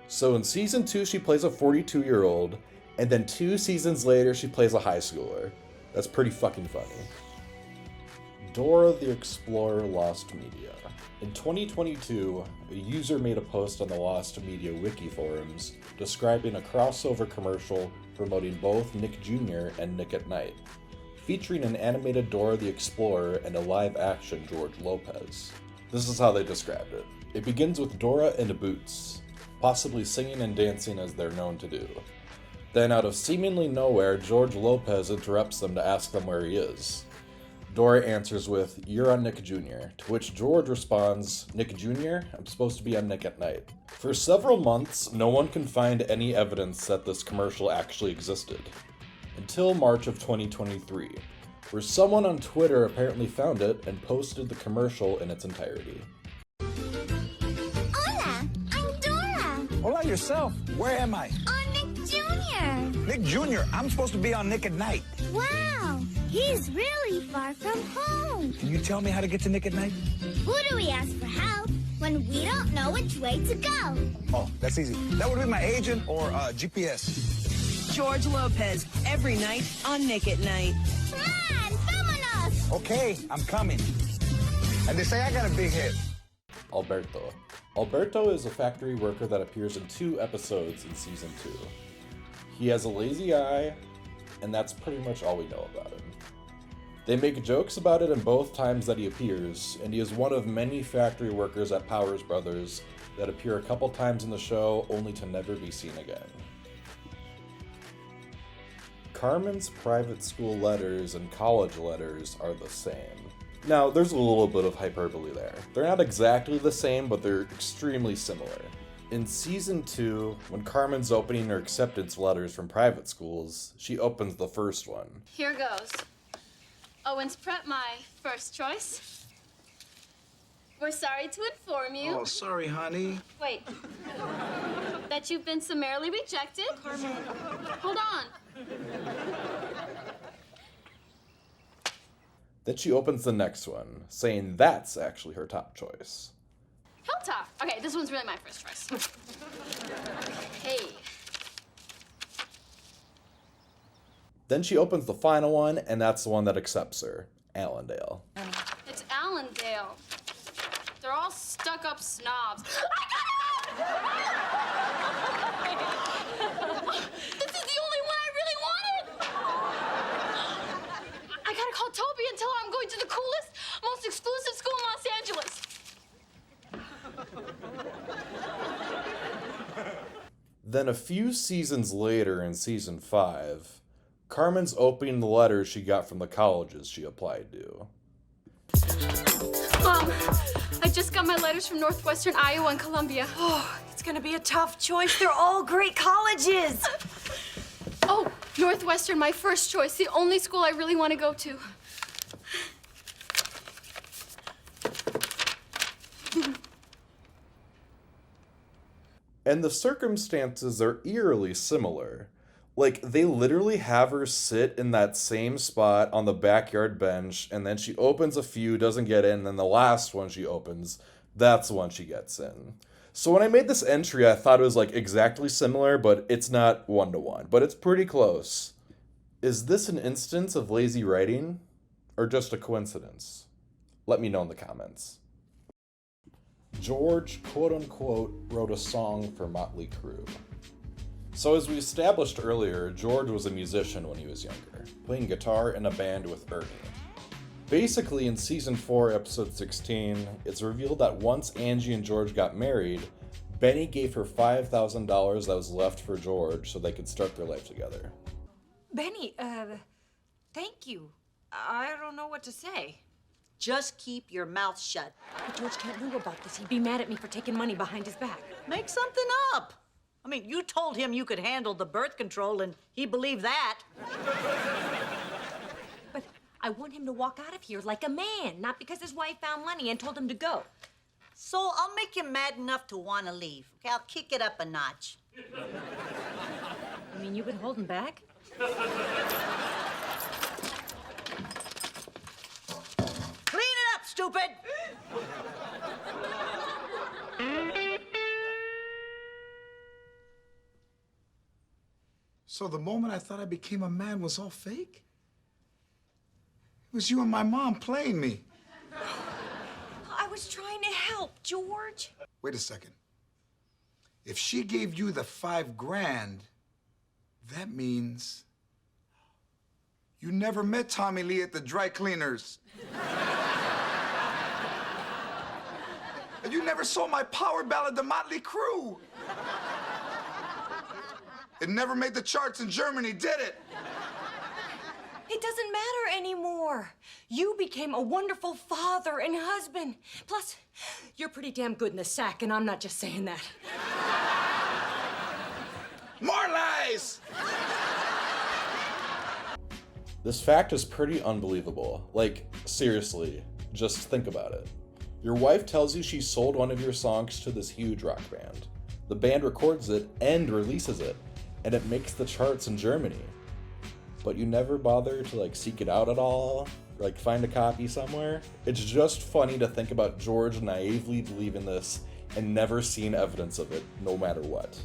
So in season 2 she plays a 42-year-old, and then 2 seasons later she plays a high schooler. That's pretty fucking funny. Dora the Explorer Lost Media. In 2022, a user made a post on the Lost Media wiki forums describing a crossover commercial promoting both Nick Jr. and Nick at Night, featuring an animated Dora the Explorer and a live-action George Lopez. This is how they described it. It begins with Dora in boots, possibly singing and dancing as they're known to do. Then out of seemingly nowhere, George Lopez interrupts them to ask them where he is. Dora answers with, "You're on Nick Jr.," to which George responds, "Nick Jr.? I'm supposed to be on Nick at Night." For several months, no one can find any evidence that this commercial actually existed. Until March of 2023, where someone on Twitter apparently found it and posted the commercial in its entirety. Hola, I'm Dora. Hola yourself. Where am I? On Nick Jr. Nick Jr., I'm supposed to be on Nick at Night. Wow, he's really far from home. Can you tell me how to get to Nick at Night? Who do we ask for help when we don't know which way to go? Oh, that's easy. That would be my agent or GPS. George Lopez, every night on Nick at Night. Come on, vámonos! Okay, I'm coming. And they say I got a big head. Alberto. Alberto is a factory worker that appears in 2 episodes in season 2. He has a lazy eye, and that's pretty much all we know about him. They make jokes about it in both times that he appears, and he is one of many factory workers at Powers Brothers that appear a couple times in the show only to never be seen again. Carmen's private school letters and college letters are the same. Now, there's a little bit of hyperbole there. They're not exactly the same, but they're extremely similar. In season 2, when Carmen's opening her acceptance letters from private schools, she opens the first one. Here goes. Owens Prep, my first choice. We're sorry to inform you. Oh, sorry, honey. Wait. That you've been summarily rejected. Carmen. Hold on. Then she opens the next one, saying that's actually her top choice. Hilltop. Okay, this one's really my first choice. Hey. Then she opens the final one, and that's the one that accepts her, Allendale. It's Allendale. They're all stuck-up snobs. This is the only one I really wanted! I gotta call Toby and tell her I'm going to the coolest, most exclusive school in Los Angeles. Then a few seasons later in season 5, Carmen's opening the letters she got from the colleges she applied to. Mom, I just got my letters from Northwestern Iowa and Columbia. Oh, it's gonna be a tough choice. They're all great colleges. Oh, Northwestern, my first choice, the only school I really want to go to. And the circumstances are eerily similar. Like, they literally have her sit in that same spot on the backyard bench, and then she opens a few, doesn't get in, and then the last one she opens, that's the one she gets in. So when I made this entry, I thought it was, like, exactly similar, but it's not one-to-one. But it's pretty close. Is this an instance of lazy writing, or just a coincidence? Let me know in the comments. George, quote-unquote, wrote a song for Motley Crue. So as we established earlier, George was a musician when he was younger, playing guitar in a band with Ernie. Basically, in season 4, episode 16, it's revealed that once Angie and George got married, Benny gave her $5,000 that was left for George so they could start their life together. Benny, thank you. I don't know what to say. Just keep your mouth shut. But George can't know about this. He'd be mad at me for taking money behind his back. Make something up. I mean, you told him you could handle the birth control, and he believed that. But I want him to walk out of here like a man, not because his wife found money and told him to go. So I'll make you mad enough to want to leave. Okay, I'll kick it up a notch. You mean you've been holding back? Clean it up, stupid! So the moment I thought I became a man was all fake? It was you and my mom playing me. I was trying to help, George. Wait a second. If she gave you the $5,000, that means you never met Tommy Lee at the dry cleaners. And you never saw my power ballad, The Motley Crue. It never made the charts in Germany, did it? It doesn't matter anymore. You became a wonderful father and husband. Plus, you're pretty damn good in the sack, and I'm not just saying that. More lies! This fact is pretty unbelievable. Like, seriously, just think about it. Your wife tells you she sold one of your songs to this huge rock band. The band records it and releases it, and it makes the charts in Germany. But you never bother to like seek it out at all, or like find a copy somewhere. It's just funny to think about George naively believing this and never seeing evidence of it, no matter what.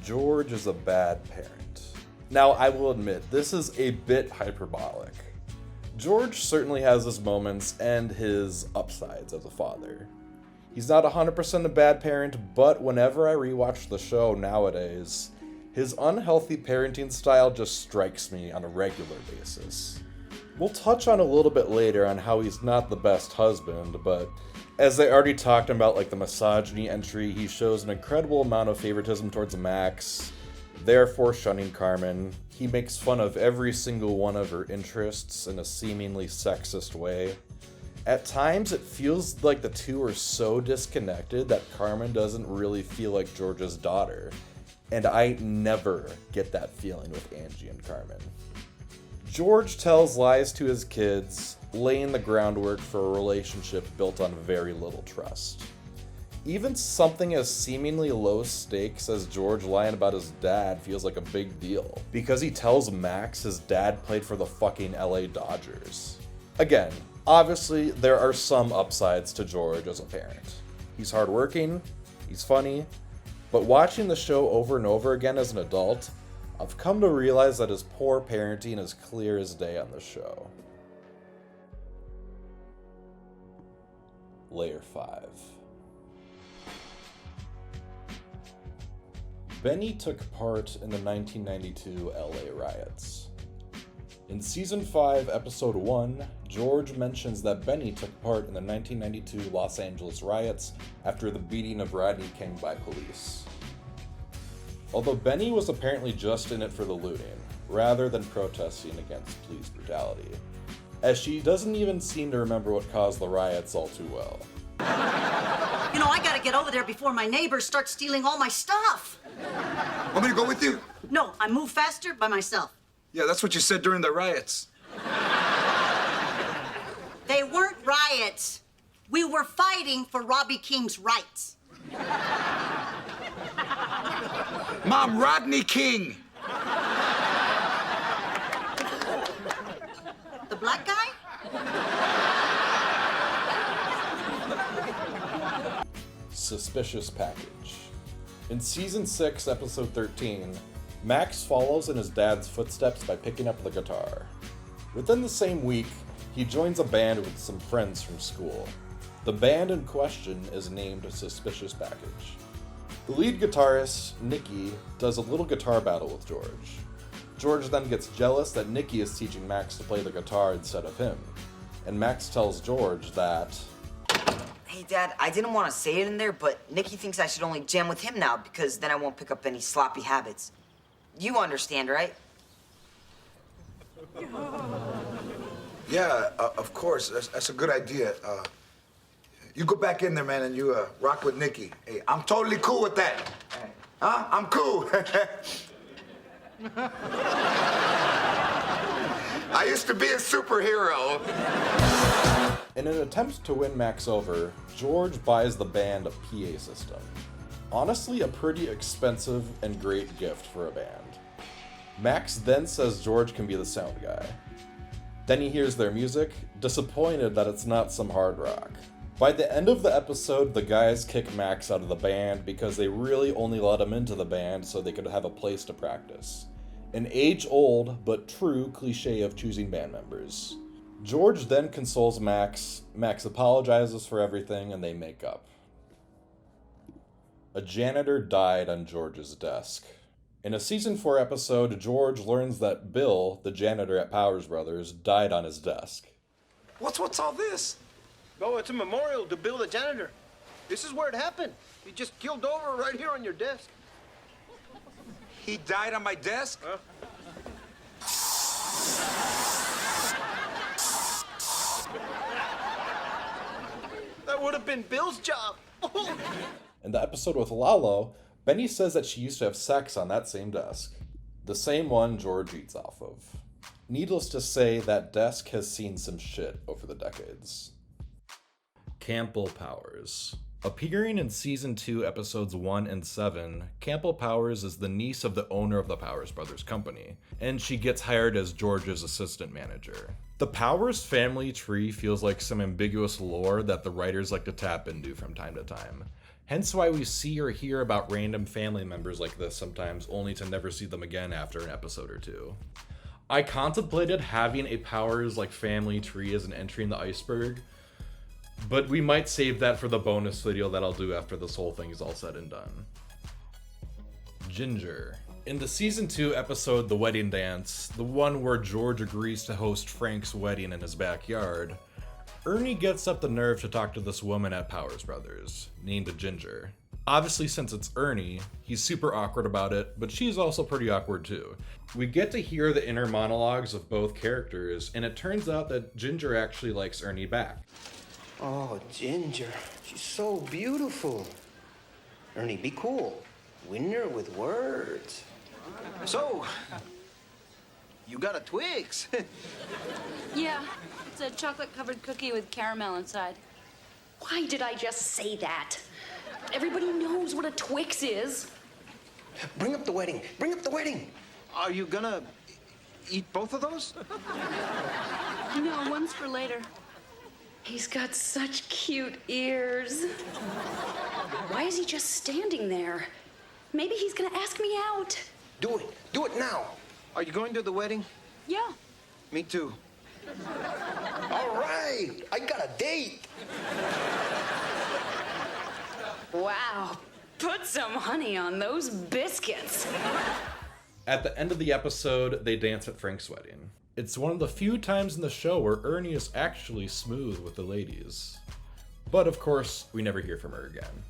George is a bad parent. Now, I will admit, this is a bit hyperbolic. George certainly has his moments and his upsides as a father. He's not 100% a bad parent, but whenever I rewatch the show nowadays, his unhealthy parenting style just strikes me on a regular basis. We'll touch on a little bit later on how he's not the best husband, but as I already talked about, like the misogyny entry, he shows an incredible amount of favoritism towards Max, therefore shunning Carmen. He makes fun of every single one of her interests in a seemingly sexist way. At times, it feels like the two are so disconnected that Carmen doesn't really feel like George's daughter. And I never get that feeling with Angie and Carmen. George tells lies to his kids, laying the groundwork for a relationship built on very little trust. Even something as seemingly low stakes as George lying about his dad feels like a big deal, because he tells Max his dad played for the fucking LA Dodgers. Again, obviously there are some upsides to George as a parent. He's hardworking, he's funny, but watching the show over and over again as an adult, I've come to realize that his poor parenting is clear as day on the show. Layer 5. Benny took part in the 1992 LA riots. In Season 5, Episode 1, George mentions that Benny took part in the 1992 Los Angeles riots after the beating of Rodney King by police. Although Benny was apparently just in it for the looting, rather than protesting against police brutality, as she doesn't even seem to remember what caused the riots all too well. You know, I gotta get over there before my neighbors start stealing all my stuff. Want me to go with you? No, I move faster by myself. Yeah, that's what you said during the riots. They weren't riots. We were fighting for Robbie King's rights. Mom, Rodney King! The black guy? Suspicious package. In Season 6, Episode 13, Max follows in his dad's footsteps by picking up the guitar. Within the same week, he joins a band with some friends from school. The band in question is named Suspicious Package. The lead guitarist, Nikki, does a little guitar battle with George. George then gets jealous that Nikki is teaching Max to play the guitar instead of him, and Max tells George that, Hey, Hey, Dad, I didn't want to say it in there, but Nicky thinks I should only jam with him now because then I won't pick up any sloppy habits. You understand, right? Yeah, of course. That's a good idea. You go back in there, man, and you rock with Nicky. Hey, I'm totally cool with that. Huh? I'm cool. I used to be a superhero. In an attempt to win Max over, George buys the band a PA system. Honestly, a pretty expensive and great gift for a band. Max then says George can be the sound guy. Then he hears their music, disappointed that it's not some hard rock. By the end of the episode, the guys kick Max out of the band because they really only let him into the band so they could have a place to practice. An age-old but true cliche of choosing band members. George then consoles Max, Max apologizes for everything, and they make up. A janitor died on George's desk. In a season 4 episode, George learns that Bill, the janitor at Powers Brothers, died on his desk. What's all this? Oh, it's a memorial to Bill the janitor. This is where it happened. He just killed over right here on your desk. He died on my desk? Huh? That would have been Bill's job. In the episode with Lalo, Benny says that she used to have sex on that same desk. The same one George eats off of. Needless to say, that desk has seen some shit over the decades. Campbell Powers. Appearing in Season 2, Episodes 1 and 7, Campbell Powers is the niece of the owner of the Powers Brothers company, and she gets hired as George's assistant manager. The Powers family tree feels like some ambiguous lore that the writers like to tap into from time to time. Hence why we see or hear about random family members like this sometimes, only to never see them again after an episode or two. I contemplated having a Powers like family tree as an entry in the Iceberg, but we might save that for the bonus video that I'll do after this whole thing is all said and done. Ginger. In the Season 2 episode The Wedding Dance, the one where George agrees to host Frank's wedding in his backyard, Ernie gets up the nerve to talk to this woman at Powers Brothers, named Ginger. Obviously, since it's Ernie, he's super awkward about it, but she's also pretty awkward too. We get to hear the inner monologues of both characters, and it turns out that Ginger actually likes Ernie back. Oh, Ginger, she's so beautiful. Ernie, be cool. Win her with words. So, you got a Twix. Yeah, it's a chocolate-covered cookie with caramel inside. Why did I just say that? Everybody knows what a Twix is. Bring up the wedding. Bring up the wedding. Are you gonna eat both of those? No, one's for later. He's got such cute ears. Why is he just standing there? Maybe he's gonna ask me out. Do it. Do it now. Are you going to the wedding? Yeah. Me too. All right. I got a date. Wow. Put some honey on those biscuits. At the end of the episode, they dance at Frank's wedding. It's one of the few times in the show where Ernie is actually smooth with the ladies. But of course, we never hear from her again.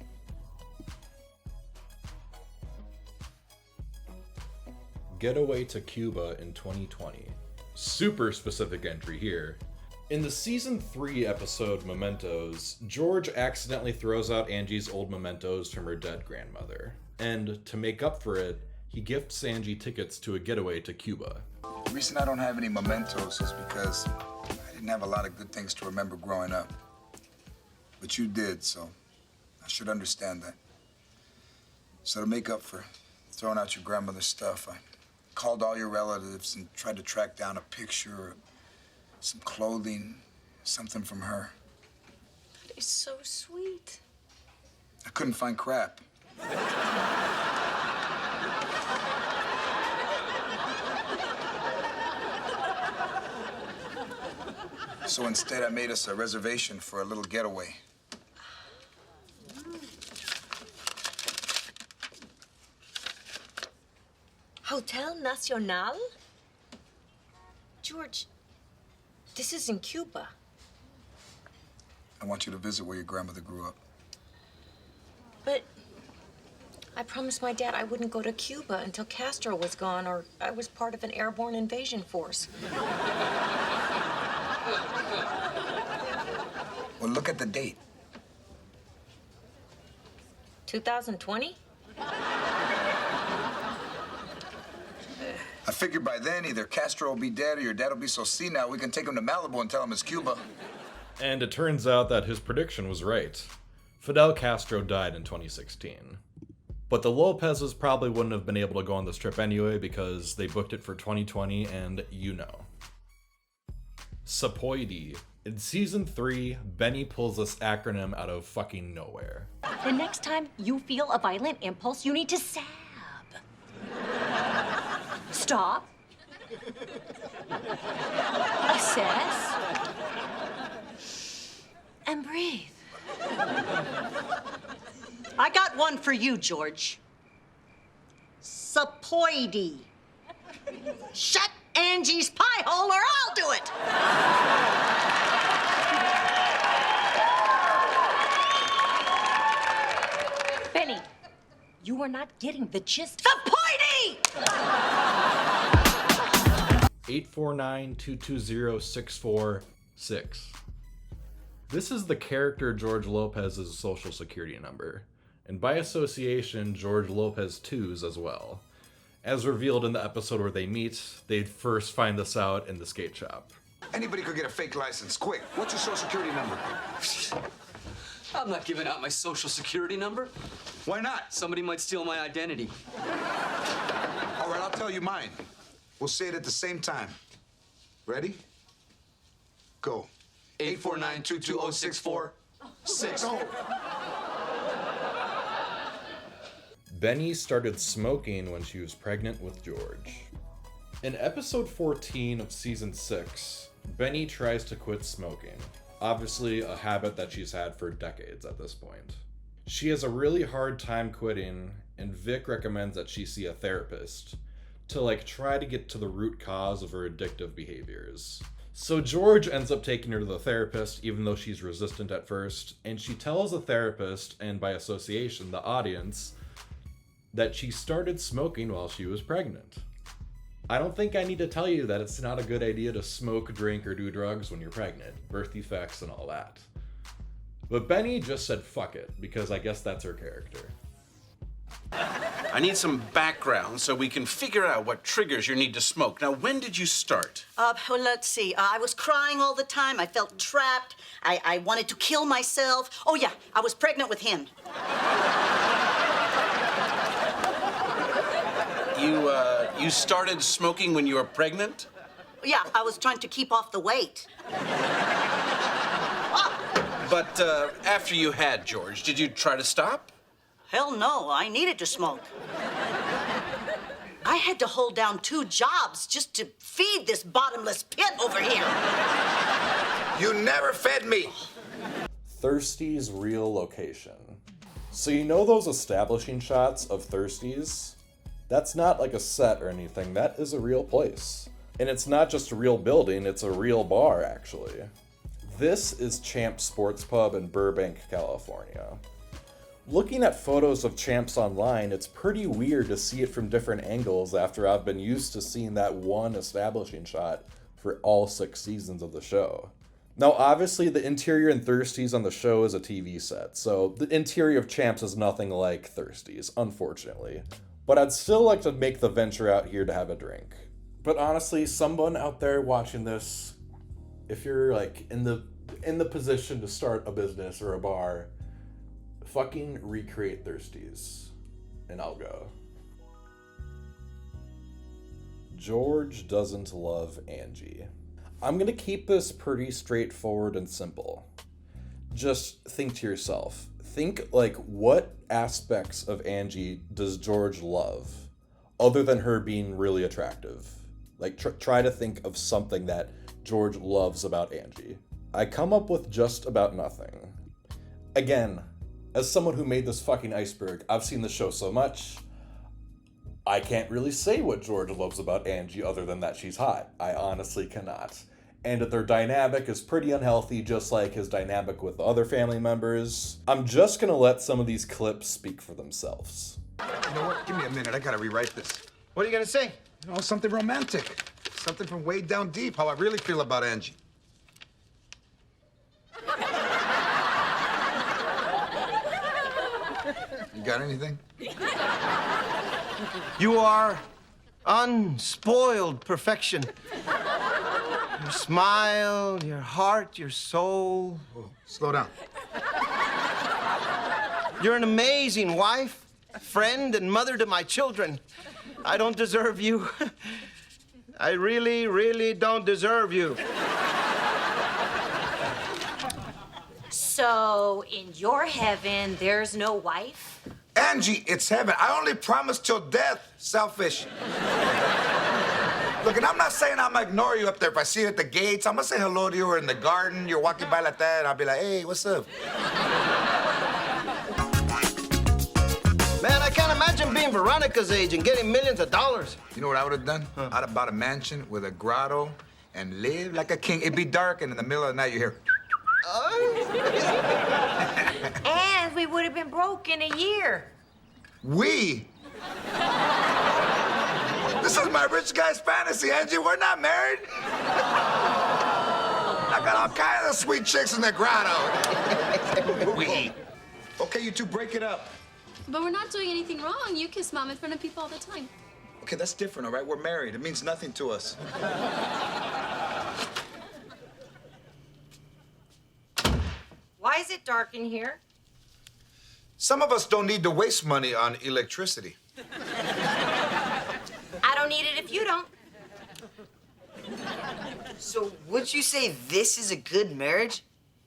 Getaway to Cuba in 2020. Super specific entry here. In the Season 3 episode Mementos, George accidentally throws out Angie's old mementos from her dead grandmother. And to make up for it, he gifts Angie tickets to a getaway to Cuba. The reason I don't have any mementos is because I didn't have a lot of good things to remember growing up. But you did, so I should understand that. So to make up for throwing out your grandmother's stuff, I called all your relatives and tried to track down a picture or some clothing, something from her. That is so sweet. I couldn't find crap. So instead, I made us a reservation for a little getaway. Hotel Nacional? George, this is in Cuba. I want you to visit where your grandmother grew up. But I promised my dad I wouldn't go to Cuba until Castro was gone or I was part of an airborne invasion force. Well, look at the date. 2020? I figured by then either Castro will be dead or your dad will be so senile we can take him to Malibu and tell him it's Cuba. And it turns out that his prediction was right. Fidel Castro died in 2016. But the Lopezes probably wouldn't have been able to go on this trip anyway because they booked it for 2020 and you know. Sapoidi. In season 3, Benny pulls this acronym out of fucking nowhere. The next time you feel a violent impulse, you need to sab. Stop. Assess. And breathe. I got one for you, George. Sapoidi. Shut Angie's pie hole or I'll do it. Benny, you are not getting the gist. Sapoidi! 849-220-646. This is the character George Lopez's social security number, and by association, George Lopez 2's as well. As revealed in the episode where they meet, they first find this out in the skate shop. Anybody could get a fake license. Quick, what's your social security number? I'm not giving out my social security number. Why not? Somebody might steal my identity. All right, I'll tell you mine. We'll say it at the same time. Ready? Go. 849-220-646. Benny started smoking when she was pregnant with George. In episode 14 of season 6, Benny tries to quit smoking. Obviously, a habit that she's had for decades at this point. She has a really hard time quitting, and Vic recommends that she see a therapist to try to get to the root cause of her addictive behaviors. So George ends up taking her to the therapist, even though she's resistant at first, and she tells the therapist, and by association, the audience, that she started smoking while she was pregnant. I don't think I need to tell you that it's not a good idea to smoke, drink, or do drugs when you're pregnant. Birth defects and all that. But Benny just said fuck it, because I guess that's her character. I need some background so we can figure out what triggers your need to smoke. Now, when did you start? Well, let's see. I was crying all the time. I felt trapped. I wanted to kill myself. Oh, yeah, I was pregnant with him. You started smoking when you were pregnant? Yeah, I was trying to keep off the weight. But after you had George, did you try to stop? Hell no, I needed to smoke. I had to hold down 2 jobs just to feed this bottomless pit over here. You never fed me. Thirsty's real location. So you know those establishing shots of Thirsty's? That's not like a set or anything, that is a real place. And it's not just a real building, it's a real bar, actually. This is Champ's Sports Pub in Burbank, California. Looking at photos of Champ's online, it's pretty weird to see it from different angles after I've been used to seeing that one establishing shot for all 6 seasons of the show. Now, obviously, the interior in Thirsty's on the show is a TV set, so the interior of Champ's is nothing like Thirsty's, unfortunately. But I'd still like to make the venture out here to have a drink. But honestly, someone out there watching this, if you're in the position to start a business or a bar, fucking recreate Thirsty's, and I'll go. George doesn't love Angie. I'm gonna keep this pretty straightforward and simple. Just think to yourself. Think what aspects of Angie does George love, other than her being really attractive? Try to think of something that George loves about Angie. I come up with just about nothing. Again, as someone who made this fucking Iceberg, I've seen the show so much, I can't really say what George loves about Angie other than that she's hot. I honestly cannot. and their dynamic is pretty unhealthy, just like his dynamic with the other family members. I'm just gonna let some of these clips speak for themselves. You know what? Give me a minute. I gotta rewrite this. What are you gonna say? You know, something romantic. Something from way down deep, how I really feel about Angie. You got anything? You are unspoiled perfection. Your smile, your heart, your soul. Oh, slow down. You're an amazing wife, friend, and mother to my children. I don't deserve you. I really, really don't deserve you. So, in your heaven, there's no wife? Angie, it's heaven. I only promise till death. Selfish. Look, and I'm not saying I'm gonna ignore you up there. If I see you at the gates, I'm gonna say hello to you, or in the garden, you're walking by like that, and I'll be like, hey, what's up? Man, I can't imagine being Veronica's age and getting millions of dollars. You know what I would have done? I'd have bought a mansion with a grotto and lived like a king. It'd be dark, and in the middle of the night, you hear... And we would have been broke in a year. We? This is my rich guy's fantasy, Angie. We're not married. I got all kinds of sweet chicks in the grotto. We. Okay, you two break it up. But we're not doing anything wrong. You kiss Mom in front of people all the time. Okay, that's different, all right? We're married. It means nothing to us. Why is it dark in here? Some of us don't need to waste money on electricity. I don't need it if you don't. So would you say this is a good marriage?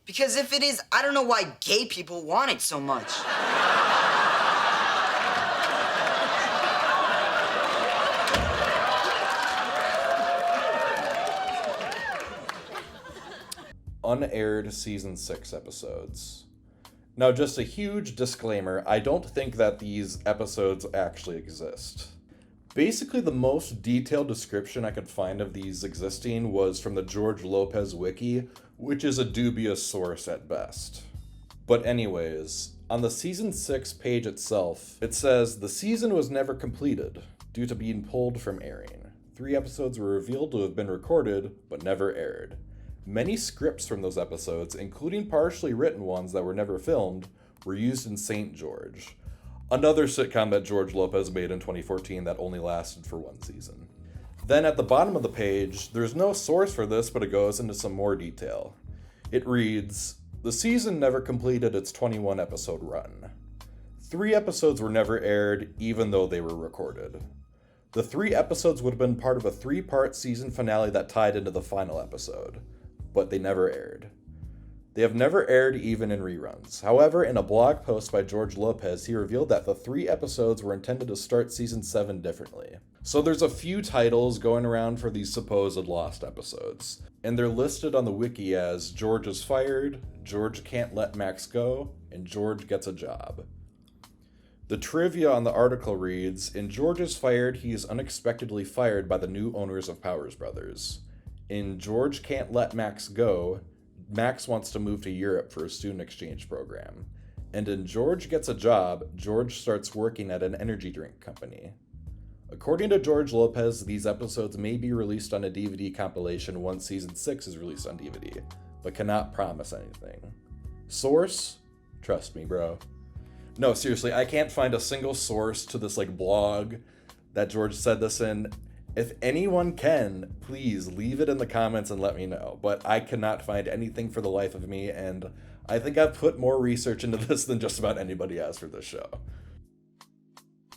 Because if it is, I don't know why gay people want it so much. Unaired Season 6 episodes. Now, just a huge disclaimer, I don't think that these episodes actually exist. Basically, the most detailed description I could find of these existing was from the George Lopez wiki, which is a dubious source at best. But anyways, on the Season 6 page itself, it says, the season was never completed, due to being pulled from airing. 3 episodes were revealed to have been recorded, but never aired. Many scripts from those episodes, including partially written ones that were never filmed, were used in St. George, another sitcom that George Lopez made in 2014 that only lasted for 1 season. Then at the bottom of the page, there's no source for this, but it goes into some more detail. It reads, the season never completed its 21 episode run. 3 episodes were never aired, even though they were recorded. The 3 episodes would have been part of a 3-part season finale that tied into the final episode, but they never aired. They have never aired even in reruns. However, in a blog post by George Lopez, he revealed that the 3 episodes were intended to start season 7 differently. So there's a few titles going around for these supposed lost episodes, and they're listed on the wiki as George is fired, George can't let Max go, and George gets a job. The trivia on the article reads, in George is fired, he is unexpectedly fired by the new owners of Powers Brothers. In George Can't Let Max Go, Max wants to move to Europe for a student exchange program. And in George Gets a Job, George starts working at an energy drink company. According to George Lopez, these episodes may be released on a DVD compilation once Season 6 is released on DVD, but cannot promise anything. Source? Trust me, bro. No, seriously, I can't find a single source to this, blog that George said this in. If anyone can, please leave it in the comments and let me know. But I cannot find anything for the life of me, and I think I've put more research into this than just about anybody has for this show.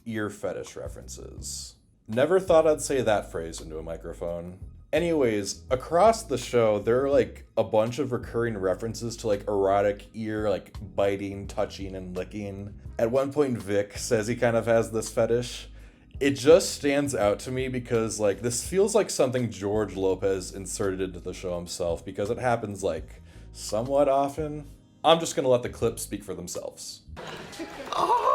Ear fetish references. Never thought I'd say that phrase into a microphone. Anyways, across the show, there are a bunch of recurring references to erotic ear, biting, touching, and licking. At one point, Vic says he kind of has this fetish. It just stands out to me because, this feels like something George Lopez inserted into the show himself because it happens, somewhat often. I'm just gonna let the clips speak for themselves. Ow!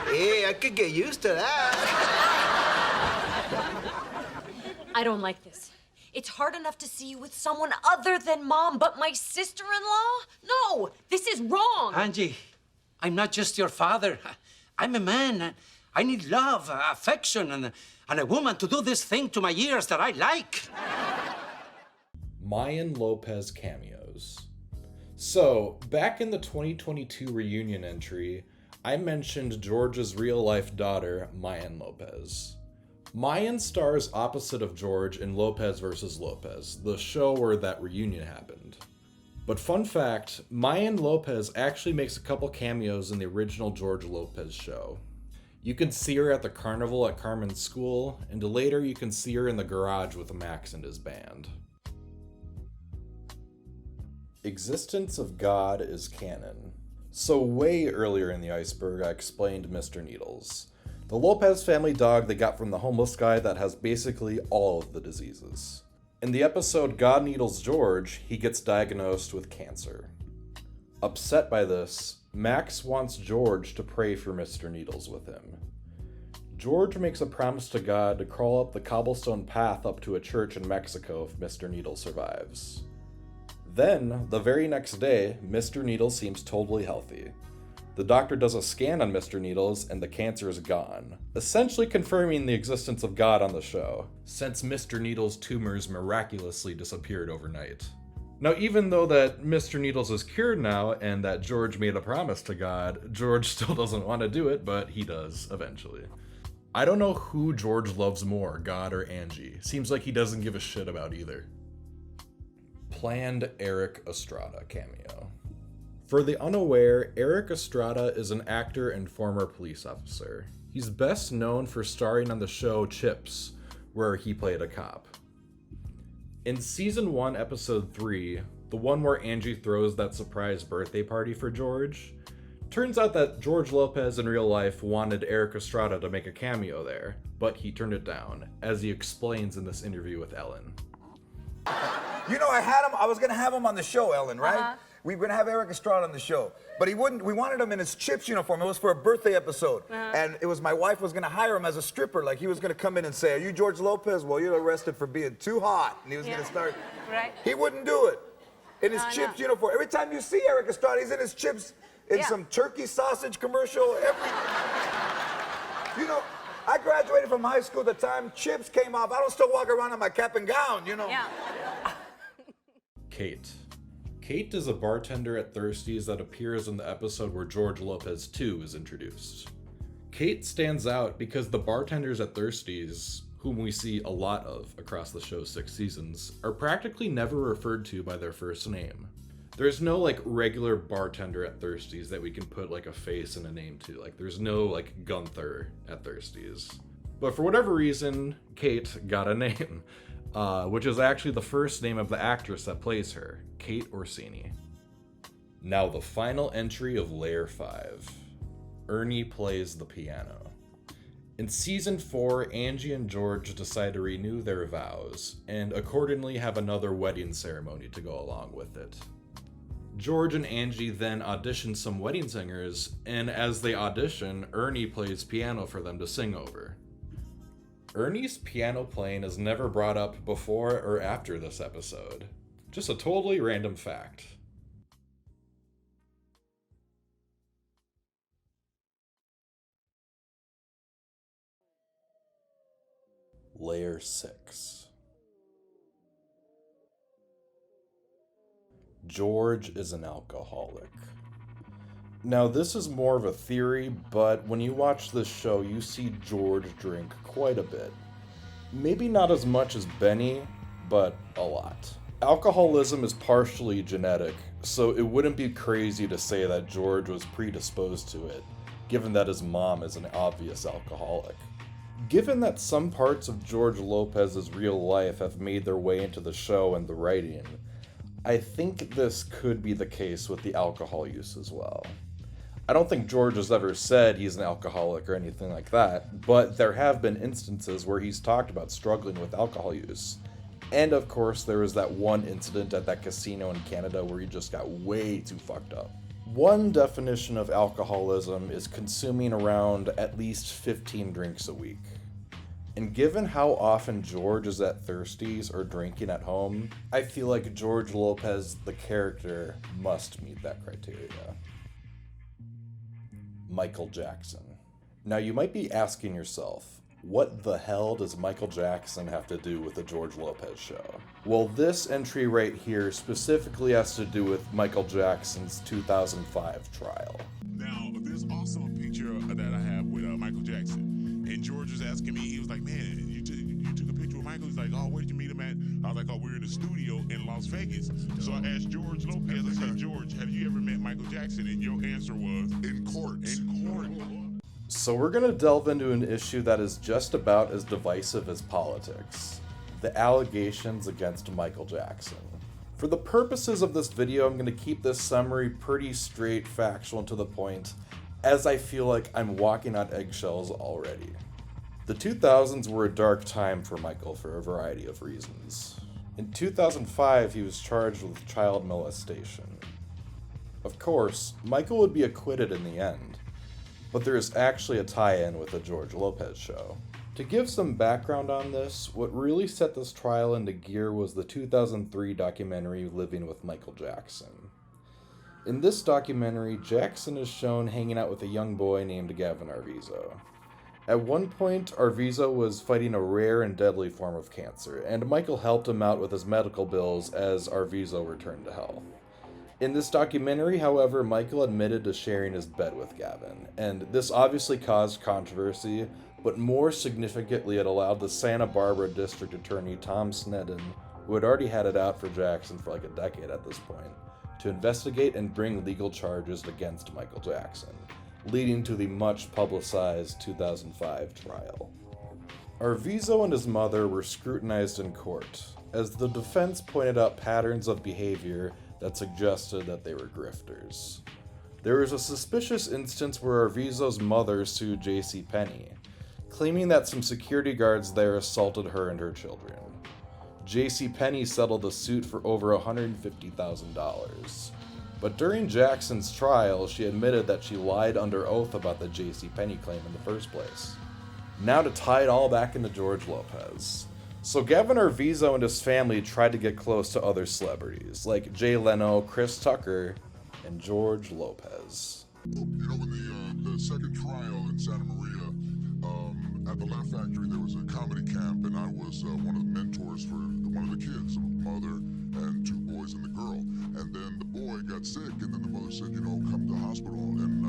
Hey, I could get used to that. I don't like this. It's hard enough to see you with someone other than Mom, but my sister-in-law? No, this is wrong. Angie, I'm not just your father. I'm a man. I need love, affection, and a woman to do this thing to my ears that I like. Mayan Lopez cameos. So, back in the 2022 reunion entry, I mentioned George's real-life daughter, Mayan Lopez. Mayan stars opposite of George in Lopez vs. Lopez, the show where that reunion happened. But fun fact, Mayan Lopez actually makes a couple cameos in the original George Lopez show. You can see her at the carnival at Carmen's school, and later you can see her in the garage with Max and his band. Existence of God is canon. So way earlier in the Iceberg, I explained Mr. Needles, the Lopez family dog they got from the homeless guy that has basically all of the diseases. In the episode God Needles George, he gets diagnosed with cancer. Upset by this, Max wants George to pray for Mr. Needles with him. George makes a promise to God to crawl up the cobblestone path up to a church in Mexico if Mr. Needles survives. Then, the very next day, Mr. Needles seems totally healthy. The doctor does a scan on Mr. Needles and the cancer is gone, essentially confirming the existence of God on the show, since Mr. Needles' tumors miraculously disappeared overnight. Now, even though that Mr. Needles is cured now and that George made a promise to God, George still doesn't want to do it, but he does eventually. I don't know who George loves more, God or Angie. Seems like he doesn't give a shit about either. Planned Eric Estrada cameo. For the unaware, Eric Estrada is an actor and former police officer. He's best known for starring on the show Chips, where he played a cop. In Season 1, Episode 3, the one where Angie throws that surprise birthday party for George, turns out that George Lopez in real life wanted Eric Estrada to make a cameo there, but he turned it down, as he explains in this interview with Ellen. You know, I was gonna have him on the show, Ellen, right? We were gonna have Eric Estrada on the show, but he wouldn't. We wanted him in his Chips uniform. It was for a birthday episode, and it was my wife was gonna hire him as a stripper. Like he was gonna come in and say, "Are you George Lopez? Well, you're arrested for being too hot," and he was gonna start. Right. He wouldn't do it in his Chips uniform. Every time you see Eric Estrada, he's in his Chips in some turkey sausage commercial. You know. I graduated from high school at the time Chips came off. I don't still walk around in my cap and gown, you know. Yeah. Kate. Kate is a bartender at Thirsties that appears in the episode where George Lopez 2 is introduced. Kate stands out because the bartenders at Thirsties, whom we see a lot of across the show's 6 seasons, are practically never referred to by their first name. There's no like regular bartender at Thirsties that we can put like a face and a name to. Like there's no like Gunther at Thirsties. But for whatever reason, Kate got a name, which is actually the first name of the actress that plays her, Kate Orsini. Now the final entry of Layer 5. Ernie plays the piano. In Season 4, Angie and George decide to renew their vows, and accordingly have another wedding ceremony to go along with it. George and Angie then audition some wedding singers, and as they audition, Ernie plays piano for them to sing over. Ernie's piano playing is never brought up before or after this episode. Just a totally random fact. Layer 6. George is an alcoholic. Now, this is more of a theory, but when you watch this show, you see George drink quite a bit. Maybe not as much as Benny, but a lot. Alcoholism is partially genetic, so it wouldn't be crazy to say that George was predisposed to it, given that his mom is an obvious alcoholic. Given that some parts of George Lopez's real life have made their way into the show and the writing, I think this could be the case with the alcohol use as well. I don't think George has ever said he's an alcoholic or anything like that, but there have been instances where he's talked about struggling with alcohol use. And of course, there was that one incident at that casino in Canada where he just got way too fucked up. One definition of alcoholism is consuming around at least 15 drinks a week. And given how often George is at Thirsties or drinking at home, I feel like George Lopez, the character, must meet that criteria. Michael Jackson. Now you might be asking yourself, what the hell does Michael Jackson have to do with the George Lopez show? Well, this entry right here specifically has to do with Michael Jackson's 2005 trial. Now, there's also a picture that I have with Michael Jackson. And George was asking me, he was like, man, you took a picture with Michael? He's like, oh, where did you meet him at? I was like, oh, we're in the studio in Las Vegas. So I asked George Lopez, I said, George, have you ever met Michael Jackson? And your answer was, in court. In court. So we're going to delve into an issue that is just about as divisive as politics. The allegations against Michael Jackson. For the purposes of this video, I'm going to keep this summary pretty straight, factual, and to the point, as I feel like I'm walking on eggshells already. The 2000s were a dark time for Michael for a variety of reasons. In 2005, he was charged with child molestation. Of course, Michael would be acquitted in the end, but there is actually a tie-in with the George Lopez show. To give some background on this, what really set this trial into gear was the 2003 documentary Living with Michael Jackson. In this documentary, Jackson is shown hanging out with a young boy named Gavin Arvizo. At one point, Arvizo was fighting a rare and deadly form of cancer, and Michael helped him out with his medical bills as Arvizo returned to health. In this documentary, however, Michael admitted to sharing his bed with Gavin, and this obviously caused controversy, but more significantly it allowed the Santa Barbara District Attorney Tom Sneddon, who had already had it out for Jackson for like a decade at this point, to investigate and bring legal charges against Michael Jackson, leading to the much publicized 2005 trial. Arvizo and his mother were scrutinized in court, as the defense pointed out patterns of behavior that suggested that they were grifters. There was a suspicious instance where Arvizo's mother sued JCPenney, claiming that some security guards there assaulted her and her children. JCPenney settled the suit for over $150,000. But during Jackson's trial, she admitted that she lied under oath about the JCPenney claim in the first place. Now to tie it all back into George Lopez. So Gavin Arvizo and his family tried to get close to other celebrities, like Jay Leno, Chris Tucker, and George Lopez. You know, in the second trial in Santa Maria, at the Laugh Factory, there was a comedy camp, and I was one of the mentors for one of the kids, a mother and two boys and the girl. And then the boy got sick, and then the mother said, you know, come to the hospital and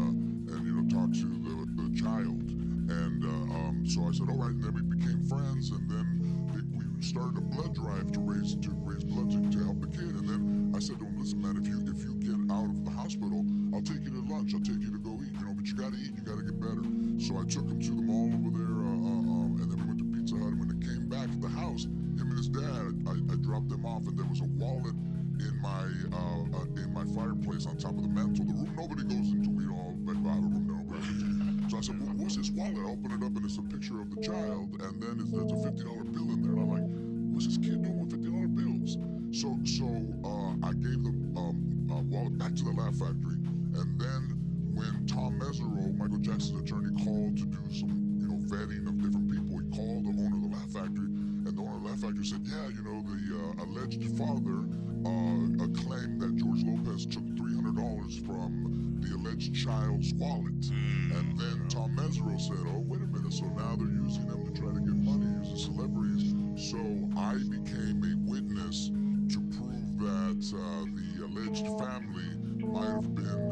you know, talk to the child. And so I said, all right, and then we became friends, and then we started a blood drive to raise blood to help the kid. And then I said to him, listen, man, if you get out of the hospital, I'll take you to lunch, I'll take you to go eat, you know, but you gotta eat, you gotta get better. So I took him to the mall over there, and then we went to Pizza Hut, and when they came back to the house, him and his dad, I dropped them off, and there was a wallet in my fireplace on top of the mantle. The room nobody goes into, we all have a room that nobody goes into. So I said, well, what's this wallet? I open it up, and it's a picture of the child, and then there's a $50 bill in there, and I'm like, what's this kid doing with $50 bills? So I gave the wallet back to the Laugh Factory, and then when Tom Mesereau, Michael Jackson's attorney, called to do some, you know, vetting of different people, he called the owner of the Laugh Factory, and the owner of the Laugh Factory said, yeah, you know, the alleged father claimed that George Lopez took $300 from the alleged child's wallet. And then Tom Mesereau said, oh, wait a minute, so now they're using them to try to get money, using celebrities. So I became a witness to prove that the alleged family might have been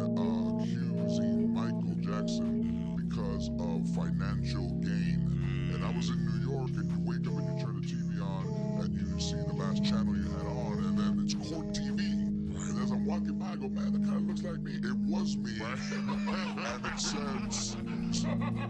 accusing Michael Jackson because of financial gain. And I was in New York, and you wake up and you turn the TV on, and you see the last channel you had on, and then it's Court TV. And as I'm walking by, I go, man, that kind of looks like me. It was me. And it says,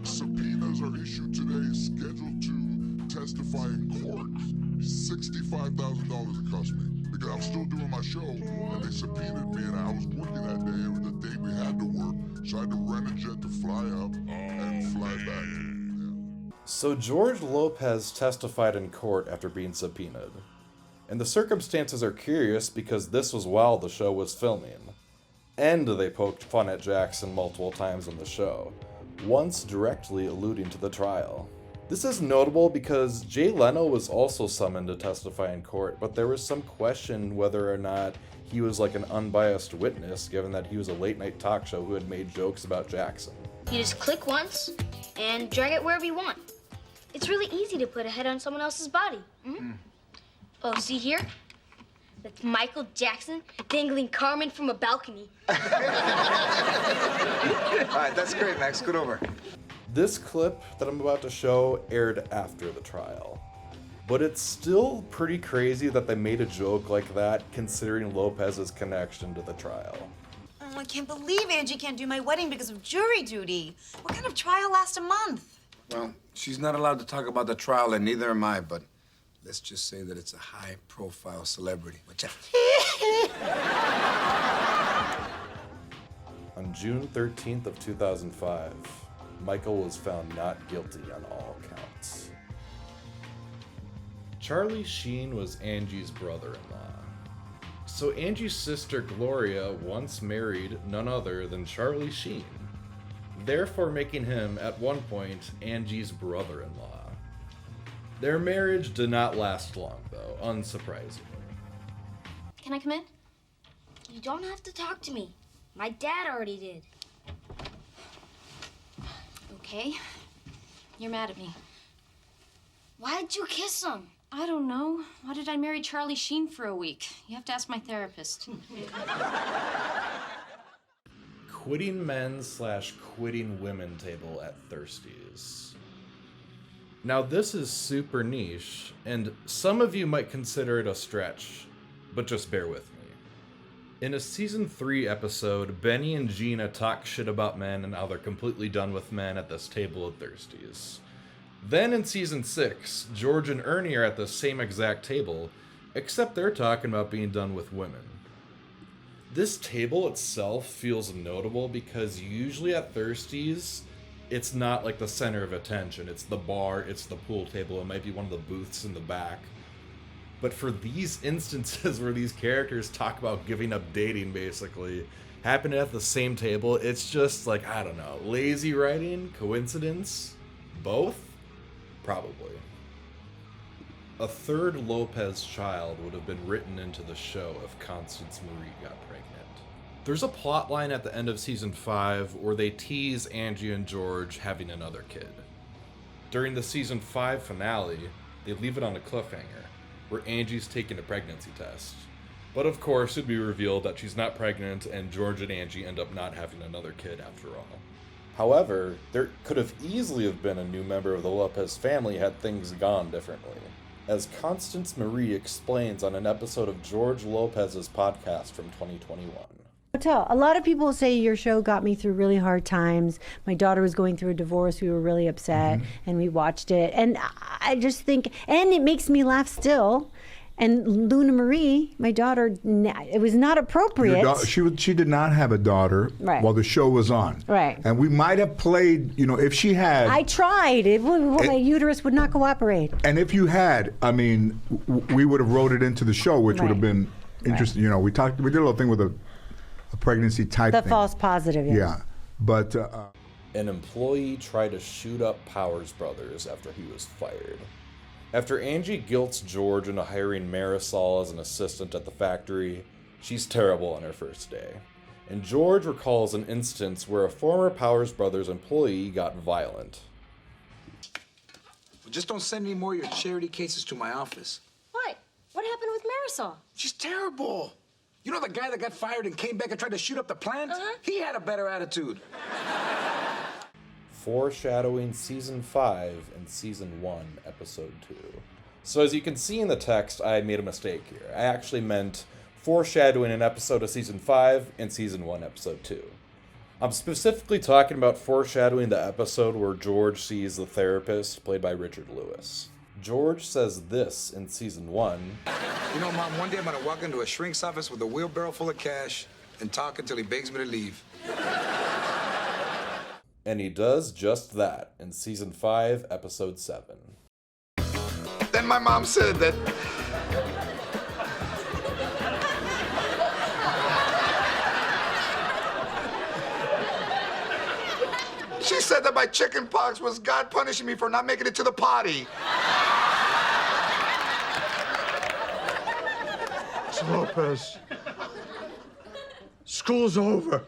subpoenas are issued today, scheduled to testify in court. $65,000 it cost me. Because I was still doing my show, and they subpoenaed me, and I was working that day. It was the day we had to work, so I had to rent a jet to fly up and fly back. Yeah. So George Lopez testified in court after being subpoenaed. And the circumstances are curious because this was while the show was filming. And they poked fun at Jackson multiple times on the show, once directly alluding to the trial. This is notable because Jay Leno was also summoned to testify in court, but there was some question whether or not he was like an unbiased witness, given that he was a late-night talk show who had made jokes about Jackson. You just click once and drag it wherever you want. It's really easy to put a head on someone else's body. Oh, see here? That's Michael Jackson dangling Carmen from a balcony. All right, that's great, Max. Scoot over. This clip that I'm about to show aired after the trial. But it's still pretty crazy that they made a joke like that, considering Lopez's connection to the trial. Oh, I can't believe Angie can't do my wedding because of jury duty. What kind of trial lasts a month? Well, she's not allowed to talk about the trial, and neither am I, but let's just say that it's a high-profile celebrity. Which On June 13th of 2005, Michael was found not guilty on all counts. Charlie Sheen was Angie's brother-in-law. So Angie's sister Gloria once married none other than Charlie Sheen, therefore making him, at one point, Angie's brother-in-law. Their marriage did not last long, though, unsurprisingly. Can I come in? You don't have to talk to me. My dad already did. Okay. You're mad at me. Why'd you kiss him? I don't know. Why did I marry Charlie Sheen for a week? You have to ask my therapist. Quitting men / quitting women table at Thirsties. Now this is super niche, and some of you might consider it a stretch, but just bear with me. In a season 3 episode, Benny and Gina talk shit about men and how they're completely done with men at this table at Thirsties. Then in season 6, George and Ernie are at the same exact table, except they're talking about being done with women. This table itself feels notable because usually at Thirsties, it's not like the center of attention. It's the bar, it's the pool table, it might be one of the booths in the back. But for these instances where these characters talk about giving up dating, basically, happening at the same table, it's just like, I don't know, lazy writing, coincidence, both? Probably. A third Lopez child would have been written into the show if Constance Marie got pregnant. There's a plot line at the end of season 5 where they tease Angie and George having another kid. During the season 5 finale, they leave it on a cliffhanger, where Angie's taking a pregnancy test. But of course, it'd be revealed that she's not pregnant, and George and Angie end up not having another kid after all. However, there could have easily have been a new member of the Lopez family had things gone differently, as Constance Marie explains on an episode of George Lopez's podcast from 2021. A lot of people say your show got me through really hard times. My daughter was going through a divorce. We were really upset, and we watched it. And I just think, and it makes me laugh still. And Luna Marie, my daughter, it was not appropriate. She did not have a daughter while the show was on. Right. And we might have played, if she had. I tried. My uterus would not cooperate. And if you had, I mean, we would have wrote it into the show, which would have been interesting. We did a little thing with a pregnancy type thing. The false positive, yeah. But an employee tried to shoot up Powers Brothers after he was fired. After Angie guilts George into hiring Marisol as an assistant at the factory, she's terrible on her first day. And George recalls an instance where a former Powers Brothers employee got violent. Well, just don't send any more of your charity cases to my office. What? What happened with Marisol? She's terrible. You know the guy that got fired and came back and tried to shoot up the plant? He had a better attitude. Foreshadowing Season 5 and Season 1, Episode 2. So as you can see in the text, I made a mistake here. I actually meant foreshadowing an episode of Season 5 and Season 1, Episode 2. I'm specifically talking about foreshadowing the episode where George sees the therapist, played by Richard Lewis. George says this in Season 1. Mom, one day I'm gonna walk into a shrink's office with a wheelbarrow full of cash and talk until he begs me to leave. And he does just that in Season 5, Episode 7. Then my mom said that... She said that my chicken pox was God punishing me for not making it to the potty. Mr. Lopez, school's over.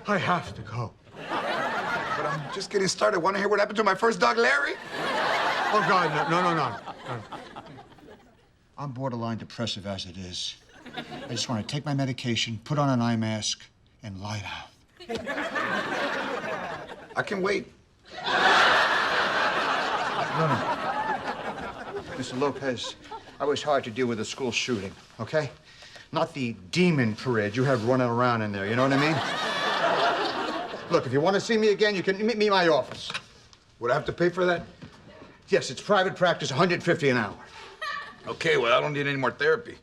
I have to go. But I'm just getting started. Want to hear what happened to my first dog, Larry? Oh, God, no. I'm borderline depressive as it is. I just want to take my medication, put on an eye mask, and lie down. I can wait. No. Mr. Lopez, I was hard to deal with the school shooting, okay? Not the demon parade you have running around in there, you know what I mean? Look, if you want to see me again, you can meet me in my office. Would I have to pay for that? Yes, it's private practice, $150 an hour. Okay, well, I don't need any more therapy.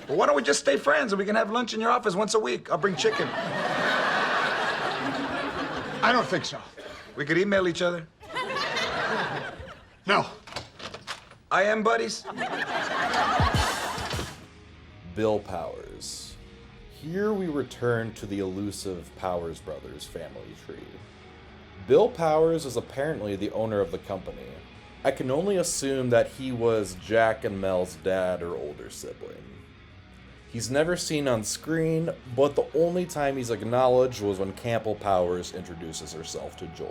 Well, why don't we just stay friends and we can have lunch in your office once a week? I'll bring chicken. I don't think so. We could email each other. No. I am buddies. Bill Powers. Here we return to the elusive Powers Brothers family tree. Bill Powers is apparently the owner of the company. I can only assume that he was Jack and Mel's dad or older sibling. He's never seen on screen, but the only time he's acknowledged was when Campbell Powers introduces herself to George.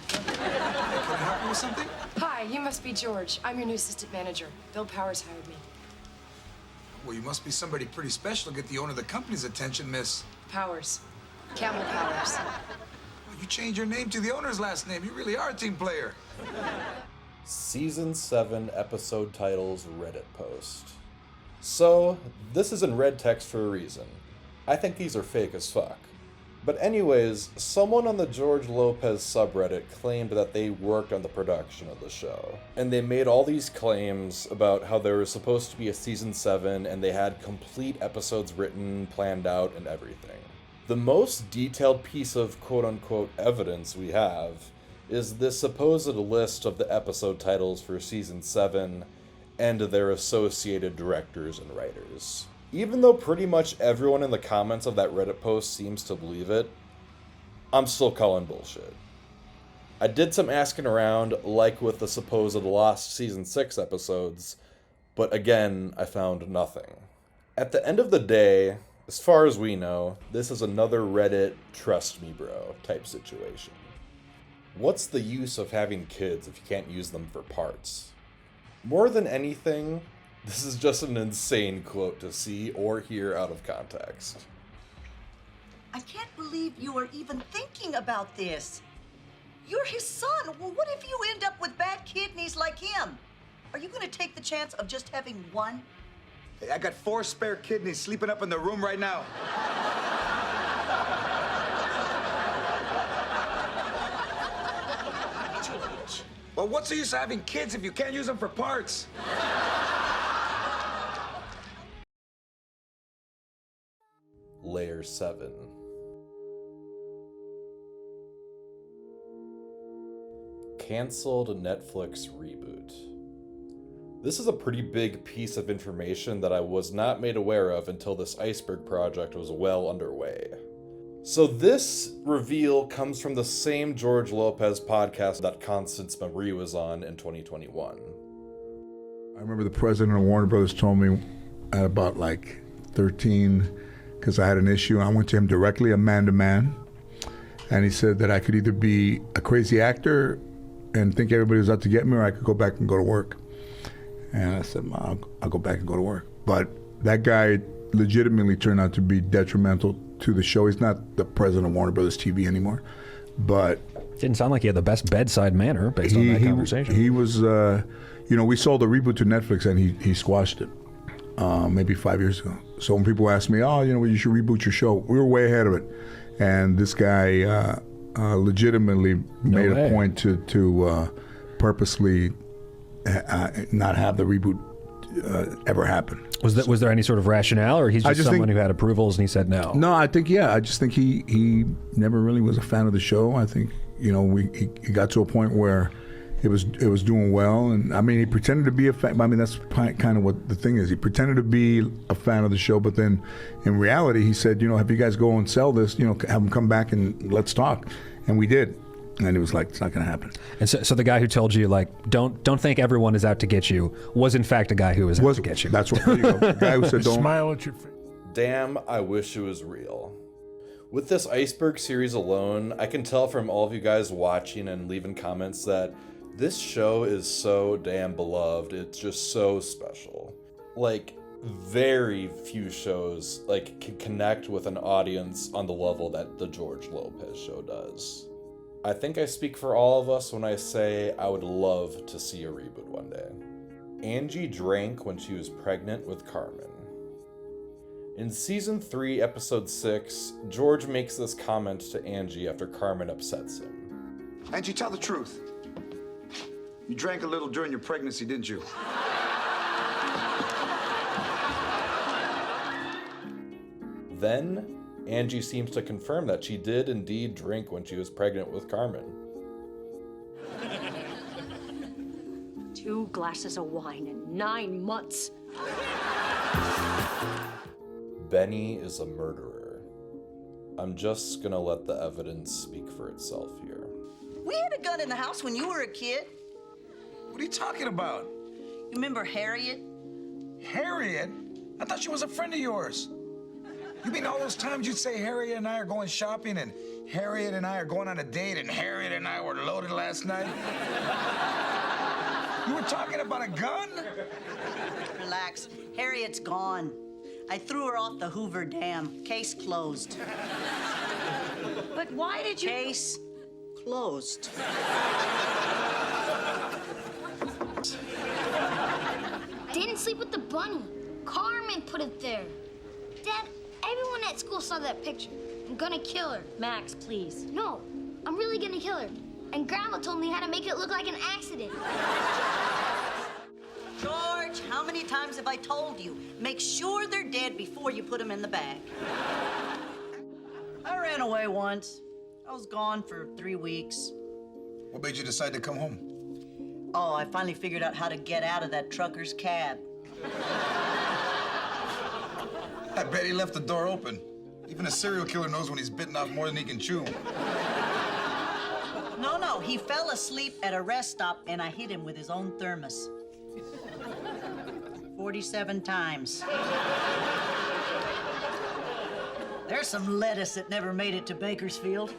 Can I help you with something? Hi, you must be George. I'm your new assistant manager. Bill Powers hired me. Well, you must be somebody pretty special to get the owner of the company's attention, Miss. Powers. Campbell Powers. Well, you changed your name to the owner's last name. You really are a team player. Season 7 episode titles Reddit post. So, this is in red text for a reason. I think these are fake as fuck. But anyways, someone on the George Lopez subreddit claimed that they worked on the production of the show. And they made all these claims about how there was supposed to be a season 7 and they had complete episodes written, planned out, and everything. The most detailed piece of quote-unquote evidence we have is this supposed list of the episode titles for season 7 and their associated directors and writers. Even though pretty much everyone in the comments of that Reddit post seems to believe it, I'm still calling bullshit. I did some asking around, like with the supposed lost season 6 episodes, but again, I found nothing. At the end of the day, as far as we know, this is another Reddit trust me bro type situation. What's the use of having kids if you can't use them for parts? More than anything, this is just an insane quote to see or hear out of context. I can't believe you are even thinking about this. You're his son. Well, what if you end up with bad kidneys like him? Are you going to take the chance of just having one? Hey, I got 4 spare kidneys sleeping up in the room right now. George. Well, what's the use of having kids if you can't use them for parts? Layer 7. Cancelled Netflix reboot. This is a pretty big piece of information that I was not made aware of until this Iceberg project was well underway. So this reveal comes from the same George Lopez podcast that Constance Marie was on in 2021. I remember the president of Warner Brothers told me at about like 13, because I had an issue. I went to him directly, a man-to-man, and he said that I could either be a crazy actor and think everybody was out to get me, or I could go back and go to work. And I said, I'll go back and go to work. But that guy legitimately turned out to be detrimental to the show. He's not the president of Warner Brothers TV anymore, but... Didn't sound like he had the best bedside manner based on that conversation. He was, we sold a reboot to Netflix and he squashed it maybe 5 years ago. So when people ask me, you should reboot your show, we were way ahead of it. And this guy legitimately made a point to purposely not have the reboot ever happen. Was there any sort of rationale, or he's just someone who had approvals and he said no? No, I just think he never really was a fan of the show. I think he got to a point where it was doing well, and I mean, he pretended to be a fan. I mean, that's kind of what the thing is. He pretended to be a fan of the show, but then in reality, he said, have you guys go and sell this, have them come back and let's talk. And we did. And it was like, it's not going to happen. And so the guy who told you, like, don't think everyone is out to get you, was in fact a guy who was out to get you. That's what, the guy who said, don't. Smile at your face. Damn, I wish it was real. With this Iceberg series alone, I can tell from all of you guys watching and leaving comments that this show is so damn beloved. It's just so special. Like, very few shows can connect with an audience on the level that the George Lopez show does. I think I speak for all of us when I say I would love to see a reboot one day. Angie drank when she was pregnant with Carmen. In season 3, episode 6, George makes this comment to Angie after Carmen upsets him. Angie, tell the truth. You drank a little during your pregnancy, didn't you? Then, Angie seems to confirm that she did indeed drink when she was pregnant with Carmen. 2 glasses of wine in 9 months. Benny is a murderer. I'm just gonna let the evidence speak for itself here. We had a gun in the house when you were a kid. What are you talking about? You remember Harriet? Harriet? I thought she was a friend of yours. You mean all those times you'd say Harriet and I are going shopping, and Harriet and I are going on a date, and Harriet and I were loaded last night? You were talking about a gun? Relax. Harriet's gone. I threw her off the Hoover Dam. Case closed. But why did you... Case closed. Didn't sleep with the bunny. Carmen put it there. Dad, everyone at school saw that picture. I'm gonna kill her. Max, please. No, I'm really gonna kill her. And Grandma told me how to make it look like an accident. George, how many times have I told you? Make sure they're dead before you put them in the bag. I ran away once. I was gone for 3 weeks. What made you decide to come home? Oh, I finally figured out how to get out of that trucker's cab. I bet he left the door open. Even a serial killer knows when he's bitten off more than he can chew. No, he fell asleep at a rest stop and I hit him with his own thermos. 47 times. There's some lettuce that never made it to Bakersfield.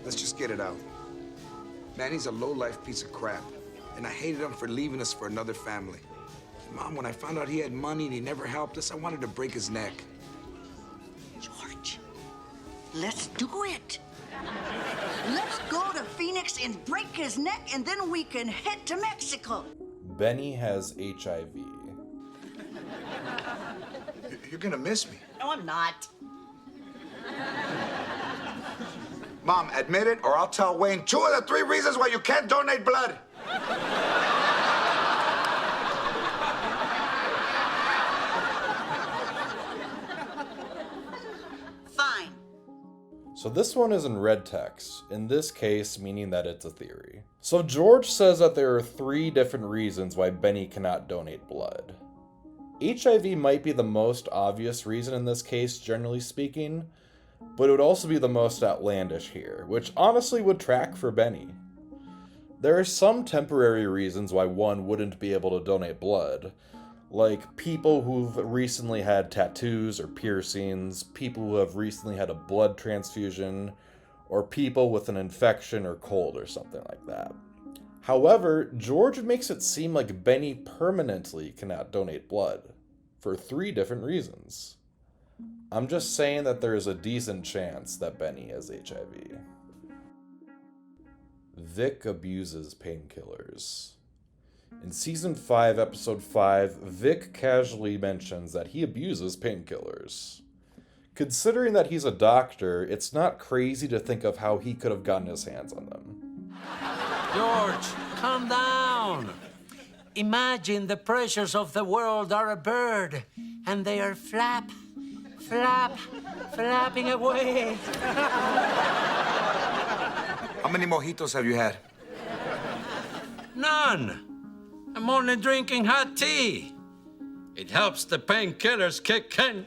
Let's just get it out. Man, he's a low-life piece of crap. And I hated him for leaving us for another family. Mom, when I found out he had money and he never helped us, I wanted to break his neck. George, let's do it. Let's go to Phoenix and break his neck, and then we can head to Mexico. Benny has HIV. You're gonna miss me. No, I'm not. Mom, admit it, or I'll tell Wayne 2 of the 3 reasons why you can't donate blood. Fine. So this one is in red text, in this case meaning that it's a theory. So George says that there are 3 different reasons why Benny cannot donate blood. HIV might be the most obvious reason in this case, generally speaking, but it would also be the most outlandish here, which honestly would track for Benny. There are some temporary reasons why one wouldn't be able to donate blood, like people who've recently had tattoos or piercings, people who have recently had a blood transfusion, or people with an infection or cold or something like that. However, George makes it seem like Benny permanently cannot donate blood, for 3 different reasons. I'm just saying that there is a decent chance that Benny has HIV. Vic abuses painkillers. In season 5, episode 5, Vic casually mentions that he abuses painkillers. Considering that he's a doctor, it's not crazy to think of how he could have gotten his hands on them. George, calm down. Imagine the pressures of the world are a bird, and they are flapping away. How many mojitos have you had? None. I'm only drinking hot tea. It helps the painkillers kick in.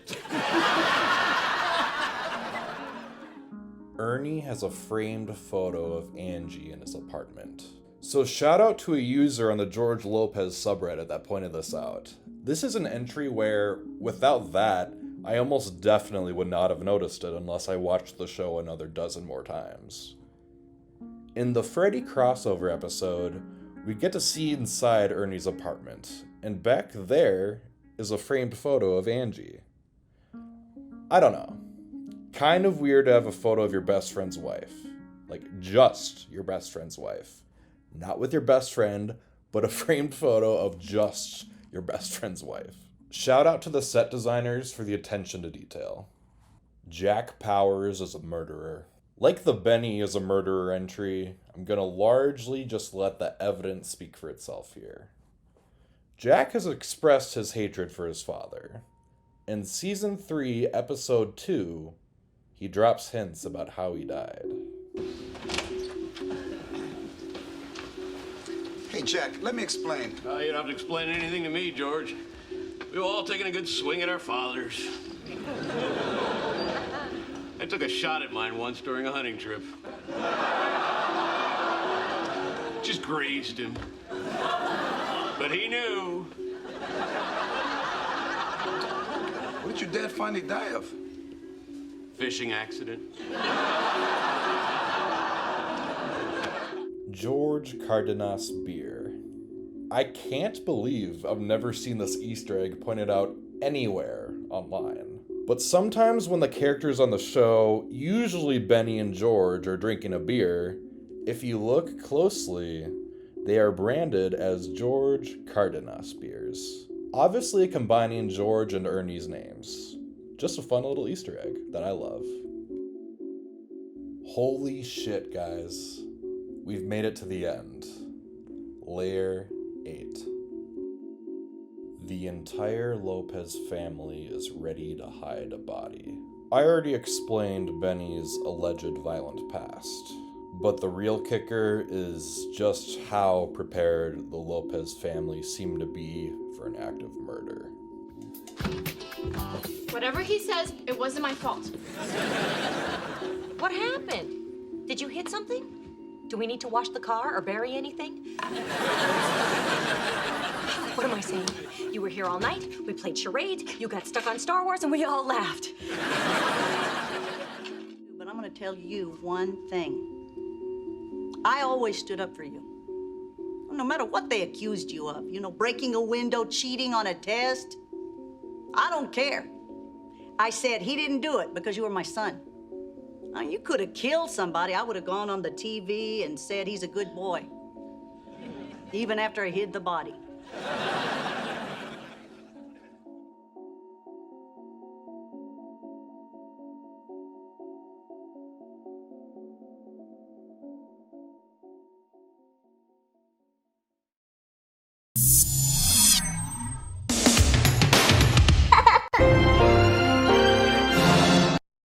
Ernie has a framed photo of Angie in his apartment. So shout out to a user on the George Lopez subreddit that pointed this out. This is an entry where, without that, I almost definitely would not have noticed it unless I watched the show another dozen more times. In the Freddy crossover episode, we get to see inside Ernie's apartment, and back there is a framed photo of Angie. I don't know. Kind of weird to have a photo of your best friend's wife. Like, just your best friend's wife. Not with your best friend, but a framed photo of just your best friend's wife. Shout out to the set designers for the attention to detail. Jack Powers is a murderer. Like the Benny is a murderer entry, I'm gonna largely just let the evidence speak for itself here. Jack has expressed his hatred for his father. In Season 3, Episode 2, he drops hints about how he died. Hey, Jack, let me explain. You don't have to explain anything to me, George. We've all taken a good swing at our fathers. I took a shot at mine once during a hunting trip. Just grazed him. But he knew. What did your dad finally die of? Fishing accident. George Cardenas beer. I can't believe I've never seen this Easter egg pointed out anywhere online. But sometimes when the characters on the show, usually Benny and George, are drinking a beer, if you look closely, they are branded as George Cardenas beers. Obviously combining George and Ernie's names. Just a fun little Easter egg that I love. Holy shit, guys. We've made it to the end. Layer 8. The entire Lopez family is ready to hide a body. I already explained Benny's alleged violent past, but the real kicker is just how prepared the Lopez family seemed to be for an act of murder. Whatever he says, it wasn't my fault. What happened? Did you hit something? Do we need to wash the car or bury anything? What am I saying? You were here all night, we played charades, you got stuck on Star Wars, and we all laughed. But I'm gonna tell you one thing. I always stood up for you. No matter what they accused you of, breaking a window, cheating on a test. I don't care. I said he didn't do it because you were my son. Now, you could have killed somebody. I would have gone on the TV and said he's a good boy. Even after I hid the body.